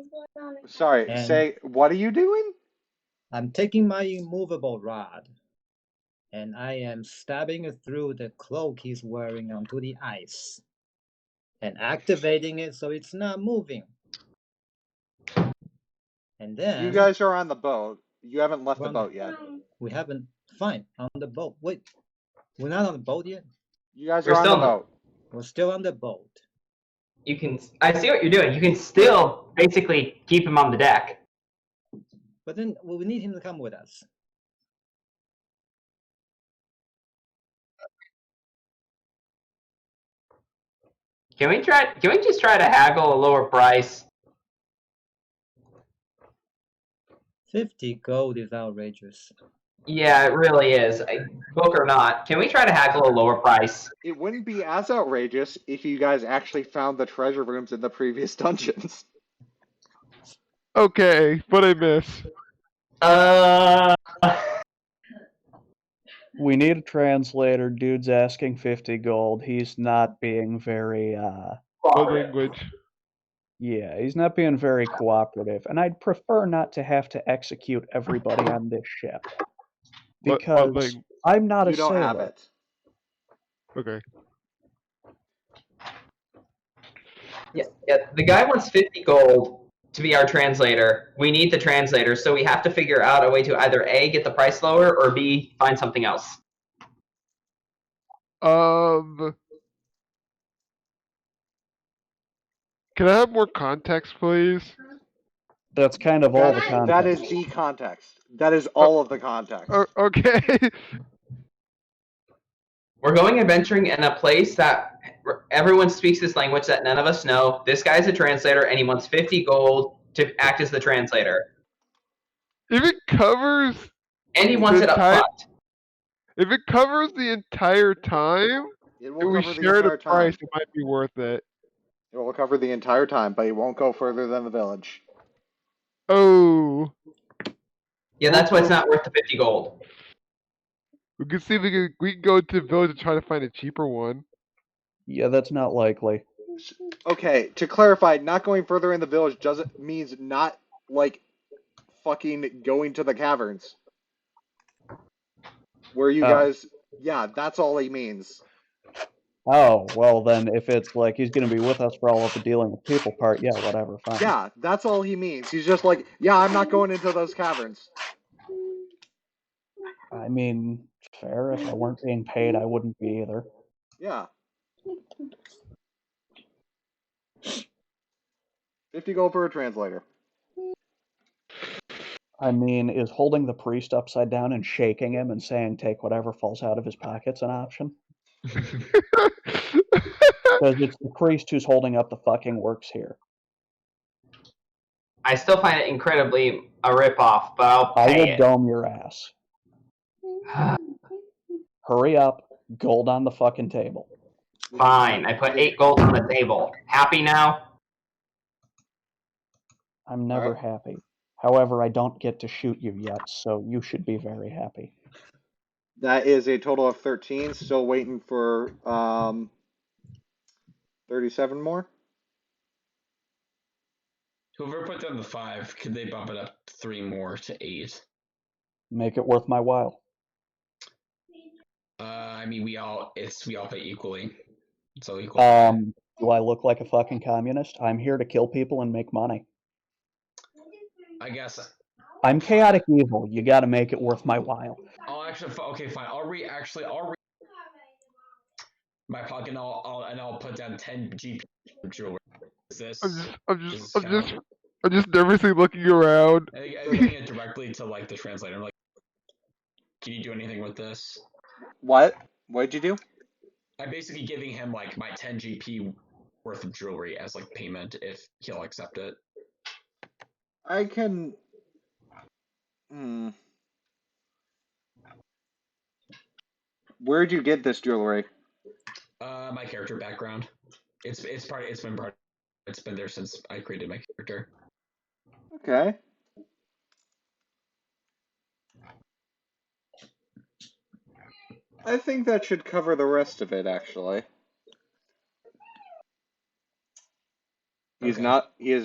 Sorry, say, what are you doing? I'm taking my immovable rod and I am stabbing it through the cloak he's wearing onto the ice and activating it so it's not moving. And then... You guys are on the boat. You haven't left the boat yet. We haven't... Fine, on the boat. Wait, we're not on the boat yet? You guys are on the boat. We're still on the boat. You can... I see what you're doing. You can still basically keep him on the deck. But then we need him to come with us. Can we just try to haggle a lower price? 50 gold is outrageous. Yeah, it really is. Book or not. Can we try to haggle a lower price? It wouldn't be as outrageous if you guys actually found the treasure rooms in the previous dungeons. Okay, but I miss. We need a translator. Dude's asking 50 gold. He's not being very, What language? Yeah, he's not being very cooperative. And I'd prefer not to have to execute everybody on this ship. Because I'm not a sailor. You don't have it. Okay. Yeah, the guy wants 50 gold to be our translator. We need the translator, so we have to figure out a way to either A, get the price lower, or B, find something else. Can I have more context, please? That's kind of all the context. That is the context. That is all of the context. Okay. We're going adventuring in a place that everyone speaks this language that none of us know. This guy's a translator, and he wants 50 gold to act as the translator. If it covers, and he wants it up front. If it covers the entire time, It if will we cover the share the entire price, time. it might be worth it. It will cover the entire time, but it won't go further than the village. Oh. Yeah, that's why it's not worth the 50 gold. We can see if we can go to the village and try to find a cheaper one. Yeah, that's not likely. Okay, to clarify, not going further in the village doesn't means not like fucking going to the caverns. Where you guys, yeah, that's all he means. Oh, well then, if it's like he's going to be with us for all of the dealing with people part, yeah, whatever, fine. Yeah, that's all he means. He's just like, yeah, I'm not going into those caverns. I mean, fair. If I weren't being paid, I wouldn't be either. Yeah. 50 gold for a translator. I mean, is holding the priest upside down and shaking him and saying take whatever falls out of his pockets an option? Because it's the priest who's holding up the fucking works here. I still find it incredibly a ripoff, but I'll pay I will it. dome your ass. Hurry up. Gold on the fucking table. Fine, I put 8 gold on the table. Happy now? I'm never happy. However, I don't get to shoot you yet, so you should be very happy. That is a total of 13. Still waiting for 37 more. Whoever put down the 5, could they bump it up 3 more to 8? Make it worth my while. I mean, we all pay equally. So equal. Do I look like a fucking communist? I'm here to kill people and make money. I guess. I'm chaotic evil. You got to make it worth my while. I'll actually. Okay, fine. I'll read my pocket, and I'll put down 10 GP for jewelry. Is this? I'm just nervously looking around. I'm giving it directly to like the translator. I'm like, can you do anything with this? What? What'd you do? I'm basically giving him like my 10 GP worth of jewelry as like payment if he'll accept it. I can. Where'd you get this jewelry? My character background. It's been there since I created my character. Okay. I think that should cover the rest of it, actually. He is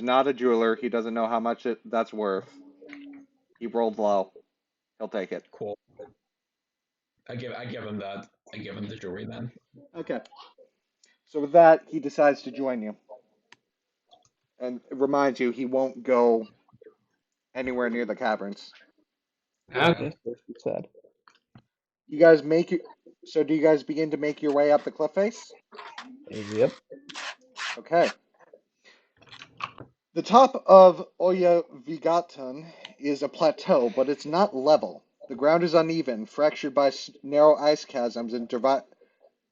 not a jeweler. He doesn't know how much that's worth. He rolled low. He'll take it. Cool. I give him that. I give him the jewelry then. Okay. So with that, he decides to join you. And it reminds you, he won't go anywhere near the caverns. Okay. Sad. You guys make it. So do you guys begin to make your way up the cliff face? Yep. Okay. The top of Oya Vigatan is a plateau, but it's not level. The ground is uneven, fractured by narrow ice chasms and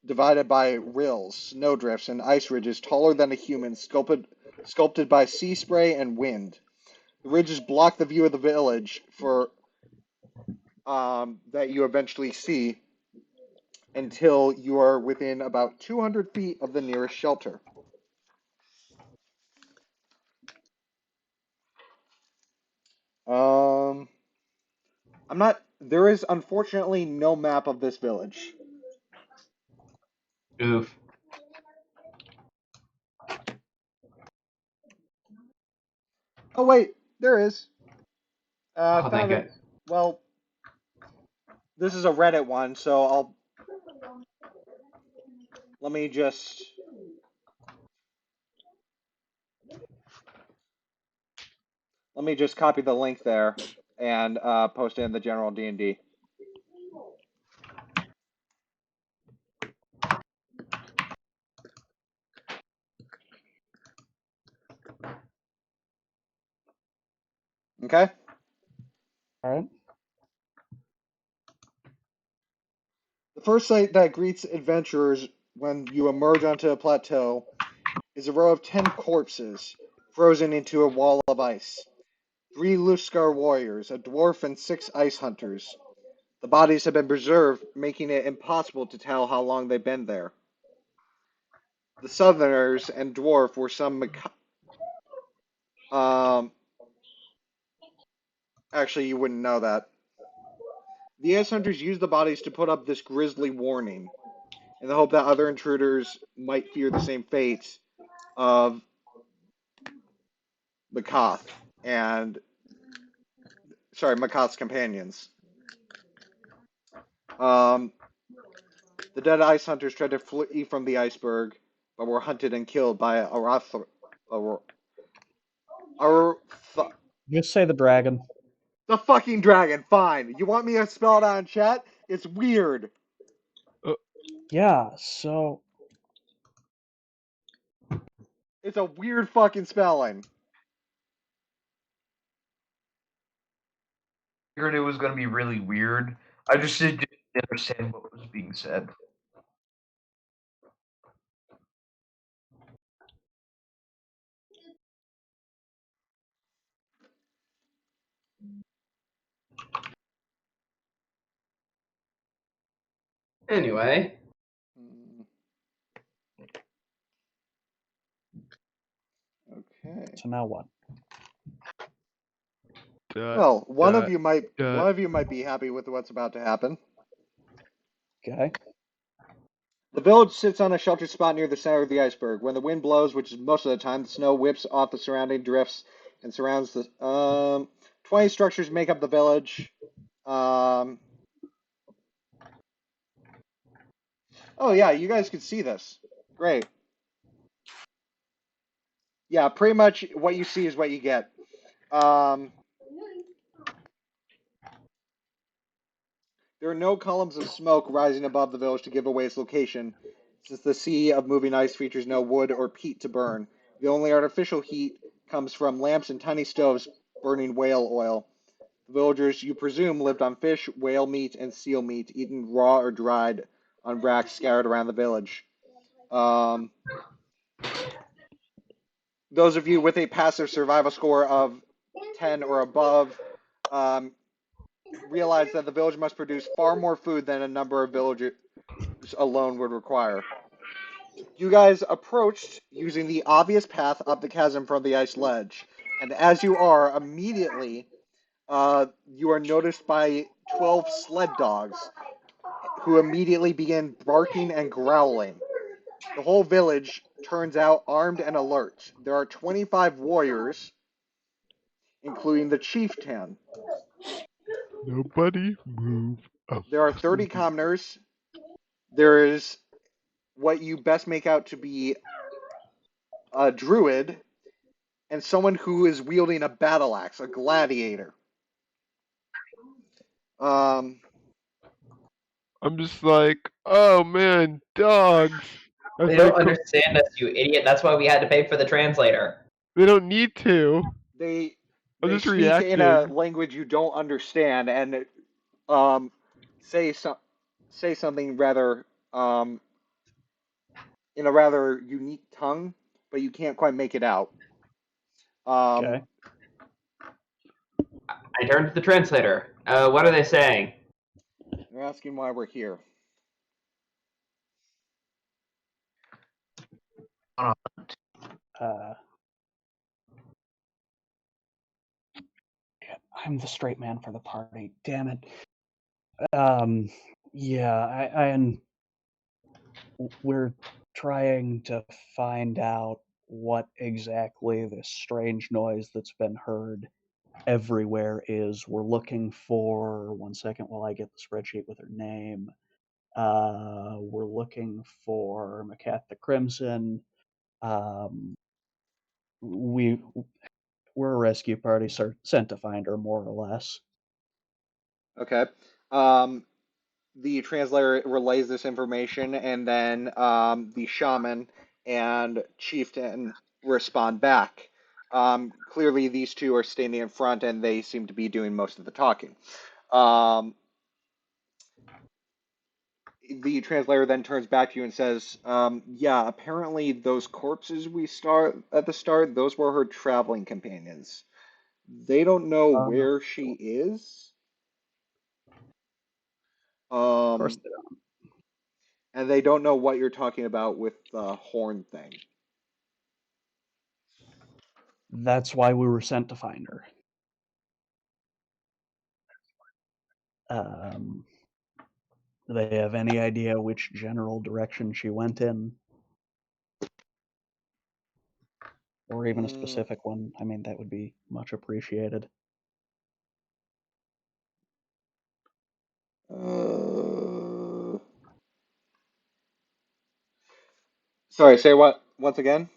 divided by rills, snowdrifts, and ice ridges taller than a human, sculpted by sea spray and wind. The ridges block the view of the village that you eventually see until you are within about 200 feet of the nearest shelter. There is unfortunately no map of this village. Oof. Oh wait, there is. Oh, thank God. Well, this is a Reddit one, so let me just copy the link there and post it in the general D&D. Okay? All right. The first sight that greets adventurers when you emerge onto a plateau, is a row of 10 corpses frozen into a wall of ice. 3 Luskar warriors, a dwarf, and 6 ice hunters. The bodies have been preserved, making it impossible to tell how long they've been there. The southerners and dwarf were some actually, you wouldn't know that. The ice hunters used the bodies to put up this grisly warning, in the hope that other intruders might fear the same fate of Makath and Makath's companions. The dead ice hunters tried to flee from the iceberg, but were hunted and killed by Just say the dragon. The fucking dragon, fine. You want me to spell it out in chat? It's weird. Yeah, so... It's a weird fucking spelling. I figured it was going to be really weird. I just didn't understand what was being said. Anyway. Okay. So now what? Well, one of you might be happy with what's about to happen. Okay. The village sits on a sheltered spot near the center of the iceberg. When the wind blows, which is most of the time, the snow whips off the surrounding drifts and surrounds the 20 structures make up the village. Oh yeah, you guys can see this. Great. Yeah, pretty much what you see is what you get. There are no columns of smoke rising above the village to give away its location, since the sea of moving ice features no wood or peat to burn. The only artificial heat comes from lamps and tiny stoves burning whale oil. The villagers, you presume, lived on fish, whale meat, and seal meat, eaten raw or dried on racks scattered around the village. Those of you with a passive survival score of 10 or above realize that the village must produce far more food than a number of villagers alone would require. You guys approached using the obvious path up the chasm from the ice ledge, and as you are, immediately you are noticed by 12 sled dogs, who immediately begin barking and growling. The whole village turns out armed and alert. There are 25 warriors, including the chieftain. Nobody move. There are 30 commoners. There is what you best make out to be a druid, and someone who is wielding a battle axe, a gladiator. I'm just like, oh man, dogs. They don't understand us, you idiot. That's why we had to pay for the translator. They don't need to. They just speak reacting in a language you don't understand and say something rather in a rather unique tongue, but you can't quite make it out. Okay. I turned to the translator. What are they saying? They're asking why we're here. I'm the straight man for the party. Damn it. Yeah, and we're trying to find out what exactly this strange noise that's been heard everywhere is. We're looking for, one second while I get the spreadsheet with her name. We're looking for Makath the Crimson. We're a rescue party sent to find her, more or less. Okay. The translator relays this information, and then the shaman and chieftain respond back. Clearly, these two are standing in front, and they seem to be doing most of the talking. the translator then turns back to you and says, "Yeah, apparently those corpses we start at the start, those were her traveling companions. They don't know where she is. Of course they don't. And they don't know what you're talking about with the horn thing." That's why we were sent to find her. Do they have any idea which general direction she went in? Or even a specific one? I mean, that would be much appreciated. Sorry, say what once again?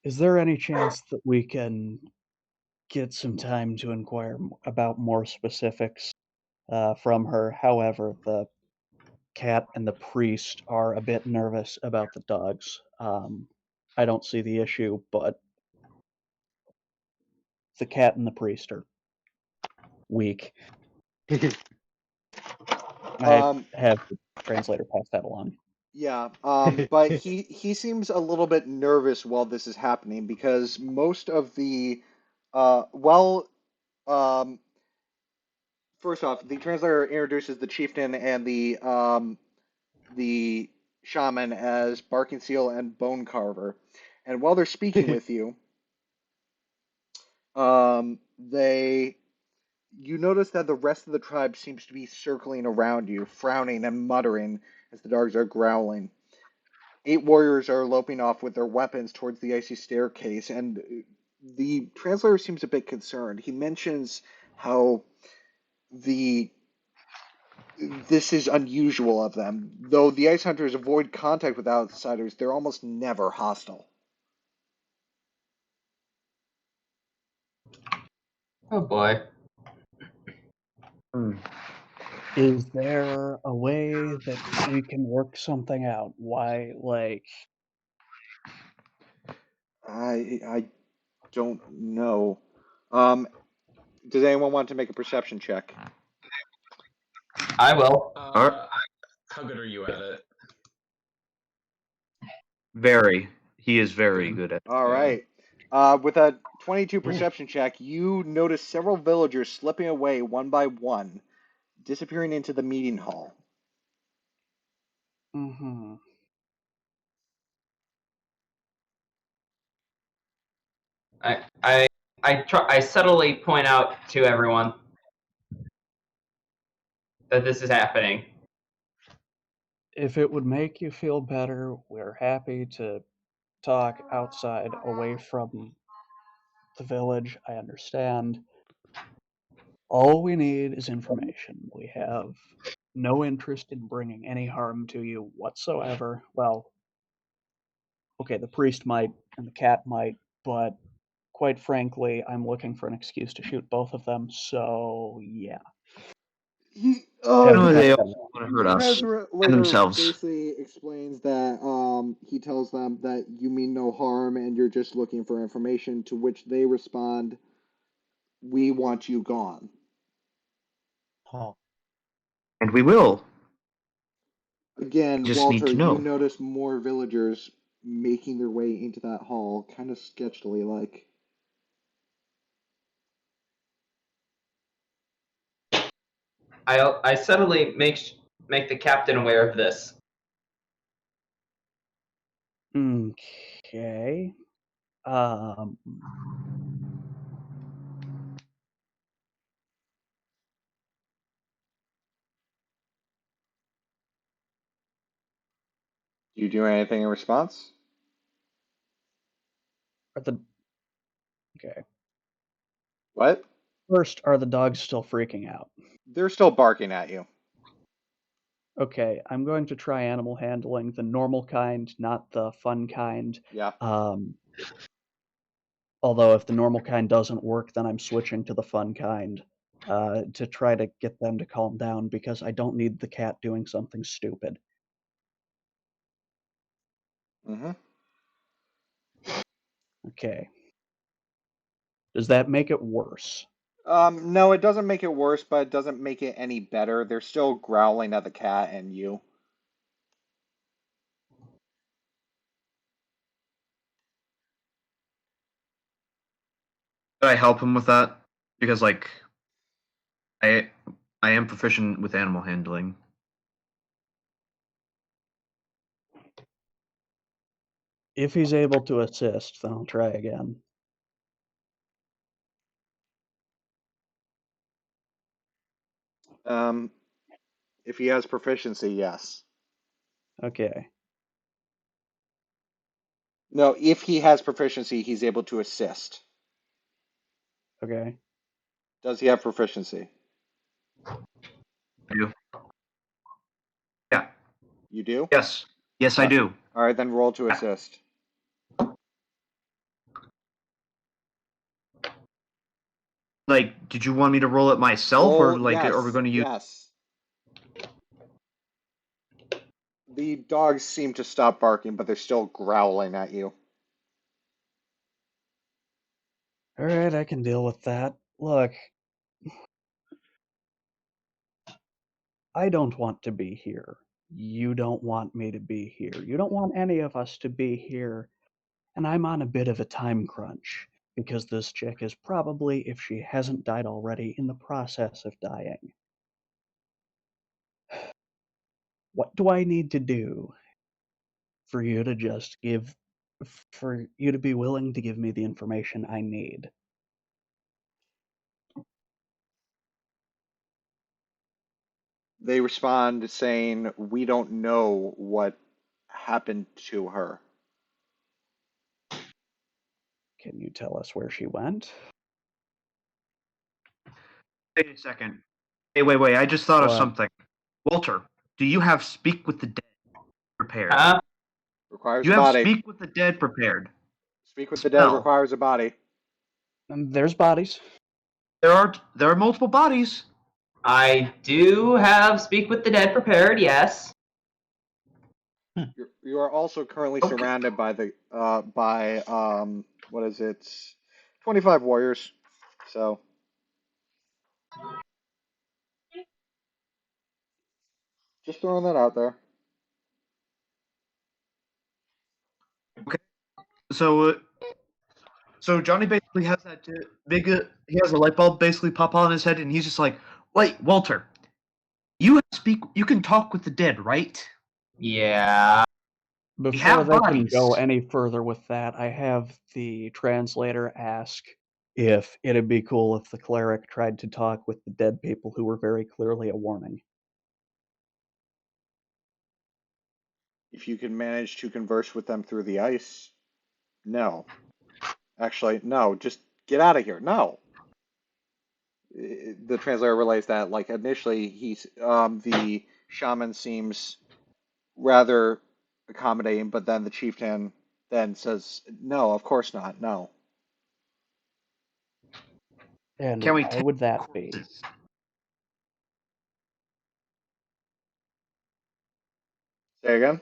Is there any chance that we can get some time to inquire about more specifics from her? However, the cat and the priest are a bit nervous about the dogs. I don't see the issue, but the cat and the priest are weak. I have the translator pass that along. Yeah, but he seems a little bit nervous while this is happening because most of the first off, the translator introduces the chieftain and the shaman as Barking Seal and Bone Carver, and while they're speaking with you, you notice that the rest of the tribe seems to be circling around you, frowning and muttering as the dogs are growling. 8 warriors are loping off with their weapons towards the icy staircase, and the translator seems a bit concerned. He mentions how this is unusual of them. Though the ice hunters avoid contact with outsiders, they're almost never hostile. Oh boy. Is there a way that we can work something out? Why, like... I don't know. Does anyone want to make a perception check? I will. How good are you at it? Very. He is very good at it. All right. With a 22 perception check, you notice several villagers slipping away one by one, disappearing into the meeting hall. Mm-hmm. I subtly point out to everyone that this is happening. If it would make you feel better, we're happy to talk outside, away from the village. I understand. All we need is information. We have no interest in bringing any harm to you whatsoever. Well, okay, the priest might and the cat might, but quite frankly, I'm looking for an excuse to shoot both of them, so yeah. They want to hurt the us translator and themselves. basically explains that he tells them that you mean no harm and you're just looking for information, to which they respond, "We want you gone." And we will. Again, Just Walter, need to know. you notice more villagers making their way into that hall, kind of sketchily like. I subtly make the captain aware of this. Okay. Do you do anything in response? Okay. What? First, are the dogs still freaking out? They're still barking at you. Okay, I'm going to try animal handling, the normal kind, not the fun kind. Yeah. Although if the normal kind doesn't work, then I'm switching to the fun kind to try to get them to calm down, because I don't need the cat doing something stupid. Mm-hmm. Okay. Does that make it worse? No, it doesn't make it worse, but it doesn't make it any better. They're still growling at the cat and you. Could I help him with that? Because like I am proficient with animal handling. If he's able to assist, then I'll try again. If he has proficiency, yes. Okay. No, if he has proficiency, he's able to assist. Okay. Does he have proficiency? I do. Yeah. You do? Yes. Yes, I do. All right, then roll to assist. Like, did you want me to roll it myself, or Roll, like, are we yes, going to use? yes. The dogs seem to stop barking, but they're still growling at you. All right, I can deal with that. Look, I don't want to be here. You don't want me to be here. You don't want any of us to be here. And I'm on a bit of a time crunch because this chick is probably, if she hasn't died already, in the process of dying. What do I need to do for you to for you to be willing to give me the information I need? They respond saying, "We don't know what happened to her." Can you tell us where she went? Wait a second. Hey, wait. I just thought of What? something. Walter, do you have Speak with the Dead prepared? Requires You a have body. Speak with the Dead prepared. Speak with the dead Spell. requires a body. There's bodies. There are multiple bodies. I do have Speak with the Dead prepared, yes. You are also currently Okay. surrounded by what is it? 25 warriors. So just throwing that out there. So Johnny basically has that big. He has a light bulb basically pop on his head, and he's just like, "Wait, Walter, you can talk with the dead, right?" Yeah. Before have they can bodies. go any further with that, I have the translator ask if it'd be cool if the cleric tried to talk with the dead people who were very clearly a warning. If you can manage to converse with them through the ice, no. Actually, no. Just get out of here. No. The translator relays that, like, initially the shaman seems rather accommodating, but then the chieftain then says, "No, of course not. No." And Can we why take would that be? corpses? Say again.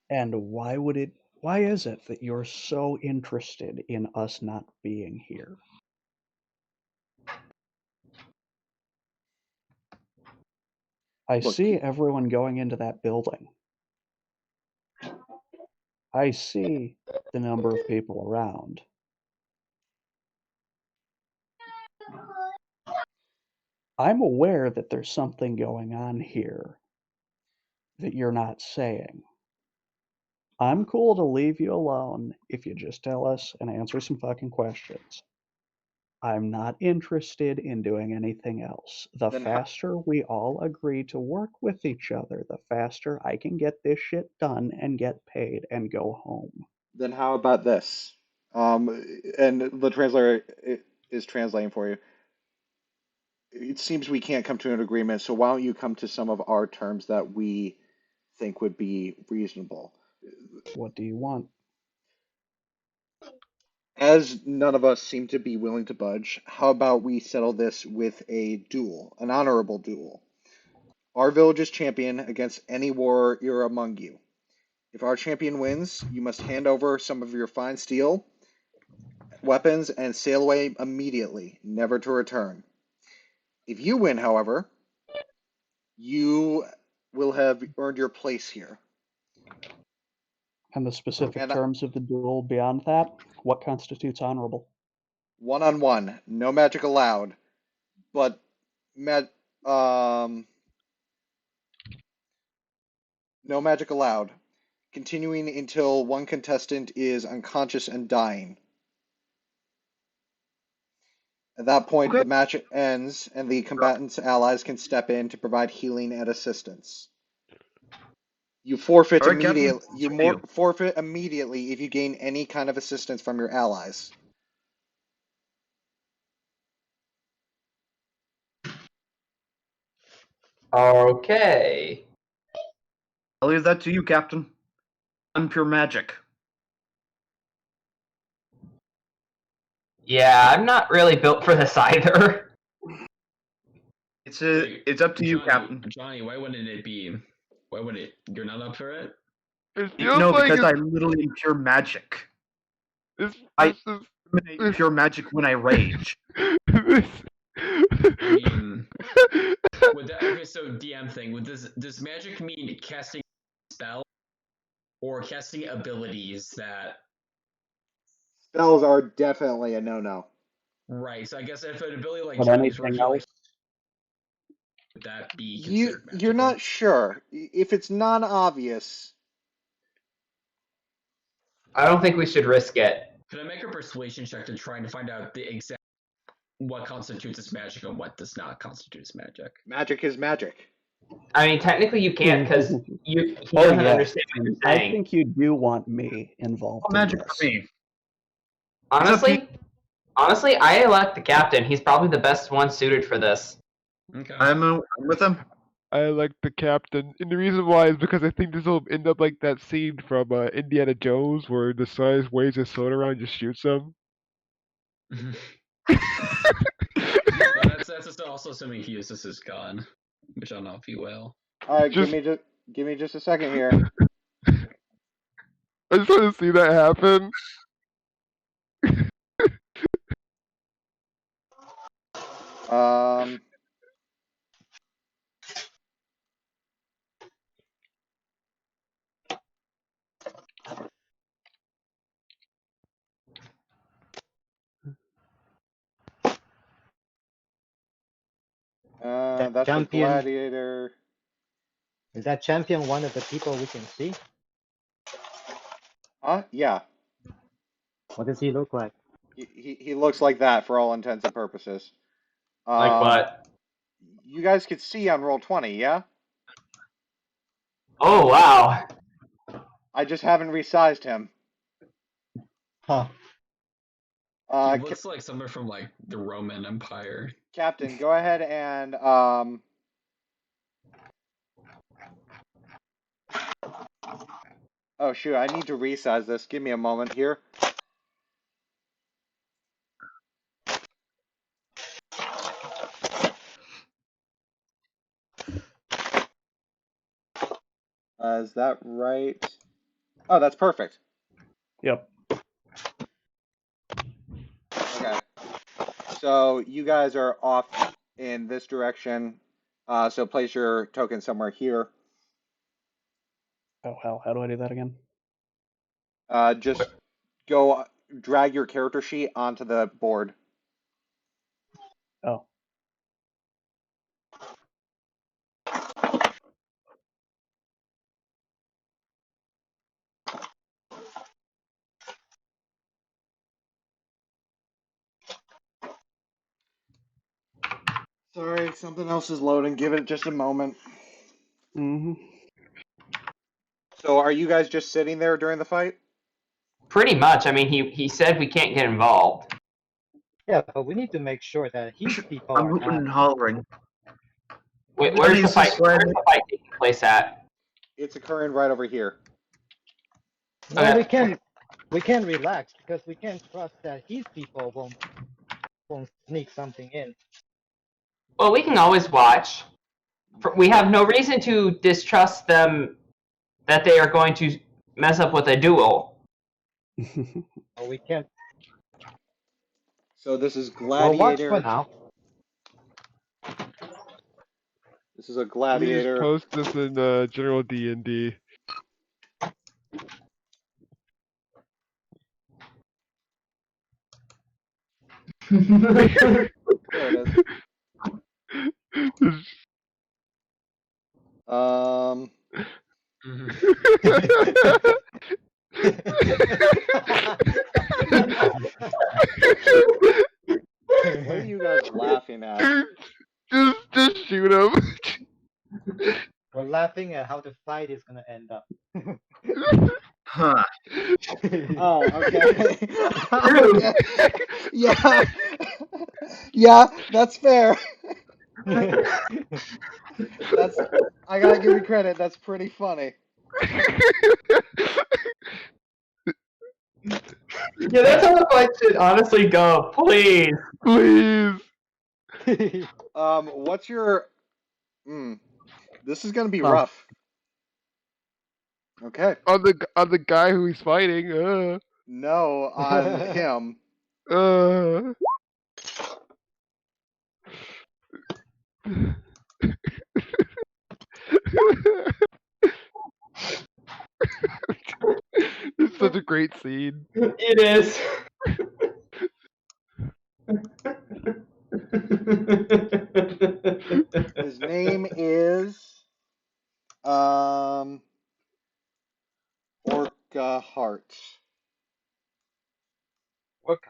And why is it that you're so interested in us not being here? I Look, see everyone going into that building. I see the number of people around. I'm aware that there's something going on here that you're not saying. I'm cool to leave you alone if you just tell us and answer some fucking questions. I'm not interested in doing anything else. The then faster we all agree to work with each other, the faster I can get this shit done and get paid and go home. then how about this? And the translator is translating for you. It seems we can't come to an agreement, so why don't you come to some of our terms that we think would be reasonable? What do you want? As none of us seem to be willing to budge, how about we settle this with a duel, an honorable duel? Our village's champion against any warrior among you. If our champion wins, you must hand over some of your fine steel weapons and sail away immediately, never to return. If you win, however, you will have earned your place here. And the specific And terms of the duel beyond that? What constitutes honorable? one-on-one, no magic allowed, but no magic allowed. Continuing until one contestant is unconscious and dying. At that point, Okay. the match ends, and the combatant's allies can step in to provide healing and assistance. You forfeit All right, Captain. immediately. You. Forfeit immediately if you gain any kind of assistance from your allies. Okay. I'll leave that to you, Captain. I'm pure magic. Yeah, I'm not really built for this either. It's up to you, Johnny, Captain. Johnny, why wouldn't it be? Why wouldn't it? You're not up for it? It feels No, like because I literally am pure magic. I eliminate pure magic when I rage. this, I mean, okay, so DM thing. Does magic mean casting spell or casting abilities that? Spells are definitely a no-no. Right. So I guess if an ability like But Johnny's anything working, else? would that be considered magical? You're not sure. If it's non-obvious, I don't think we should risk it. Can I make a persuasion check to try and find out the exact what constitutes as magic and what does not constitute as magic? magic is magic. I mean, technically you can't because he Oh, doesn't yes. understand what you're I saying. think you do want me involved in Magic this. for me. Honestly, I elect the captain. He's probably the best one suited for this. Okay. I'm with him. I like the captain, and the reason why is because I think this will end up like that scene from Indiana Jones where the son waves his sword around and just shoots him. Well, that's also assuming he uses his gun, which I don't know if he will. All right, Just- give me just a second here. I just want to see that happen. champion. That's a gladiator. Is that champion one of the people we can see? Yeah. What does he look like? He looks like that for all intents and purposes. Like what? You guys could see on Roll20, yeah? Oh, wow. I just haven't resized him. Huh. He looks like somewhere from like the Roman Empire. Captain, go ahead and oh shoot, I need to resize this. Give me a moment here. Is that right? Oh, that's perfect. Yep. Okay. So you guys are off in this direction. So place your token somewhere here. Oh, hell. How do I do that again? Just go drag your character sheet onto the board. Oh. Sorry, something else is loading. Give it just a moment. Mm-hmm. So are you guys just sitting there during the fight? Pretty much. I mean, he said we can't get involved. Yeah, but we need to make sure that his people I'm are hooting and not. hollering. Where's the fight? Where's the fight taking place at? It's occurring right over here. No, Okay. we can relax because we can't trust that his people won't sneak something in. Well, we can always watch. We have no reason to distrust them that they are going to mess up with a duel. Or we can't. So this is We'll watch Gladiator. for now. This is a Please Gladiator. post this in general D&D. There it is. What are you guys laughing at? Just shoot him. We're laughing at how the fight is gonna end up. Huh. Oh, okay. Okay. Yeah. Yeah, that's fair. That's I gotta give you credit. That's pretty funny. Yeah, that's how the fight should honestly go. Please. Please. What's your? This is gonna be Oh. rough. Okay. On the guy who he's fighting. No, on him. It's such a great scene. It is. His name is Orca Heart. Orca.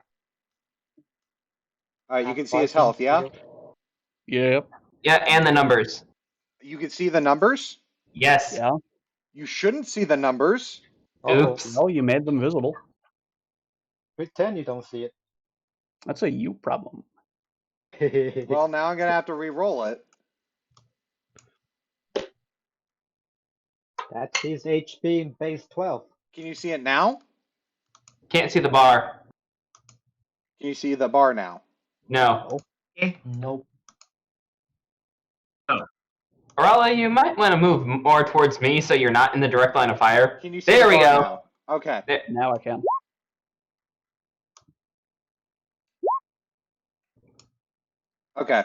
All right, you can see his health, yeah? Yep. Yeah, and the numbers. You can see the numbers? Yes. Yeah. You shouldn't see the numbers. Oops. No, you made them visible. Pretend you don't see it. That's a you problem. Well, now I'm gonna have to re-roll it. That's his HP in base 12. Can you see it now? Can't see the bar. Can you see the bar now? No. Nope. Arala, you might want to move more towards me so you're not in the direct line of fire. Can you see There the we bar go. now? Okay. There. Now I can. Okay.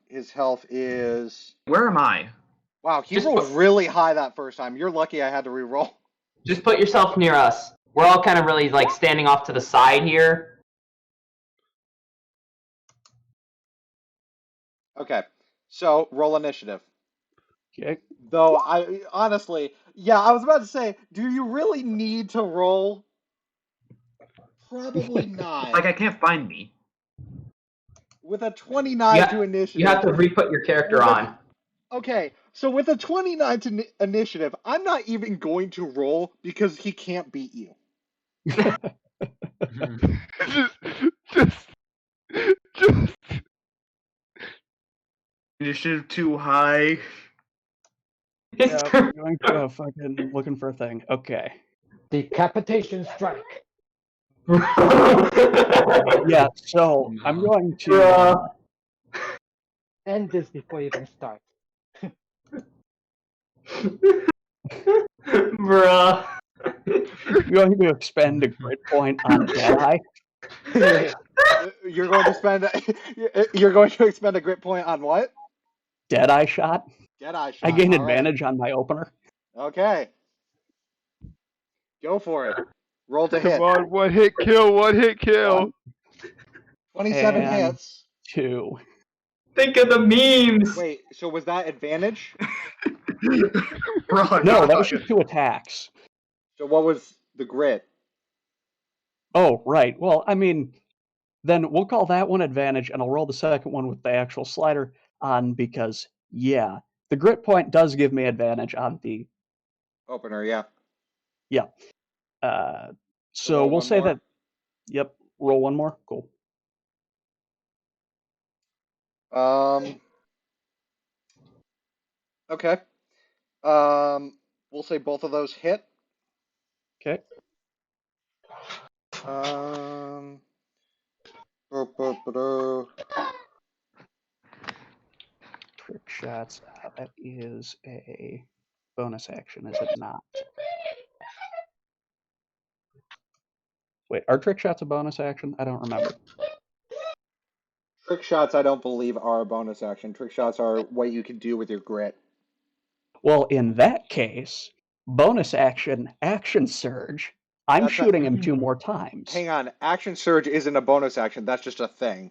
His health is. Where am I? Wow, he Just rolled put- really high that first time. You're lucky I had to re-roll. Just put yourself near us. We're all kind of really like standing off to the side here. Okay. So roll initiative. Okay. Though I honestly, yeah, I was about to say, do you really need to roll? Probably not. Like I can't find me. With a 29 to initiative. You have to re-put your character on. Okay, so with a 29 to initiative, I'm not even going to roll because he can't beat you. just Initiative too high. Yeah, I'm going to fucking looking for a thing. Okay. Decapitation strike. Yeah, so I'm going to End this before you even start. Bruh. I'm going to expend a grit point on Deadeye. You're going to spend. You're going to expend a grit point on what? Deadeye shot. Deadeye shot. I gain all right. advantage on my opener. Okay. Go for it. Roll to hit. come on, one hit kill. 27 And hits. 2. Think of the memes. Wait, so was that advantage? No, that was just 2 attacks. So what was the grit? Oh, right. Well, I mean, then we'll call that one advantage, and I'll roll the second one with the actual slider on because, yeah, the grit point does give me advantage on the Opener, yeah. Yeah. So roll we'll one say more? that. Yep. Roll one more. Cool. Okay. We'll say both of those hit. Okay. Trick shots. That is a bonus action, is it not? Wait, are trick shots a bonus action? I don't remember. Trick shots, I don't believe, are a bonus action. Trick shots are what you can do with your grit. Well, in that case, bonus action, action surge. I'm That's shooting him 2 more times. Hang on, action surge isn't a bonus action. That's just a thing.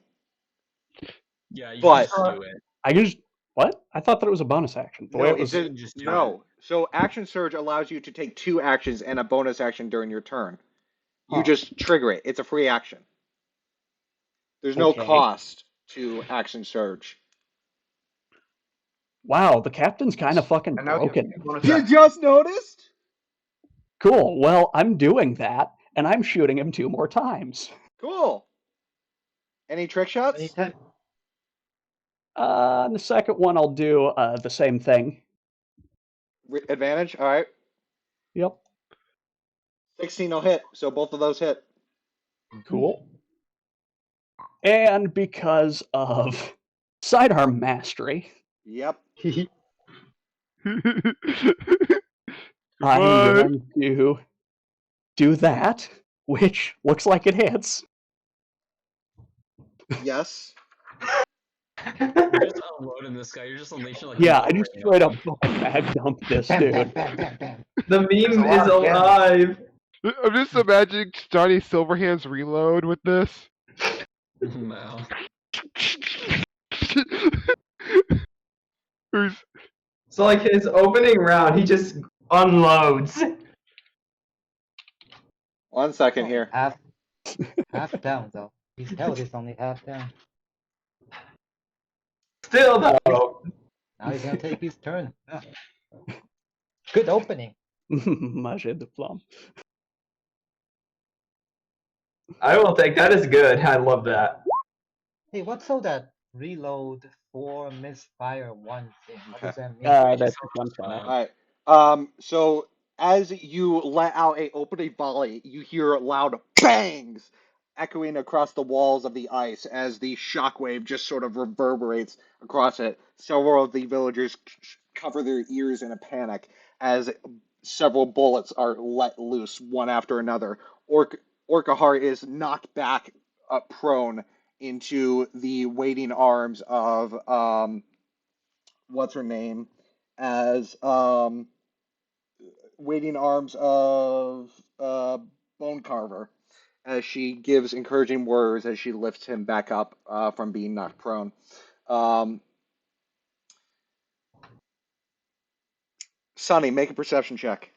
Yeah, you But- just do it. I just what? I thought that it was a bonus action. The way No, it was. it's Just do no. So action surge allows you to take 2 actions and a bonus action during your turn. You Huh. just trigger it. It's a free action. There's no Okay. cost to action surge. Wow, the captain's kind of fucking And now he has broken. two bonus You actions. just noticed? Cool. Well, I'm doing that, and I'm shooting him 2 more times. Cool. Any trick shots? Anytime. And the second one, I'll do the same thing. Advantage? All right. Yep. 16 will hit, so both of those hit. Cool. And because of sidearm mastery, Yep. I'm What? going to do that, which looks like it hits. Yes. You're just unloading this guy. You're just unleashing like. Yeah, a I just rain straight on up fucking bag dumped this Bam, dude. bam, bam, bam, bam. The meme There's is a lot of alive. I'm just imagining Johnny Silverhand's reload with this. him. No. Who's So like his opening round, he just unloads. 1 second here. Half down though. His health is only half down. Still though. Now he's gonna take his turn. Ah. Good opening. Manger de plum. I will take that as good. I love that. Hey, what's all that reload 4 misfire 1 thing? What does that mean? That's a fun shot. All right. So as you let out a opening volley, you hear loud bangs echoing across the walls of the ice as the shockwave just sort of reverberates across it. Several of the villagers cover their ears in a panic as several bullets are let loose one after another. Orcahar is knocked back prone into the waiting arms of what's her name as waiting arms of Bone Carver as she gives encouraging words as she lifts him back up from being knocked prone. Sonny, make a perception check.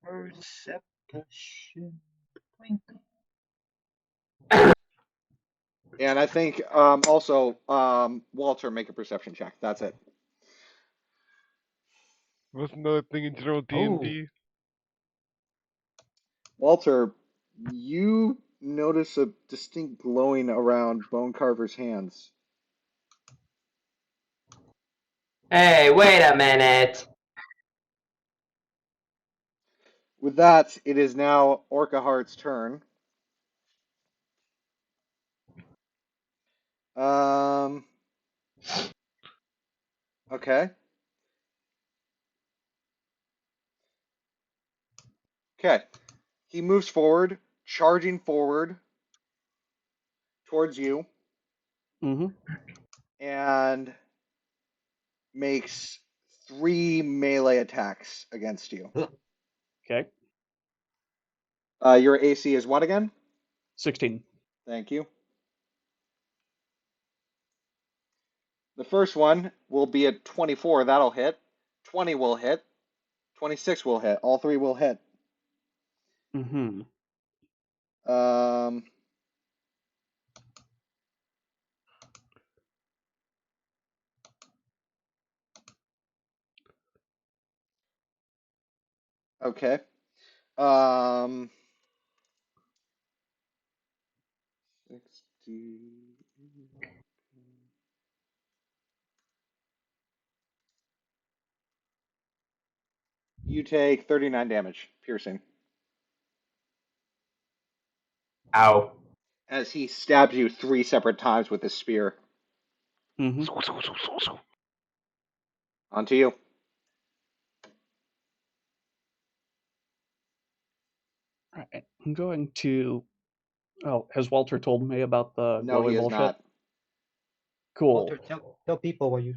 Perception. Blink. And I think also Walter, make a perception check. That's it. what's another thing in general D&D? Walter, you notice a distinct glowing around Bone Carver's hands. Hey, wait a minute. With that, it is now Orcahart's turn. Okay. Okay. He moves forward, charging forward towards you, Mm-hmm. and makes 3 melee attacks against you. Okay. Your AC is what again? 16. Thank you. The first one will be a 24. That'll hit. 20 will hit. 26 will hit. All 3 will hit. Mm-hmm. Okay. 60. You take 39 damage, piercing, Ow. as he stabs you 3 separate times with his spear. Mm-hmm. Onto you. Alright, I'm going to... Oh, has Walter told me about the No, glowy he has bullshit? not. Cool. Walter, tell people what you.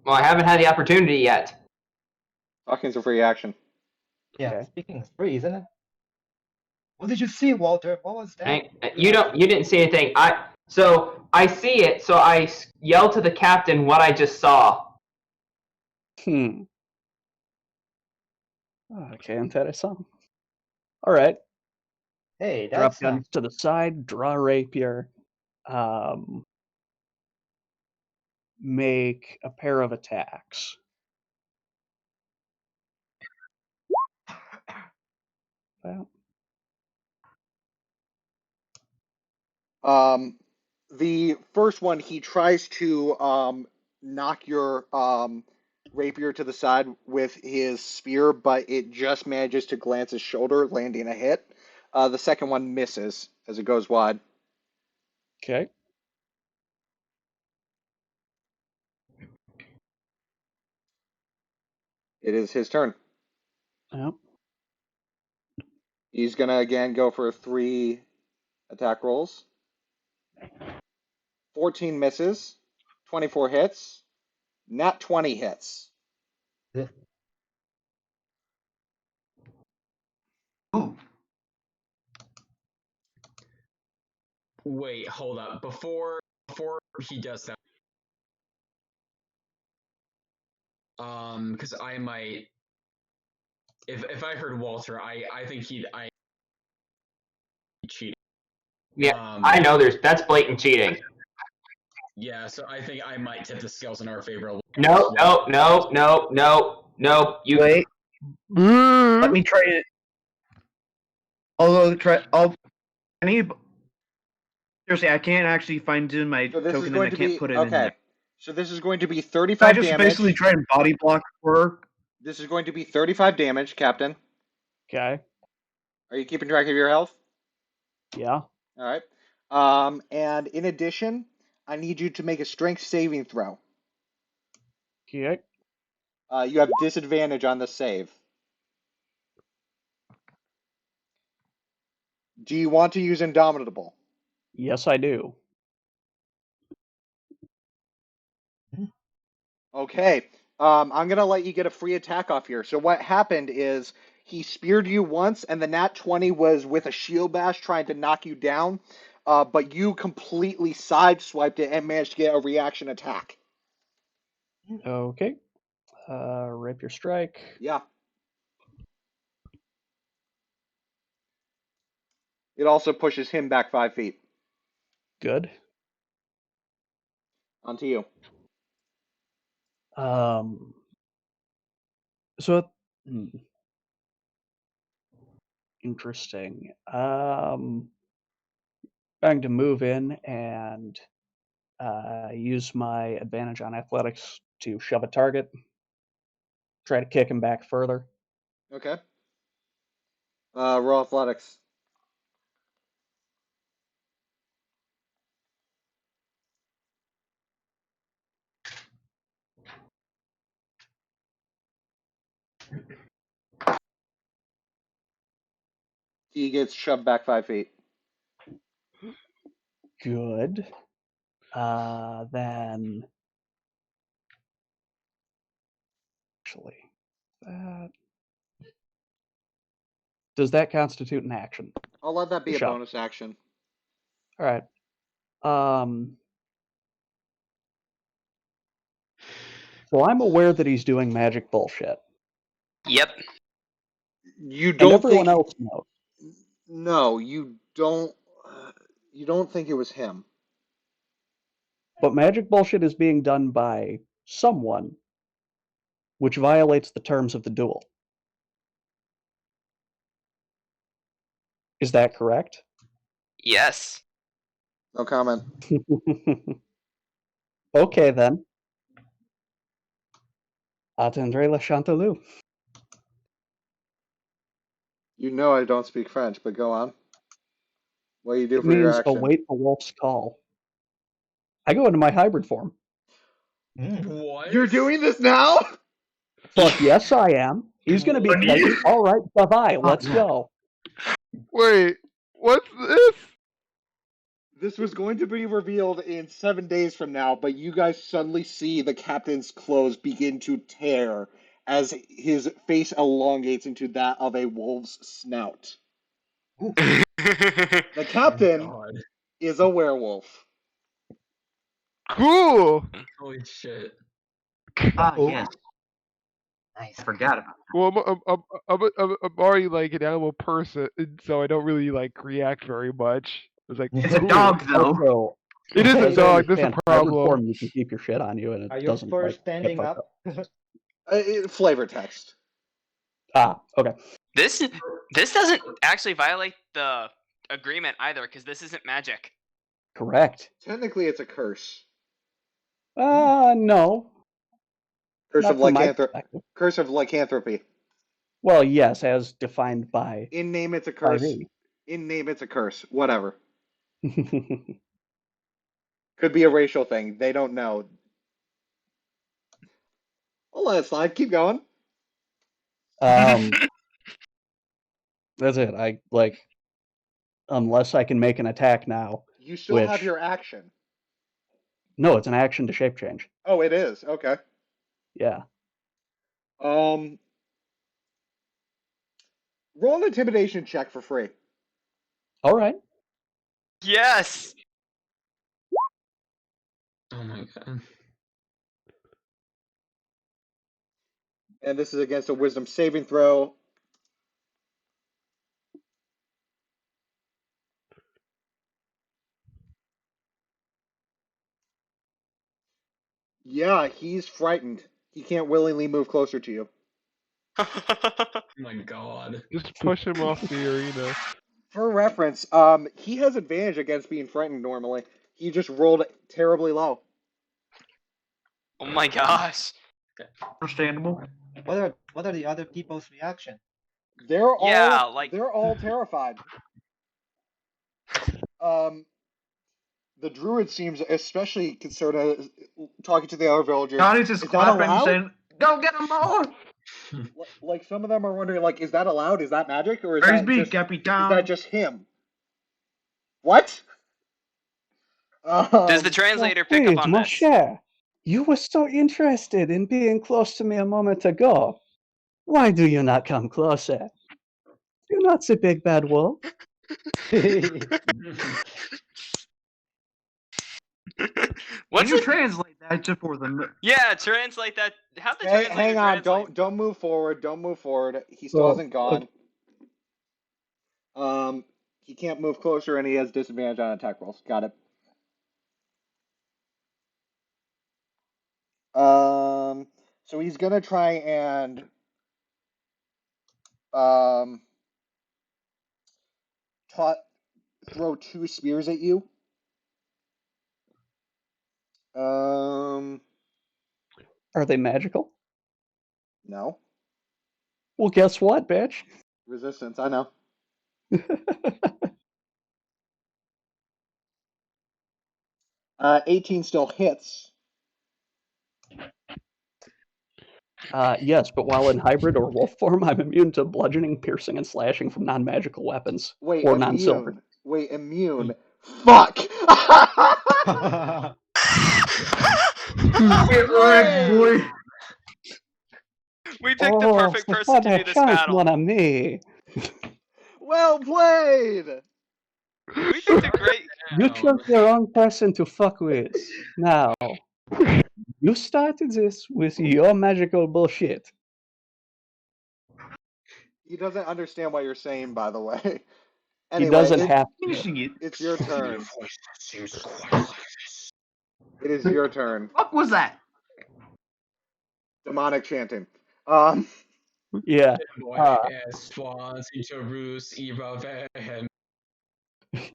Well, I haven't had the opportunity yet. Fucking's a free action. Yeah, Okay. speaking of free, isn't it? What did you see, Walter? What was that? You didn't see anything. So I see it. So I yell to the captain what I just saw. Okay, interessant. Alright. Hey, Drop that's not. guns to the side, draw rapier, make a pair of attacks. Well, The first one, he tries to knock your rapier to the side with his spear, but it just manages to glance his shoulder, landing a hit. The second one misses as it goes wide. okay. It is his turn. Yep. He's gonna again go for 3 attack rolls. 14 misses, 24 hits, nat 20 hits. Ooh. Wait, hold up. Before he does that, because I might, if I heard Walter, I think he'd cheating. Yeah, I know that's blatant cheating. Yeah, so I think I might tip the scales in our favor. No. You Wait. Let me try it. Seriously, I can't actually find in my token and I can't put it in there. So this is going to be Can 35 I just damage. basically try and body block her? This is going to be 35 damage, Captain. Okay. Are you keeping track of your health? Yeah. All right. And in addition, I need you to make a strength saving throw. Okay. You have disadvantage on the save. Do you want to use Indomitable? Yes, I do. Okay. I'm going to let you get a free attack off here. So what happened is he speared you once, and the nat 20 was with a shield bash trying to knock you down, but you completely sideswiped it and managed to get a reaction attack. Okay. Rapier strike. Yeah. It also pushes him back 5 feet. Good. On to you. So, interesting. Going to move in and use my advantage on athletics to shove a target. Try to kick him back further. Okay. Roll athletics. He gets shoved back 5 feet. Good. Then actually, does that constitute an action? I'll let that be a Shove. bonus action. All right. So I'm aware that he's doing magic bullshit. Yep. You don't and everyone think else knows. No, you don't. You don't think it was him. But magic bullshit is being done by someone, which violates the terms of the duel. Is that correct? Yes. No comment. Okay, then. Attendrai le Chanteloup. You know I don't speak French, but go on. What do you do It for your means action? await the wolf's call. I go into my hybrid form. What? You're doing this now? Fuck yes, I am. He's going to be What? crazy. All right, bye-bye. Let's yeah. go. Wait, what's this? This was going to be revealed in 7 days from now, but you guys suddenly see the captain's clothes begin to tear as his face elongates into that of a wolf's snout. The captain God. is a werewolf. Cool. Holy shit. Yes. Nice. I forgot about Well, I'm already like an animal person, so I don't really like react very much. It's like It's a cool. dog, though. Also, It is a as I dog. That's a understand, hybrid problem. form you can keep your shit on you and Are it you doesn't first like get standing fucked up? Flavor text. Okay. This doesn't actually violate the agreement either, because this isn't magic. Correct. Technically, it's a curse. No. Curse Not of from my lycanthropy. perspective. Curse of lycanthropy. Well, yes, as defined by In name, it's a curse. me. In name, it's a curse. Whatever. Could be a racial thing. They don't know. I'll let it slide. Keep going. That's it. I like unless I can make an attack now. You still have Which- your action. No, it's an action to shape change. Oh, it is. Okay. Yeah. Roll an intimidation check for free. All right. Yes. Oh my god. And this is against a wisdom saving throw. Yeah, he's frightened. He can't willingly move closer to you. Oh my god. Just push him off the arena. For reference, he has advantage against being frightened normally. He just rolled terribly low. Oh my gosh. Understandable. What are the other people's reaction? They're all Yeah, like- they're all terrified. The druid seems especially concerned talking to the other villagers. Johnny's just Is that clapping and allowed? saying, "Go get him more!" Like some of them are wondering, like, is that allowed? Is that magic, or is Praise that be, just Capitan. is that just him? What? Does the translator pick up Please, on mon this? cher, you were so interested in being close to me a moment ago. Why do you not come closer? You're not the big bad wolf. What's Can you it? translate that to for them? Yeah, translate that. How'd the Hey, translator hang on! translate? Don't move forward! Don't move forward! He still hasn't gone. He can't move closer, and he has disadvantage on attack rolls. Got it. So he's gonna try and throw 2 spears at you. Are they magical? No. Well, guess what, bitch? Resistance, I know. 18 still hits. Yes, but while in hybrid or wolf form, I'm immune to bludgeoning, piercing, and slashing from non-magical weapons. Wait, or non-silver. immune. Wait, immune. Fuck! Get wrecked, boy. We picked the perfect c'est person pas to de do this chance, battle. mon ami. Well played! We picked a great. You chose the wrong person to fuck with. Now, you started this with your magical bullshit. He doesn't understand what you're saying, by the way. He Anyway, doesn't have to. Finishing it. it's your turn. Seems quite It is your turn. What was that? Demonic chanting. Yeah. boy as swans into Rus Eva and It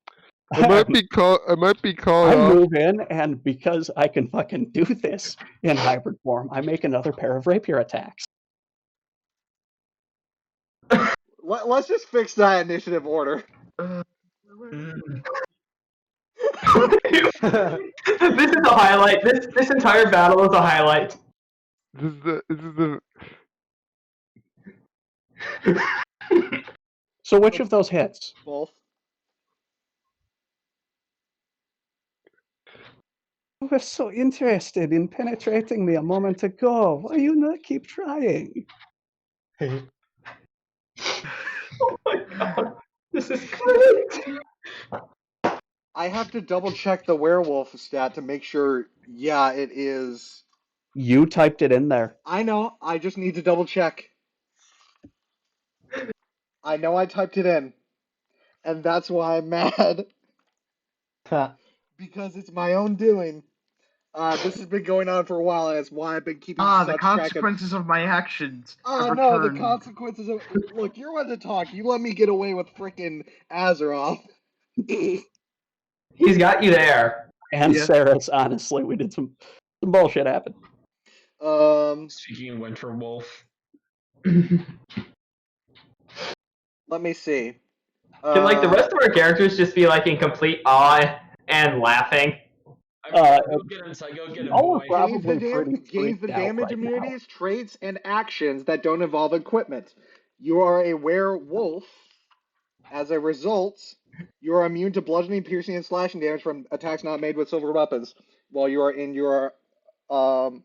might be called. It might be called. I move in, and because I can fucking do this in hybrid form, I make another pair of rapier attacks. Let's just fix that initiative order. This is a highlight. This entire battle is a highlight. This is the. So which of those hits? Both. You were so interested in penetrating me a moment ago. Why you not keep trying? Oh my god. This is great. I have to double check the werewolf stat to make sure. Yeah, it is. You typed it in there. I know. I just need to double check. I know I typed it in, and that's why I'm mad. Because it's my own doing. This has been going on for a while, and that's why I've been keeping such the track of. consequences of my actions. Oh have no, the returned. consequences of. Look, you're one to talk. You let me get away with frickin' Azeroth. He's got you there. And Yeah. Sarah's, honestly, we did some bullshit happen. Speaking of Winter Wolf. Let me see. Can like the rest of our characters just be like in complete awe and laughing? Go get inside. Go get him, boy. Gains the damage immunities, traits, and actions that don't involve equipment. You are a werewolf. As a result, you are immune to bludgeoning, piercing, and slashing damage from attacks not made with silver weapons while you are in your hang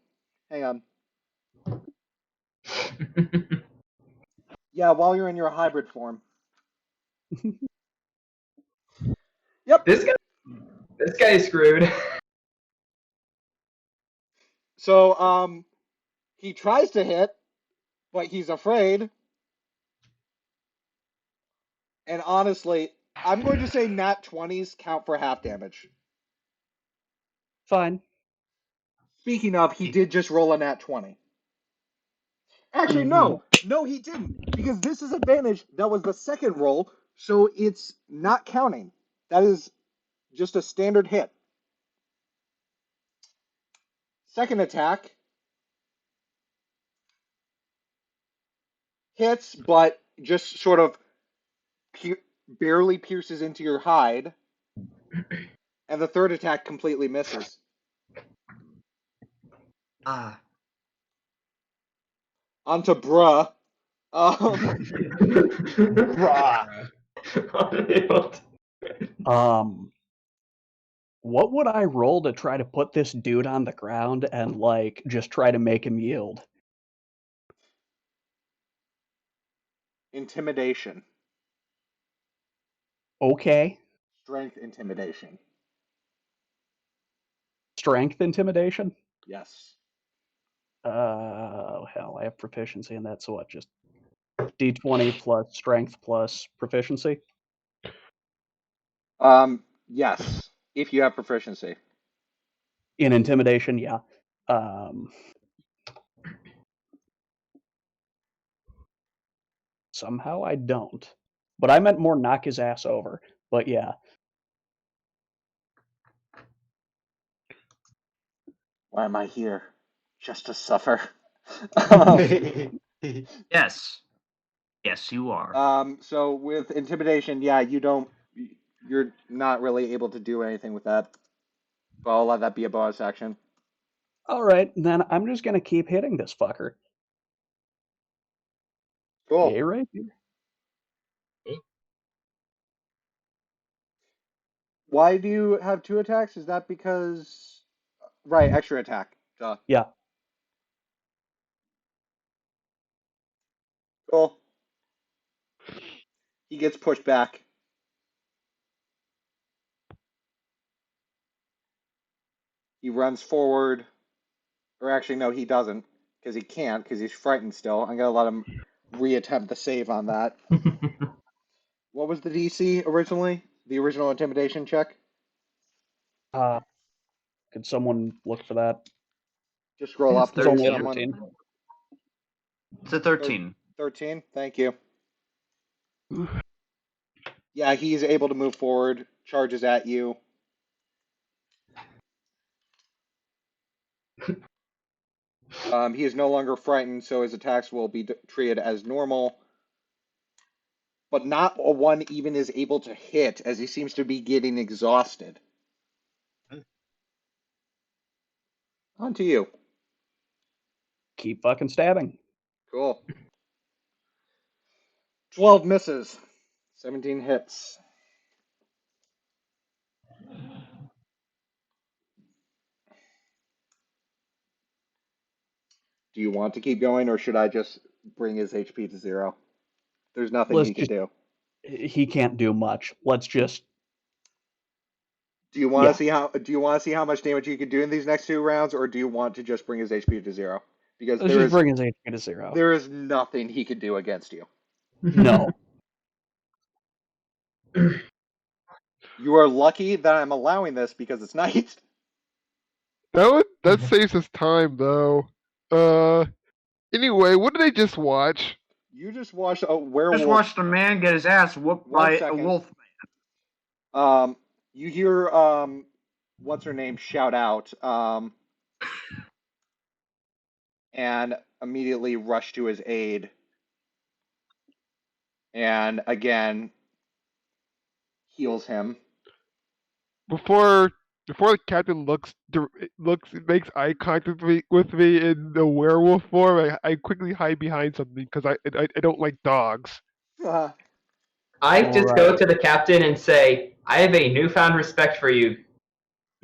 on. Yeah, while you're in your hybrid form. Yep. This guy is screwed. So he tries to hit, but he's afraid. And honestly, I'm going to say nat 20s count for half damage. Fine. Speaking of, he did just roll a nat 20. Actually, no, he didn't. Because this is advantage. That was the second roll, so it's not counting. That is just a standard hit. Second attack hits, but just sort of barely pierces into your hide. And the third attack completely misses. Onto bruh. What would I roll to try to put this dude on the ground and like just try to make him yield? Intimidation. Okay. Strength intimidation. Strength intimidation? Yes. Hell, I have proficiency in that, so what? Just D20 plus strength plus proficiency? Yes, if you have proficiency. In intimidation, yeah. Somehow I don't. But I meant more knock his ass over. But yeah. Why am I here? Just to suffer. Yes. Yes, you are. So with intimidation, yeah, you're not really able to do anything with that. But I'll let that be a bonus action. Alright, then I'm just gonna keep hitting this fucker. Cool. Yay, right? Why do you have 2 attacks? Is that because... Right, extra attack. Duh. Yeah. Cool. He gets pushed back. He runs forward. Or actually, no, he doesn't. Because he can't, because he's frightened still. I'm going to let him reattempt the save on that. What was the DC originally? The original intimidation check? Could someone look for that? Just scroll up. It's only a Someone. 13. It's a 13. 13, thank you. Yeah, he's able to move forward, charges at you. He is no longer frightened, so his attacks will be treated as normal. But not a one even is able to hit, as he seems to be getting exhausted. On to you. Keep fucking stabbing. Cool. 12 misses. 17 hits. Do you want to keep going, or should I just bring his HP to 0? There's nothing Let's he can do. He can't do much. Let's just. Do you want Yeah. to see how? Do you want to see how much damage he can do in these next 2 rounds, or do you want to just bring his HP to 0? Because Let's just bring his HP to 0. there is nothing he can do against you. No. You are lucky that I'm allowing this because it's night. That saves us time though. Anyway, what did I just watch? You just watched a werewolf. Just watched a man get his ass whooped by a wolf. You hear what's her name shout out, and immediately rush to his aid. And again, heals him. Before the captain makes eye contact with me in the werewolf form, I quickly hide behind something because I don't like dogs. I just Right. go to the captain and say, I have a newfound respect for you.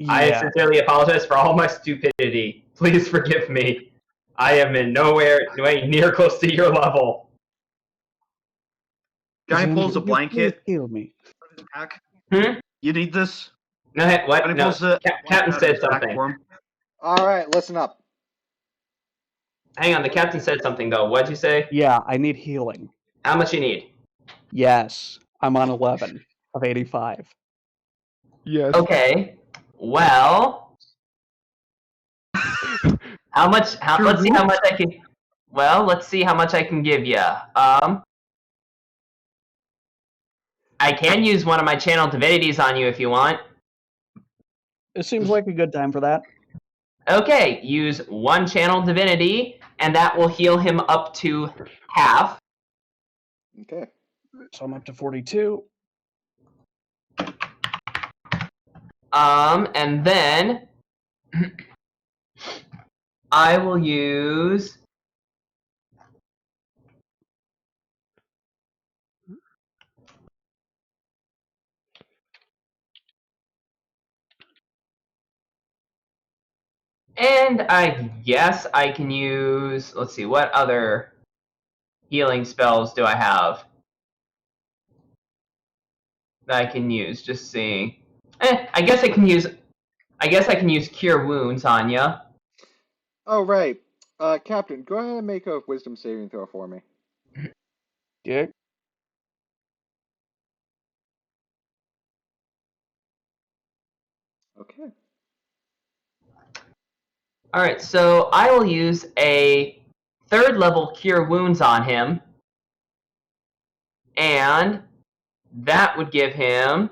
I Yeah. sincerely apologize for all my stupidity. Please forgive me. I am in nowhere near close to your level. Johnny pulls a Please blanket. heal me. Back. Hmm? You need this? No, what? Johnny No, pulls the Captain blanket said out of his back something. for him. All right, listen up. Hang on, the captain said something though. What'd you say? Yeah, I need healing. How much you need? Yes, I'm on 11 of 85. Yes. Okay. Well, how much? Let's see how much I can. Well, let's see how much I can give you. I can use one of my channel divinities on you if you want. It seems like a good time for that. Okay, use one channel divinity, and that will heal him up to half. Okay. So I'm up to 42. And then I will use and I guess I can use, let's see, what other healing spells do I have that I can use? Just seeing. I guess I can use Cure Wounds on ya. Oh, right. Captain, go ahead and make a wisdom saving throw for me. Yeah. Okay. Alright, so I will use a 3rd level Cure Wounds on him. And that would give him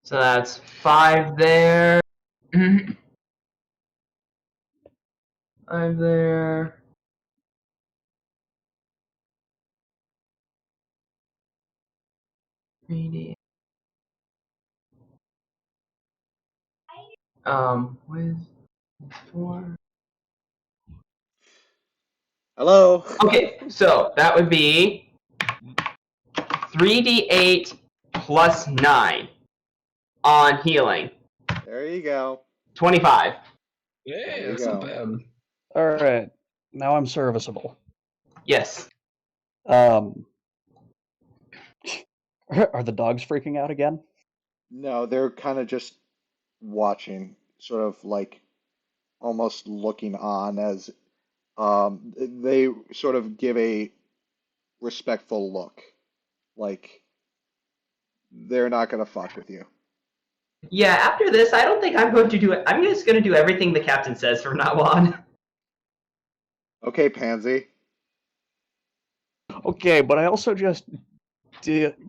so that's 5 there. 5 there. With 4. Hello. Okay, so that would be 3d8 plus 9 on healing. There you go. 25. Yeah, you that's go. not bad. All right. Now I'm serviceable. Yes. Are the dogs freaking out again? No, they're kind of just watching, sort of like almost looking on as they sort of give a respectful look, like they're not gonna fuck with you. Yeah, after this, I don't think I'm going to do it. I'm just going to do everything the captain says from now on. Okay, Pansy. Okay, but I also just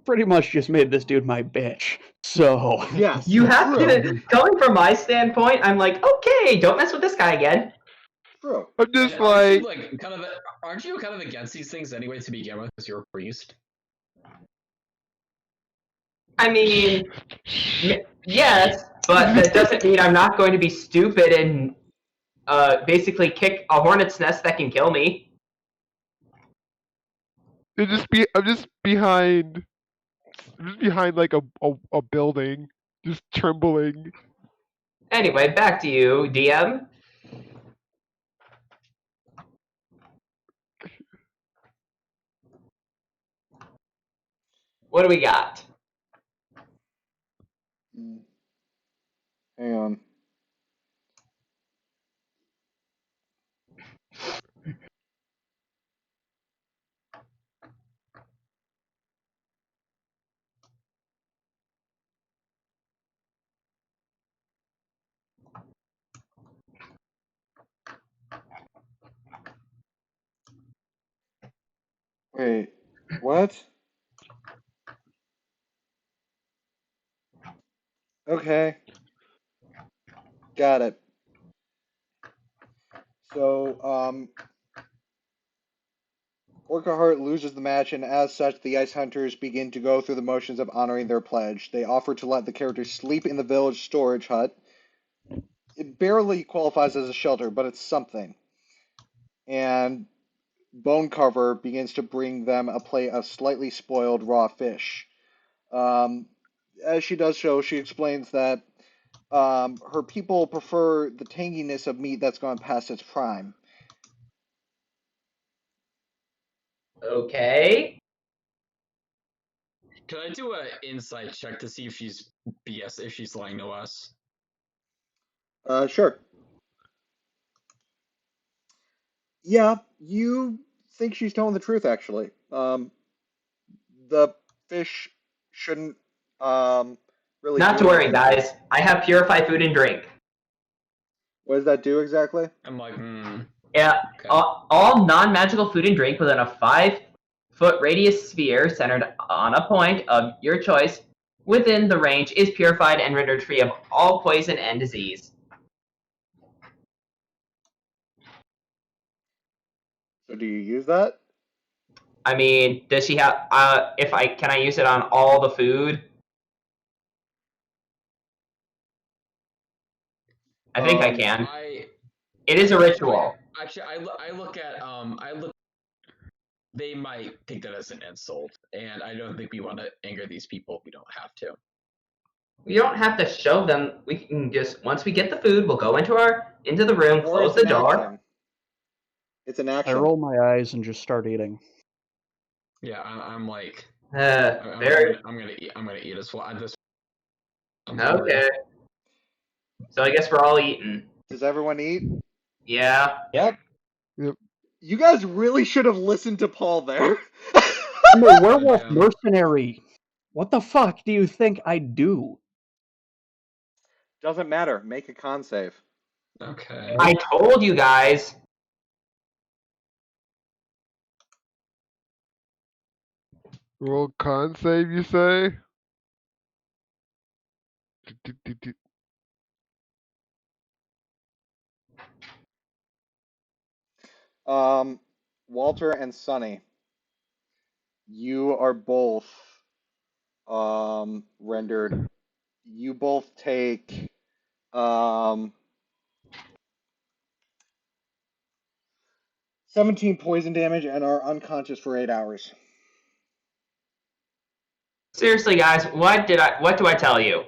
pretty much just made this dude my bitch. So Yes, You have true. to, coming from my standpoint, I'm like, okay, don't mess with this guy again. True. I'm just And aren't like, you, aren't you kind of against these things anyway to begin with because you're a priest? I mean, yes, but that doesn't mean I'm not going to be stupid and basically kick a hornet's nest that can kill me. I'm just behind like a building, just trembling. Anyway, back to you, DM. What do we got? Hang on. Wait, what? Okay. Got it. So, Orca Heart loses the match, and as such, the Ice Hunters begin to go through the motions of honoring their pledge. They offer to let the characters sleep in the village storage hut. It barely qualifies as a shelter, but it's something. And Bone Cover begins to bring them a plate of slightly spoiled raw fish. As she does so, she explains that her people prefer the tanginess of meat that's gone past its prime. Okay. Can I do an insight check to see if she's BS, if she's lying to us? Sure. Yeah, you think she's telling the truth, actually. The fish shouldn't really Not do to worry, anything. guys. I have purified food and drink. What does that do exactly? I'm like, Yeah, okay. all non-magical food and drink within a 5-foot radius sphere centered on a point of your choice within the range is purified and rendered free of all poison and disease. So do you use that? I mean, does she have? Can I use it on all the food? I think I can. It is a ritual. Actually, I look at they might take that as an insult, and I don't think we want to anger these people if we don't have to. We don't have to show them. We can just once we get the food, we'll go into the room, Or close it's the an door. action. It's an I action. roll my eyes and just start eating. Yeah, I'm like, I'm gonna eat as well. Okay. So I guess we're all eating. Does everyone eat? Yeah. Yep. You guys really should have listened to Paul there. I'm a werewolf mercenary. What the fuck do you think I do? Doesn't matter. Make a con save. Okay. I told you guys. Roll con save, you say? Walter and Sonny, you are both rendered. You both take 17 poison damage and are unconscious for 8 hours. Seriously, guys, what do I tell you?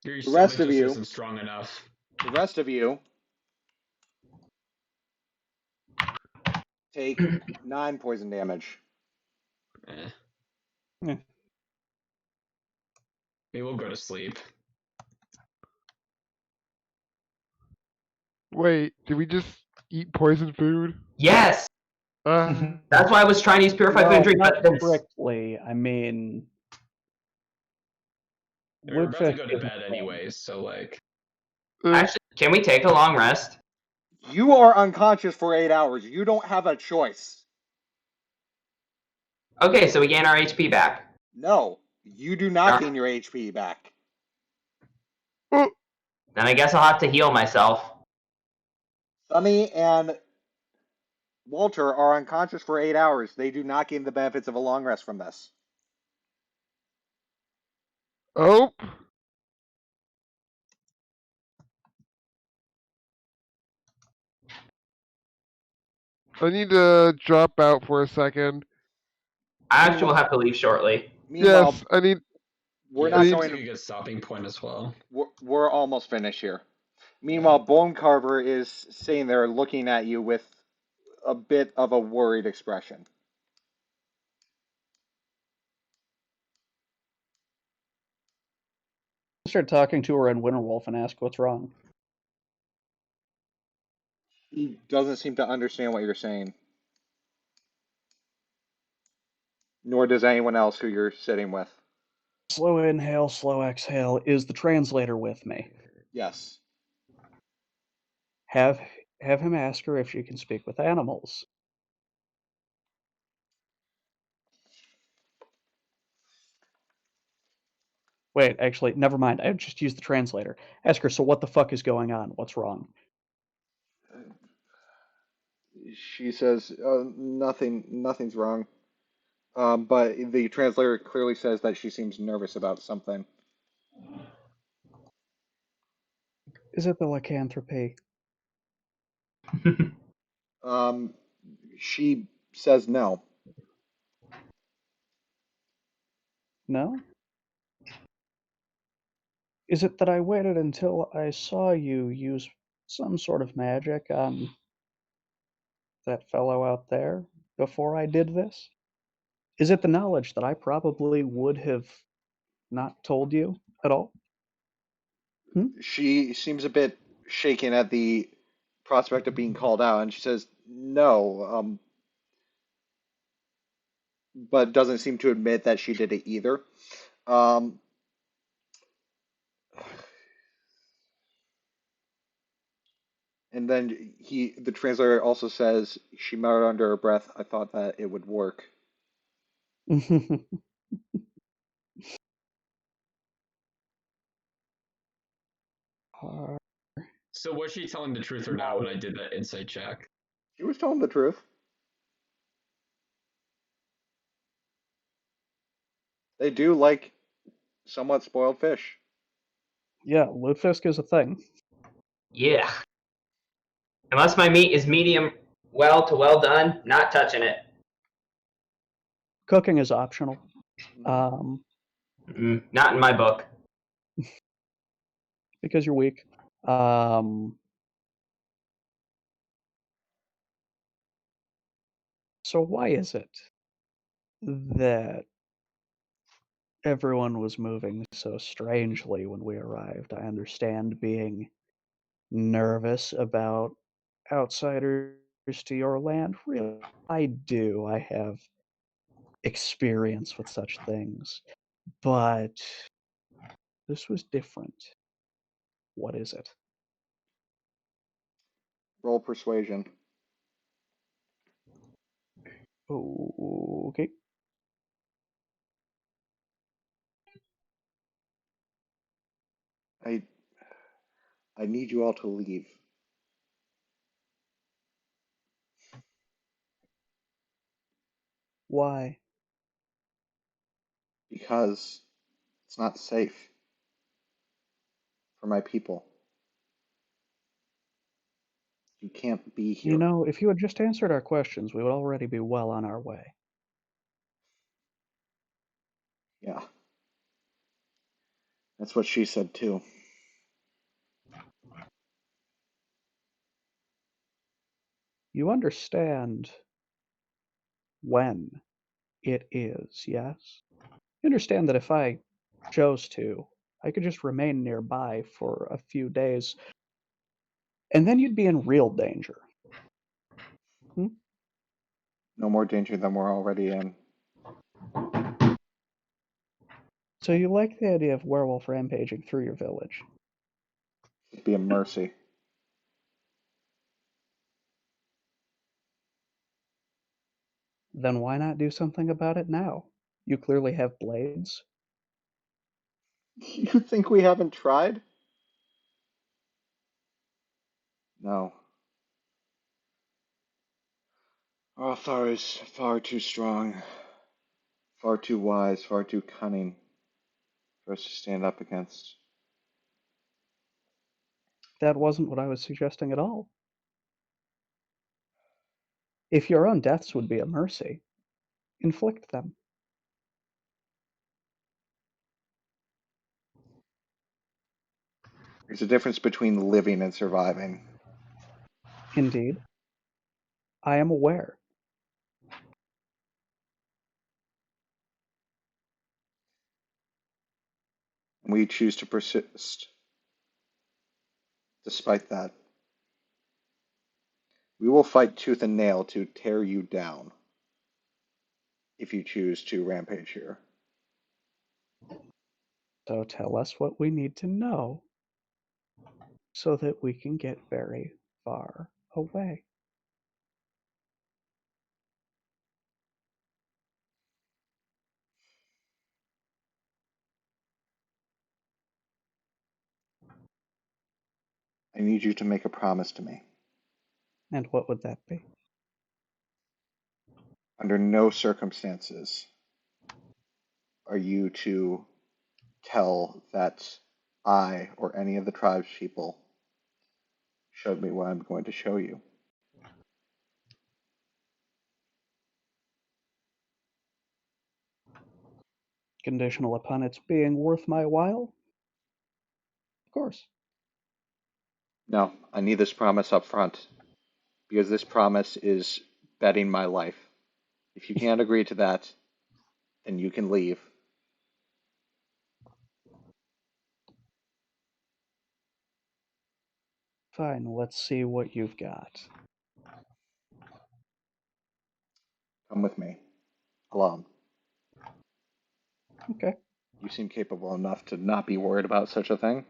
Your The rest stomach of just you, isn't strong enough. the rest of you take 9 poison damage. Maybe we'll go to sleep. Wait, did we just eat poison food? Yes. That's why I was trying to use purified food and drink. Not But then, strictly. I mean, We're about to Woodfish go to bed anyways, so like. actually, can we take a long rest? You are unconscious for 8 hours. You don't have a choice. Okay, so we gain our HP back. No, you do not gain your HP back. Then I guess I'll have to heal myself. Sonny and Walter are unconscious for 8 hours. They do not gain the benefits of a long rest from this. Oh. I need to drop out for a second. I actually will have to leave shortly. Meanwhile, Yes, I need. we're Yeah, not seems going like a good stopping point as well. we're almost finished here. Meanwhile, Bone Carver is sitting there looking at you with a bit of a worried expression. Start talking to her in Winterwolf and ask what's wrong. He doesn't seem to understand what you're saying. Nor does anyone else who you're sitting with. Slow inhale, slow exhale. Is the translator with me? Yes. Have him ask her if she can speak with animals. Wait, actually, never mind. I just used the translator. Ask her, so what the fuck is going on? What's wrong? She says, nothing's wrong. But the translator clearly says that she seems nervous about something. Is it the lycanthropy? She says no. No? Is it that I waited until I saw you use some sort of magic on that fellow out there before I did this? Is it the knowledge that I probably would have not told you at all? She seems a bit shaken at the prospect of being called out, and she says no, but doesn't seem to admit that she did it either. Um, and then the translator also says she muttered under her breath, "I thought that it would work." So was she telling the truth or not when I did that insight check? She was telling the truth. They do like somewhat spoiled fish. Yeah, lutefisk is a thing. Yeah. Unless my meat is medium well to well done, not touching it. Cooking is optional. Not in my book. Because you're weak. So why is it that everyone was moving so strangely when we arrived? I understand being nervous about outsiders to your land. Really, I do. I have experience with such things. But this was different. What is it? Roll persuasion. Okay. I need you all to leave. Why? Because it's not safe for my people. You can't be You here. know, if you had just answered our questions, we would already be well on our way. Yeah. That's what she said too. You understand when it is, yes? You understand that if I chose to, I could just remain nearby for a few days, and then you'd be in real danger. No more danger than we're already in. So you like the idea of werewolf rampaging through your village? It'd be a mercy. Then why not do something about it now? You clearly have blades. You think we haven't tried? No. Arthur is far too strong, far too wise, far too cunning for us to stand up against. That wasn't what I was suggesting at all. If your own deaths would be a mercy, inflict them. There's a difference between living and surviving. Indeed. I am aware. We choose to persist despite that. We will fight tooth and nail to tear you down if you choose to rampage here. So tell us what we need to know so that we can get very far away. I need you to make a promise to me. And what would that be? Under no circumstances are you to tell that I or any of the tribe's people showed me what I'm going to show you. Conditional upon its being worth my while? Of course. No, I need this promise up front because this promise is betting my life. If you can't agree to that, then you can leave. Fine, let's see what you've got. Come with me, alone. Okay. You seem capable enough to not be worried about such a thing.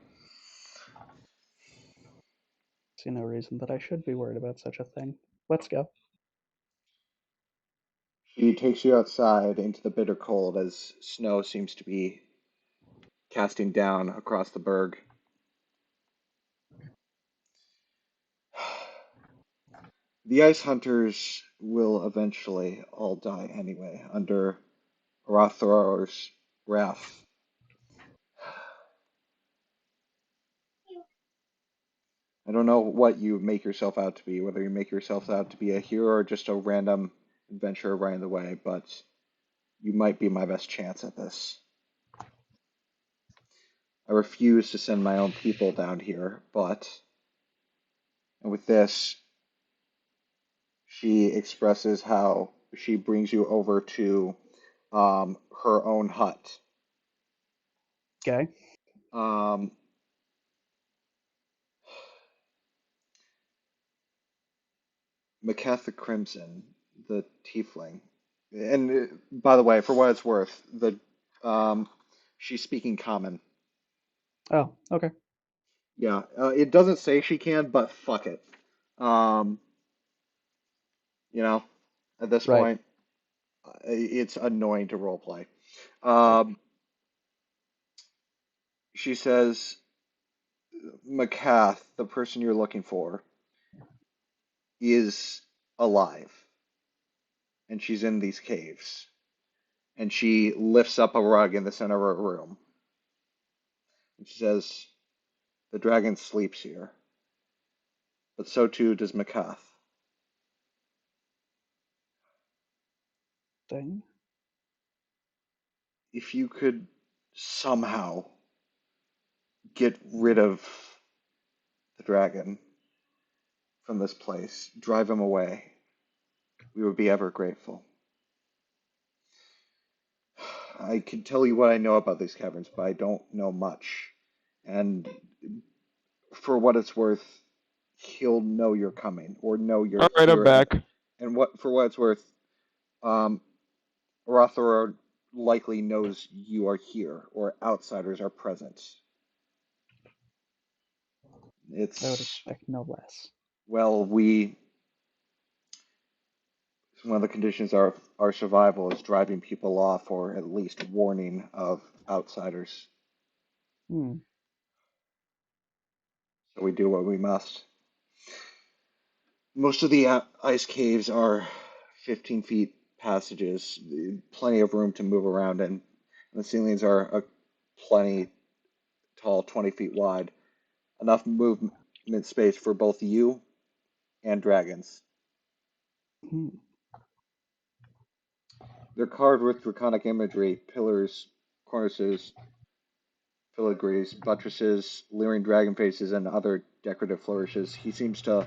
See no reason that I should be worried about such a thing. Let's go. She takes you outside into the bitter cold as snow seems to be casting down across the berg. The ice hunters will eventually all die anyway under Arathor's wrath. I don't know what you make yourself out to be, whether you make yourself out to be a hero or just a random adventurer running the way, but you might be my best chance at this. I refuse to send my own people down here, and with this, she expresses how she brings you over to her own hut. Okay. Macatha Crimson, the tiefling, and by the way, for what it's worth, she's speaking common. Oh, okay. Yeah, it doesn't say she can, but fuck it. You know, at this Right. point, it's annoying to roleplay. She says, Macath, the person you're looking for, is alive, and she's in these caves. And she lifts up a rug in the center of her room. And she says, the dragon sleeps here, but so too does Macath. Thing. If you could somehow get rid of the dragon from this place, drive him away, we would be ever grateful. I can tell you what I know about these caverns, but I don't know much. And for what it's worth, he'll know you're coming, or know you're All right, I'm here. back. And for what it's worth, Rothor likely knows you are here, or outsiders are present. I would It's, expect no less. well, one of the conditions of our survival is driving people off, or at least warning of outsiders. Hmm. So we do what we must. Most of the ice caves are 15 feet passages, plenty of room to move around in. The ceilings are plenty tall, 20 feet wide, enough movement space for both you and dragons. They're carved with draconic imagery, pillars, cornices, filigrees, buttresses, leering dragon faces, and other decorative flourishes. He seems to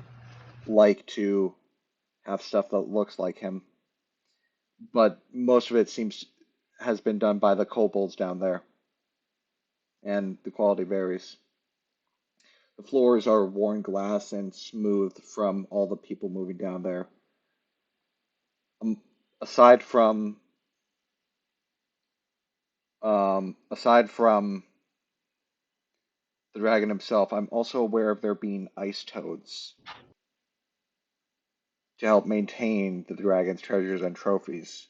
like to have stuff that looks like him, but most of it has been done by the kobolds down there, and the quality varies. The floors are worn glass and smooth from all the people moving down there. Aside from the dragon himself, I'm also aware of there being ice toads to help maintain the dragon's treasures and trophies.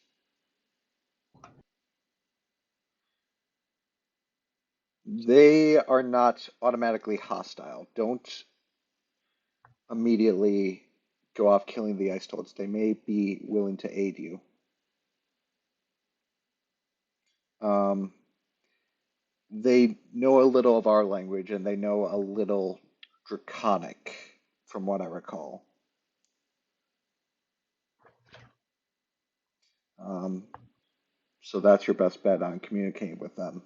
They are not automatically hostile. Don't immediately go off killing the ice toads. They may be willing to aid you. They know a little of our language, and they know a little Draconic, from what I recall. So that's your best bet on communicating with them.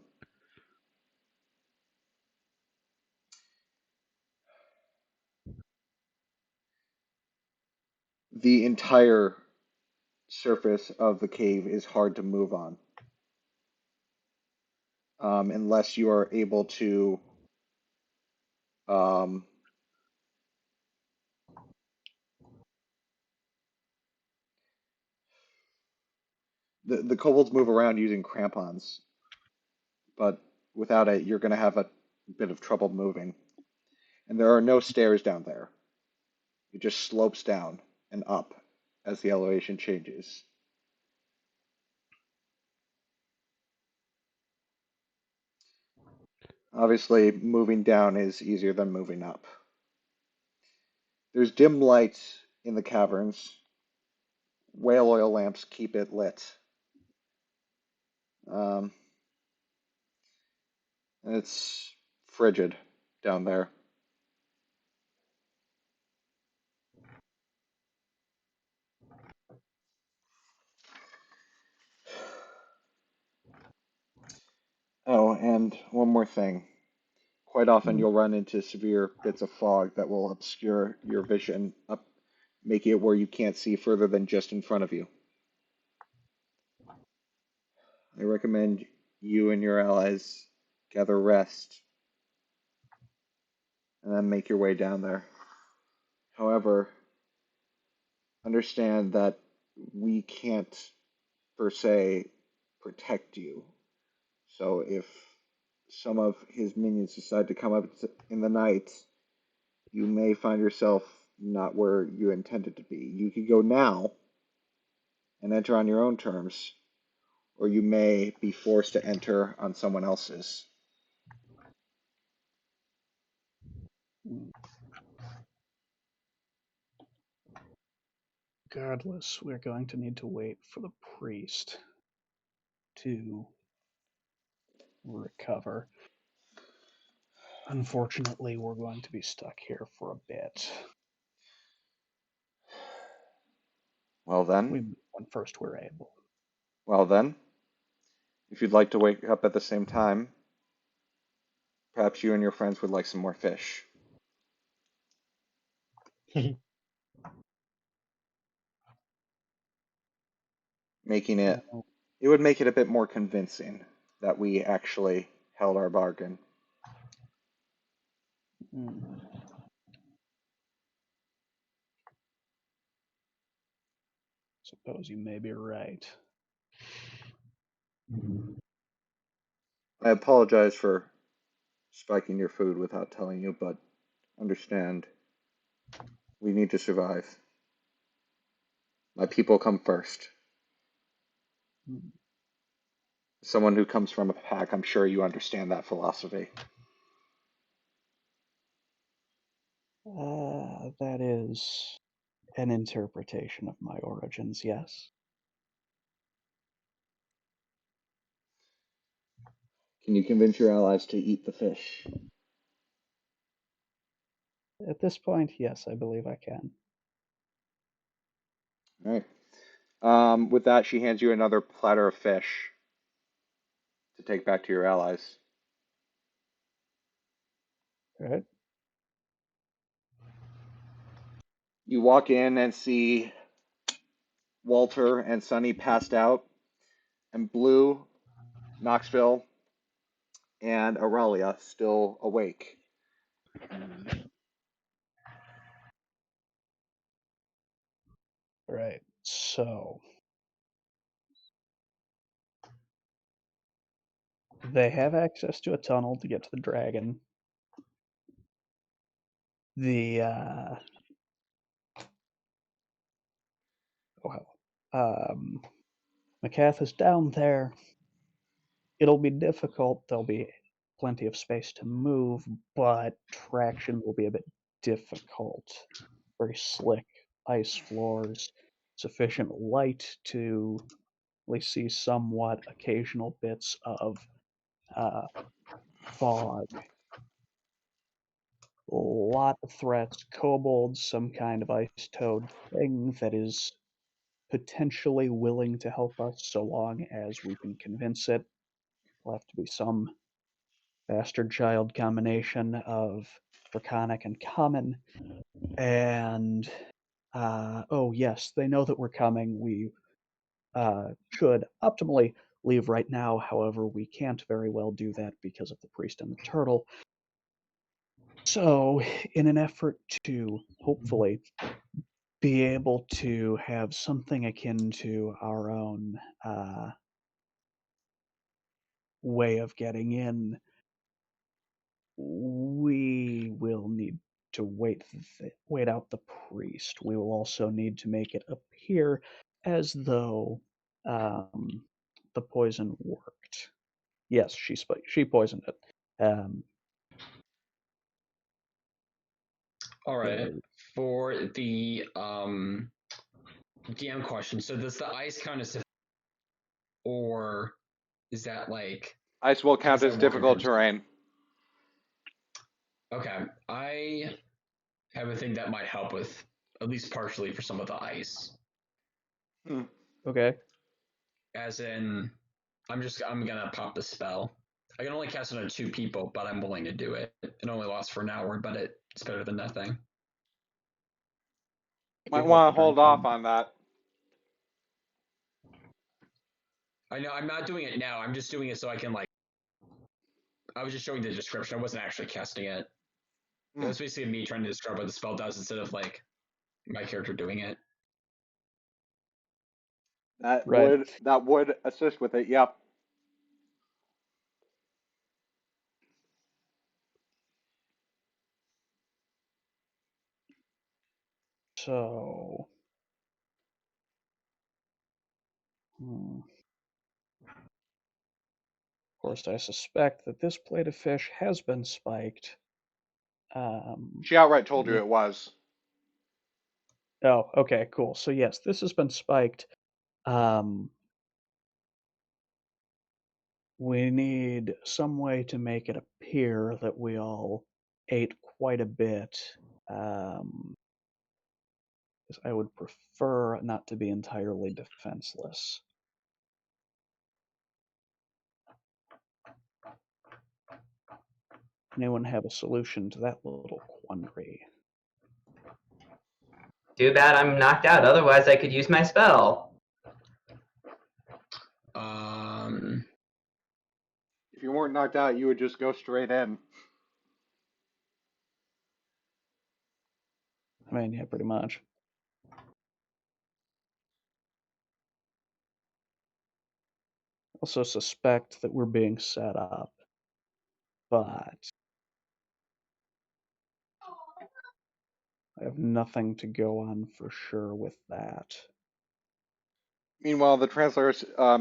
The entire surface of the cave is hard to move on, unless you are able to the kobolds move around using crampons, but without it, you're going to have a bit of trouble moving. And there are no stairs down there. It just slopes down and up as the elevation changes. Obviously, moving down is easier than moving up. There's dim light in the caverns. Whale oil lamps keep it lit. And it's frigid down there. Oh, and one more thing. Quite often you'll run into severe bits of fog that will obscure your vision, making it where you can't see further than just in front of you. I recommend you and your allies gather rest and then make your way down there. However, understand that we can't, per se, protect you. So if some of his minions decide to come up in the night, you may find yourself not where you intended to be. You could go now and enter on your own terms, or you may be forced to enter on someone else's. Regardless, we're going to need to wait for the priest to recover. Unfortunately, we're going to be stuck here for a bit. Well then. When first we're able. Well then, if you'd like to wake up at the same time, perhaps you and your friends would like some more fish. Making it would make it a bit more convincing that we actually held our bargain. Suppose you may be right. I apologize for spiking your food without telling you, but understand, we need to survive. My people come first. Someone who comes from a pack, I'm sure you understand that philosophy. That is an interpretation of my origins, yes. Can you convince your allies to eat the fish? At this point, yes, I believe I can. All right. With that, she hands you another platter of fish to take back to your allies. All right. You walk in and see Walter and Sunny passed out, and Blue, Knoxville, and Aurelia still awake. All right. So they have access to a tunnel to get to the dragon. The Macath is down there. It'll be difficult. There'll be plenty of space to move, but traction will be a bit difficult. Very slick ice floors, sufficient light to at least see somewhat occasional bits of fog. A lot of threats, kobolds, some kind of ice toad thing that is potentially willing to help us so long as we can convince it. Will have to be some bastard child combination of draconic and common. And oh yes, they know that we're coming. We should optimally leave right now. However, we can't very well do that because of the priest and the turtle. So, in an effort to hopefully be able to have something akin to our own way of getting in, we will need to wait out the priest. We will also need to make it appear as though the poison worked. Yes, she poisoned it. All right. For the DM question, so does the ice count as or is that like Ice will count as difficult terrain. Okay, I have a thing that might help with at least partially for some of the ice. Okay. As in, I'm gonna pop the spell. I can only cast it on 2 people, but I'm willing to do it. It only lasts for an hour, but it's better than nothing. Might want to hold off on that. I know I'm not doing it now. I'm just doing it so I can like. I was just showing the description. I wasn't actually casting it. It was basically me trying to describe what the spell does instead of like my character doing it. That would assist with it. Yep. So, of course, I suspect that this plate of fish has been spiked. She outright told you it was. Oh, okay, cool. So yes, this has been spiked. We need some way to make it appear that we all ate quite a bit. 'Cause I would prefer not to be entirely defenseless. Anyone have a solution to that little quandary? Too bad I'm knocked out. Otherwise, I could use my spell. If you weren't knocked out, you would just go straight in. I mean, yeah, pretty much. Also suspect that we're being set up, but I have nothing to go on for sure with that. Meanwhile, the translator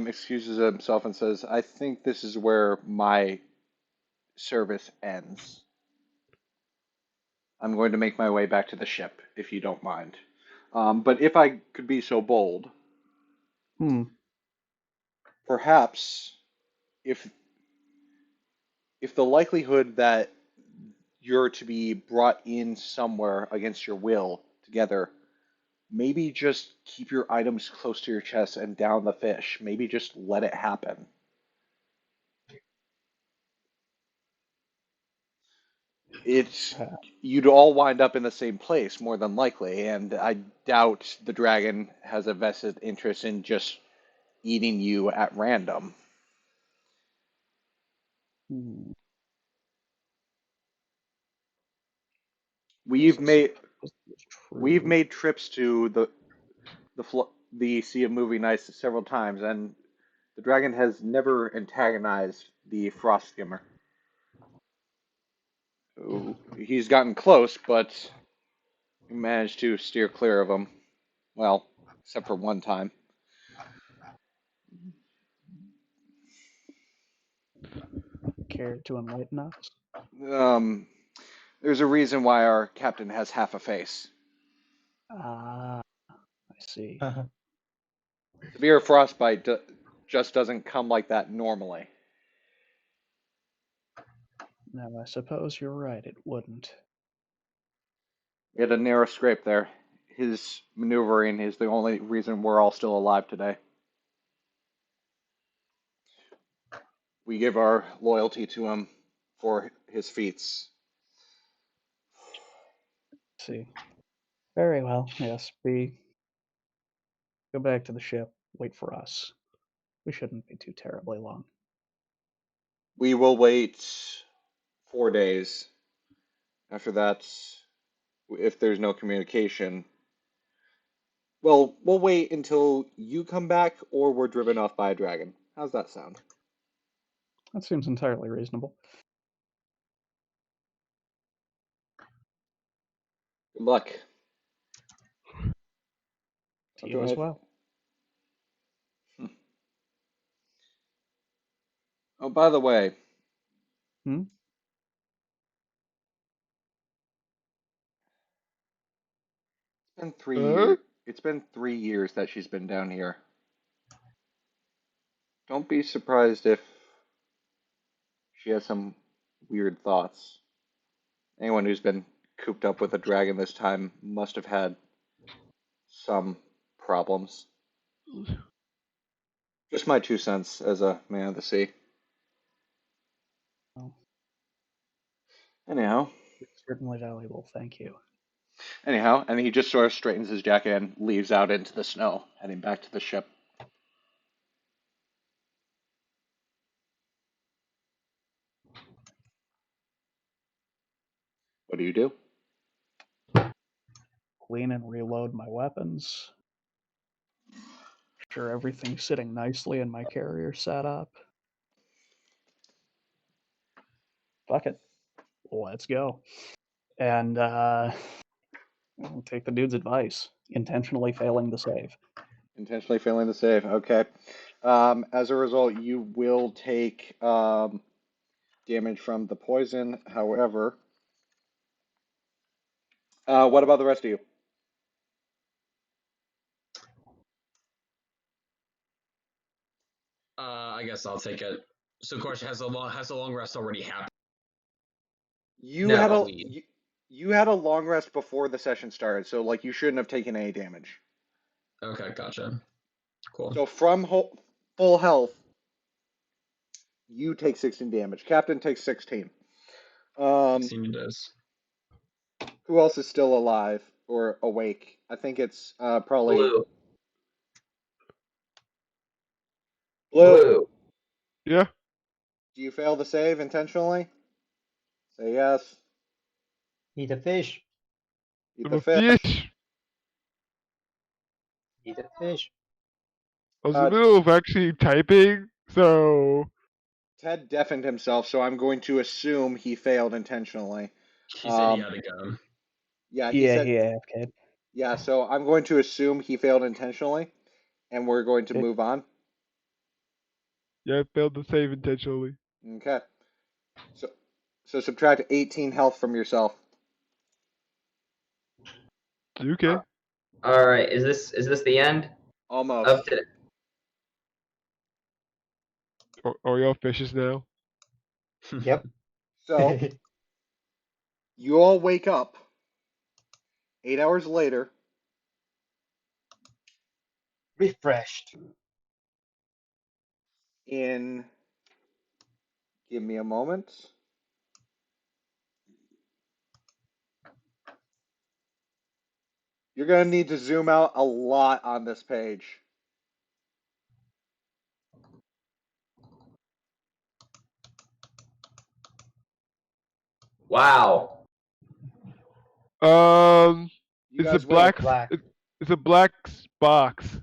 excuses himself and says, "I think this is where my service ends. I'm going to make my way back to the ship, if you don't mind. But if I could be so bold, perhaps if if the likelihood that you're to be brought in somewhere against your will together, maybe just keep your items close to your chest and down the fish. Maybe just let it happen. You'd all wind up in the same place more than likely, and I doubt the dragon has a vested interest in just eating you at random. We've made trips to the Sea of Moving Ice several times, and the dragon has never antagonized the frost skimmer. He's gotten close, but he managed to steer clear of him. Well, except for one time. Care to enlighten us? There's a reason why our captain has half a face. Ah, I see. Severe frostbite just doesn't come like that normally. No, I suppose you're right, it wouldn't. We had a narrow scrape there. His maneuvering is the only reason we're all still alive today. We give our loyalty to him for his feats. See. Very well, yes, go back to the ship, wait for us. We shouldn't be too terribly long. We will wait 4 days. After that, if there's no communication, well, we'll wait until you come back or we're driven off by a dragon. How's that sound? That seems entirely reasonable. Good luck. To you as well. Oh, by the way. It's been 3 years. It's been 3 years that she's been down here. Don't be surprised if she has some weird thoughts. Anyone who's been cooped up with a dragon this time must have had some problems. Just my 2 cents as a man of the sea. Anyhow. It's certainly valuable, thank you. Anyhow, and he just sort of straightens his jacket and leaves out into the snow, heading back to the ship. What do you do? Clean and reload my weapons. Sure everything's sitting nicely in my carrier setup. Fuck it. Let's go. And I'll take the dude's advice. Intentionally failing the save. Intentionally failing the save. Okay. As a result, you will take damage from the poison. However, what about the rest of you? I guess I'll take it. So, question: has a long rest already happened? You had a long rest before the session started, so like you shouldn't have taken any damage. Okay, gotcha. Cool. So from full health, you take 16 damage. Captain takes 16. 16 does. Who else is still alive or awake? I think it's probably Blue. Yeah. Do you fail the save intentionally? Say yes. Eat a fish. Eat the fish. Eat a fish. I was in the middle of actually typing, so... Ted deafened himself, so I'm going to assume he failed intentionally. He said he had a gun. Yeah, he said... AFK'd. Yeah, so I'm going to assume he failed intentionally, and we're going to move on. Yeah, I failed the save intentionally. Okay. So subtract 18 health from yourself. Okay. All right. Is this the end? Almost. Of today? Are y'all fishes now? Yep. So you all wake up 8 hours later. Refreshed. Give me a moment. You're going to need to zoom out a lot on this page. Wow. You It's a guys black. Black. It's a black box.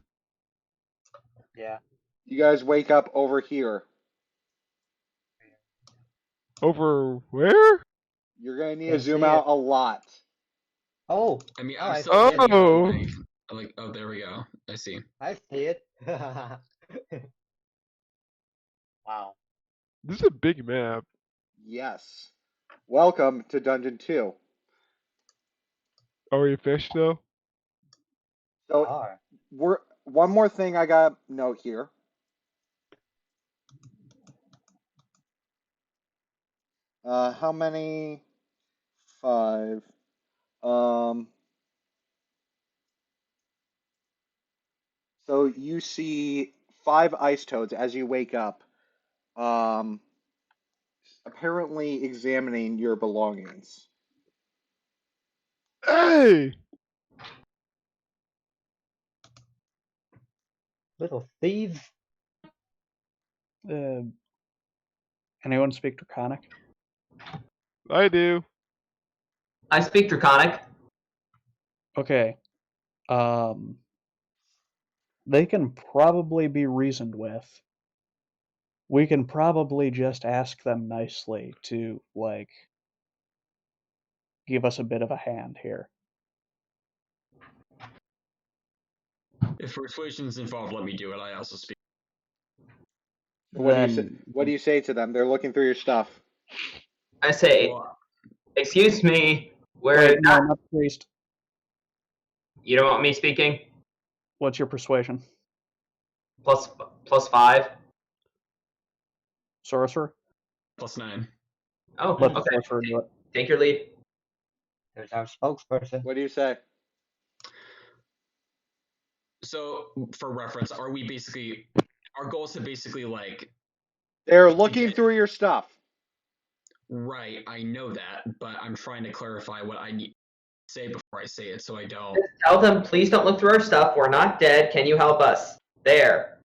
Yeah. You guys wake up over here. Over where? You're going to need to Can't zoom see out it. a lot. Oh. I mean, Oh, I'm I still see it. getting Oh. oh, there we go. I see. I see it. Wow. This is a big map. Yes. Welcome to Dungeon 2. Are we fish though? So Are. one more thing I got to note here. How many? 5. So you see 5 ice toads as you wake up, apparently examining your belongings. Hey! Little thieves. Anyone speak Draconic? I do. I speak Draconic. Okay. They can probably be reasoned with. We can probably just ask them nicely to, like, give us a bit of a hand here. If persuasion's involved, let me do it. I also speak. What do you say to them? They're looking through your stuff. I say, Well, excuse me, we're Wait, no, not. not priest. You don't want me speaking? What's your persuasion? Plus 5. Sorcerer? +9. Oh, Let the okay. sorcerer do it. Take your lead. There's our spokesperson. What do you say? So, for reference, are we basically our goal is to basically like They're looking through your stuff. Right, I know that, but I'm trying to clarify what I need to say before I say it, so I don't. Just tell them, please don't look through our stuff. We're not dead. Can you help us? There.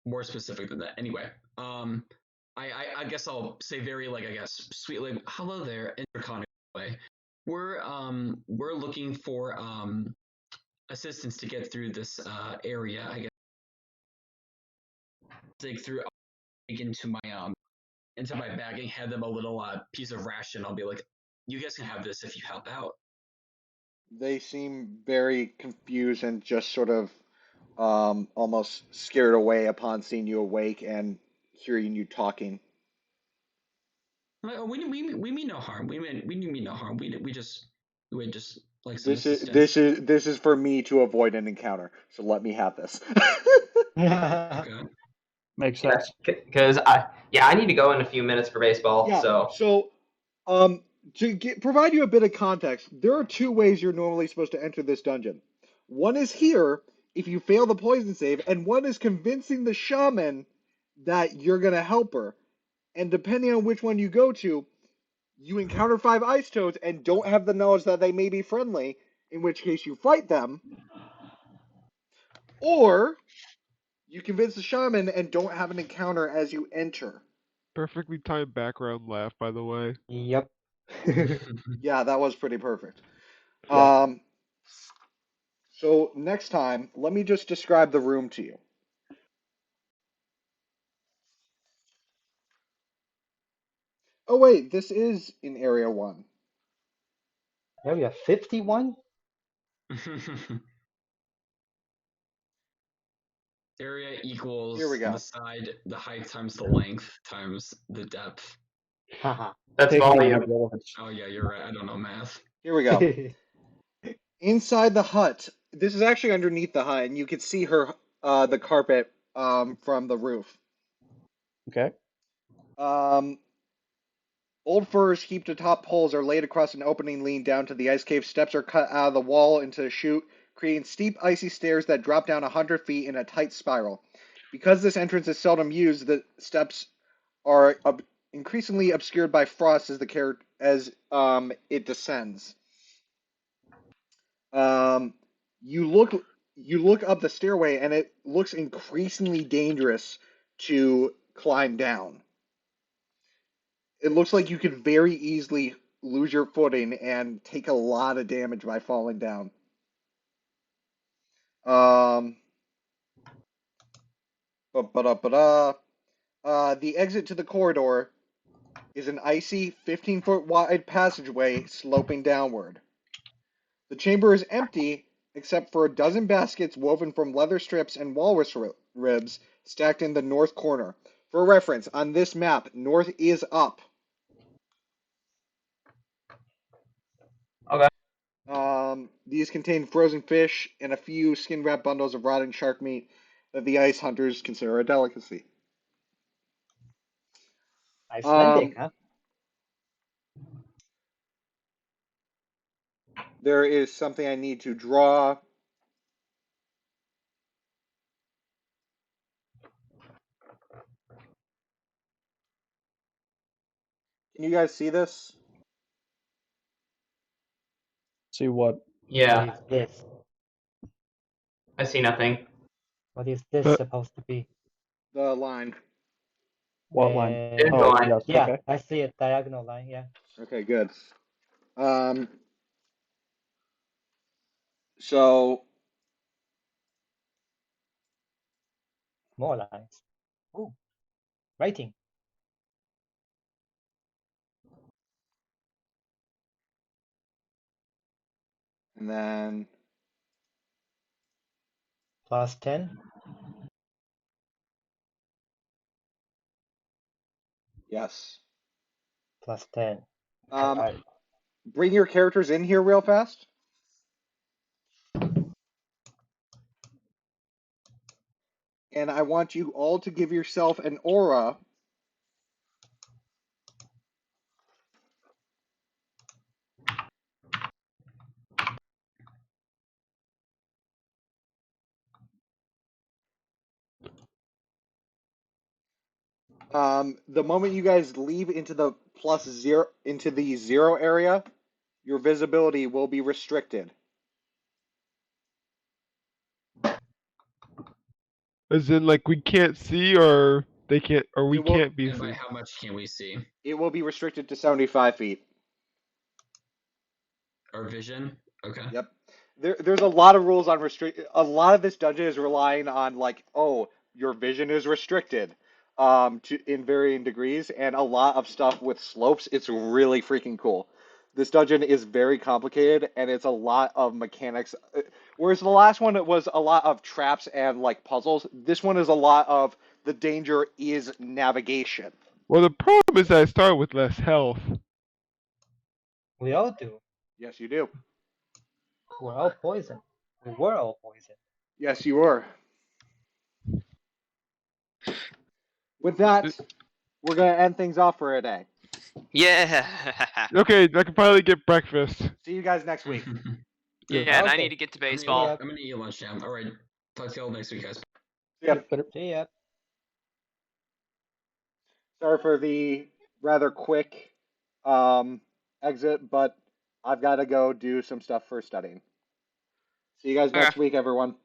More specific than that. Anyway, I guess I'll say very like I guess sweetly, hello there, in Draconic way. We're looking for assistance to get through this area. I guess dig through, dig into my bag and hand them a little piece of ration. I'll be like, you guys can have this if you help out. They seem very confused and just sort of almost scared away upon seeing you awake and hearing you talking. We mean no harm. We mean no harm. We just like some This is assistance. this is for me to avoid an encounter. So let me have this. Okay. Makes sense. Because I need to go in a few minutes for baseball. Yeah. So To provide you a bit of context, there are 2 ways you're normally supposed to enter this dungeon. One is here if you fail the poison save, and one is convincing the shaman that you're gonna help her. And depending on which one you go to, you encounter 5 ice toads and don't have the knowledge that they may be friendly, in which case you fight them. Or you convince the shaman and don't have an encounter as you enter. Perfectly timed background laugh, by the way. Yep. Yeah, that was pretty perfect. Yeah. So next time, let me just describe the room to you. Oh wait, this is in Area 1. Area 51? Area equals Here we go. the side, the height times the length times the depth. that's Taking on volume. that relevance. Oh yeah, you're right. I don't know math. Here we go. Inside the hut, this is actually underneath the hut, and you can see the carpet from the roof. Okay. Old furs heaped atop poles are laid across an opening leading down to the ice cave. Steps are cut out of the wall into a chute, creating steep, icy stairs that drop down 100 feet in a tight spiral. Because this entrance is seldom used, the steps are increasingly obscured by frost as it descends. You look up the stairway, and it looks increasingly dangerous to climb down. It looks like you could very easily lose your footing and take a lot of damage by falling down. The exit to the corridor is an icy 15-foot wide passageway sloping downward. The chamber is empty except for a dozen baskets woven from leather strips and walrus ribs stacked in the north corner. For reference, on this map, north is up. Okay. These contain frozen fish and a few skin-wrapped bundles of rotting shark meat that the ice hunters consider a delicacy. Icelandic, huh? There is something I need to draw. Can you guys see this? See what? Yeah. What is this? I see nothing. What is this Uh, supposed to be? The line. What line? There's the Oh, line. yes. Yeah, Okay. I see it. Diagonal line, yeah. Okay, good. So More lines. Ooh, writing. and then Plus 10. yes. Plus 10. Um, Alright. bring your characters in here real fast. And I want you all to give yourself an aura. The moment you guys leave into the zero area, your visibility will be restricted. As in, like, we can't see, or they can't, or we can't be And by seen. how much can we see? It will be restricted to 75 feet. Our vision? Okay. Yep. There's a lot of rules on a lot of this dungeon is relying on like, oh, your vision is restricted in varying degrees, and a lot of stuff with slopes. It's really freaking cool. This dungeon is very complicated, and it's a lot of mechanics. Whereas the last one, it was a lot of traps and like puzzles. This one is a lot of the danger is navigation. Well, the problem is that I start with less health. We all do. Yes, you do. We're all poisoned. We were all poisoned. Yes, you were. With that, we're gonna end things off for a day. Yeah. Okay, I can finally get breakfast. See you guys next week. Yeah, and I Okay. need to get to I'm baseball. gonna eat lunch now. Alright. Talk to y'all next week, guys. Yep. See ya. Sorry for the rather quick exit, but I've got to go do some stuff for studying. See you guys next week, everyone.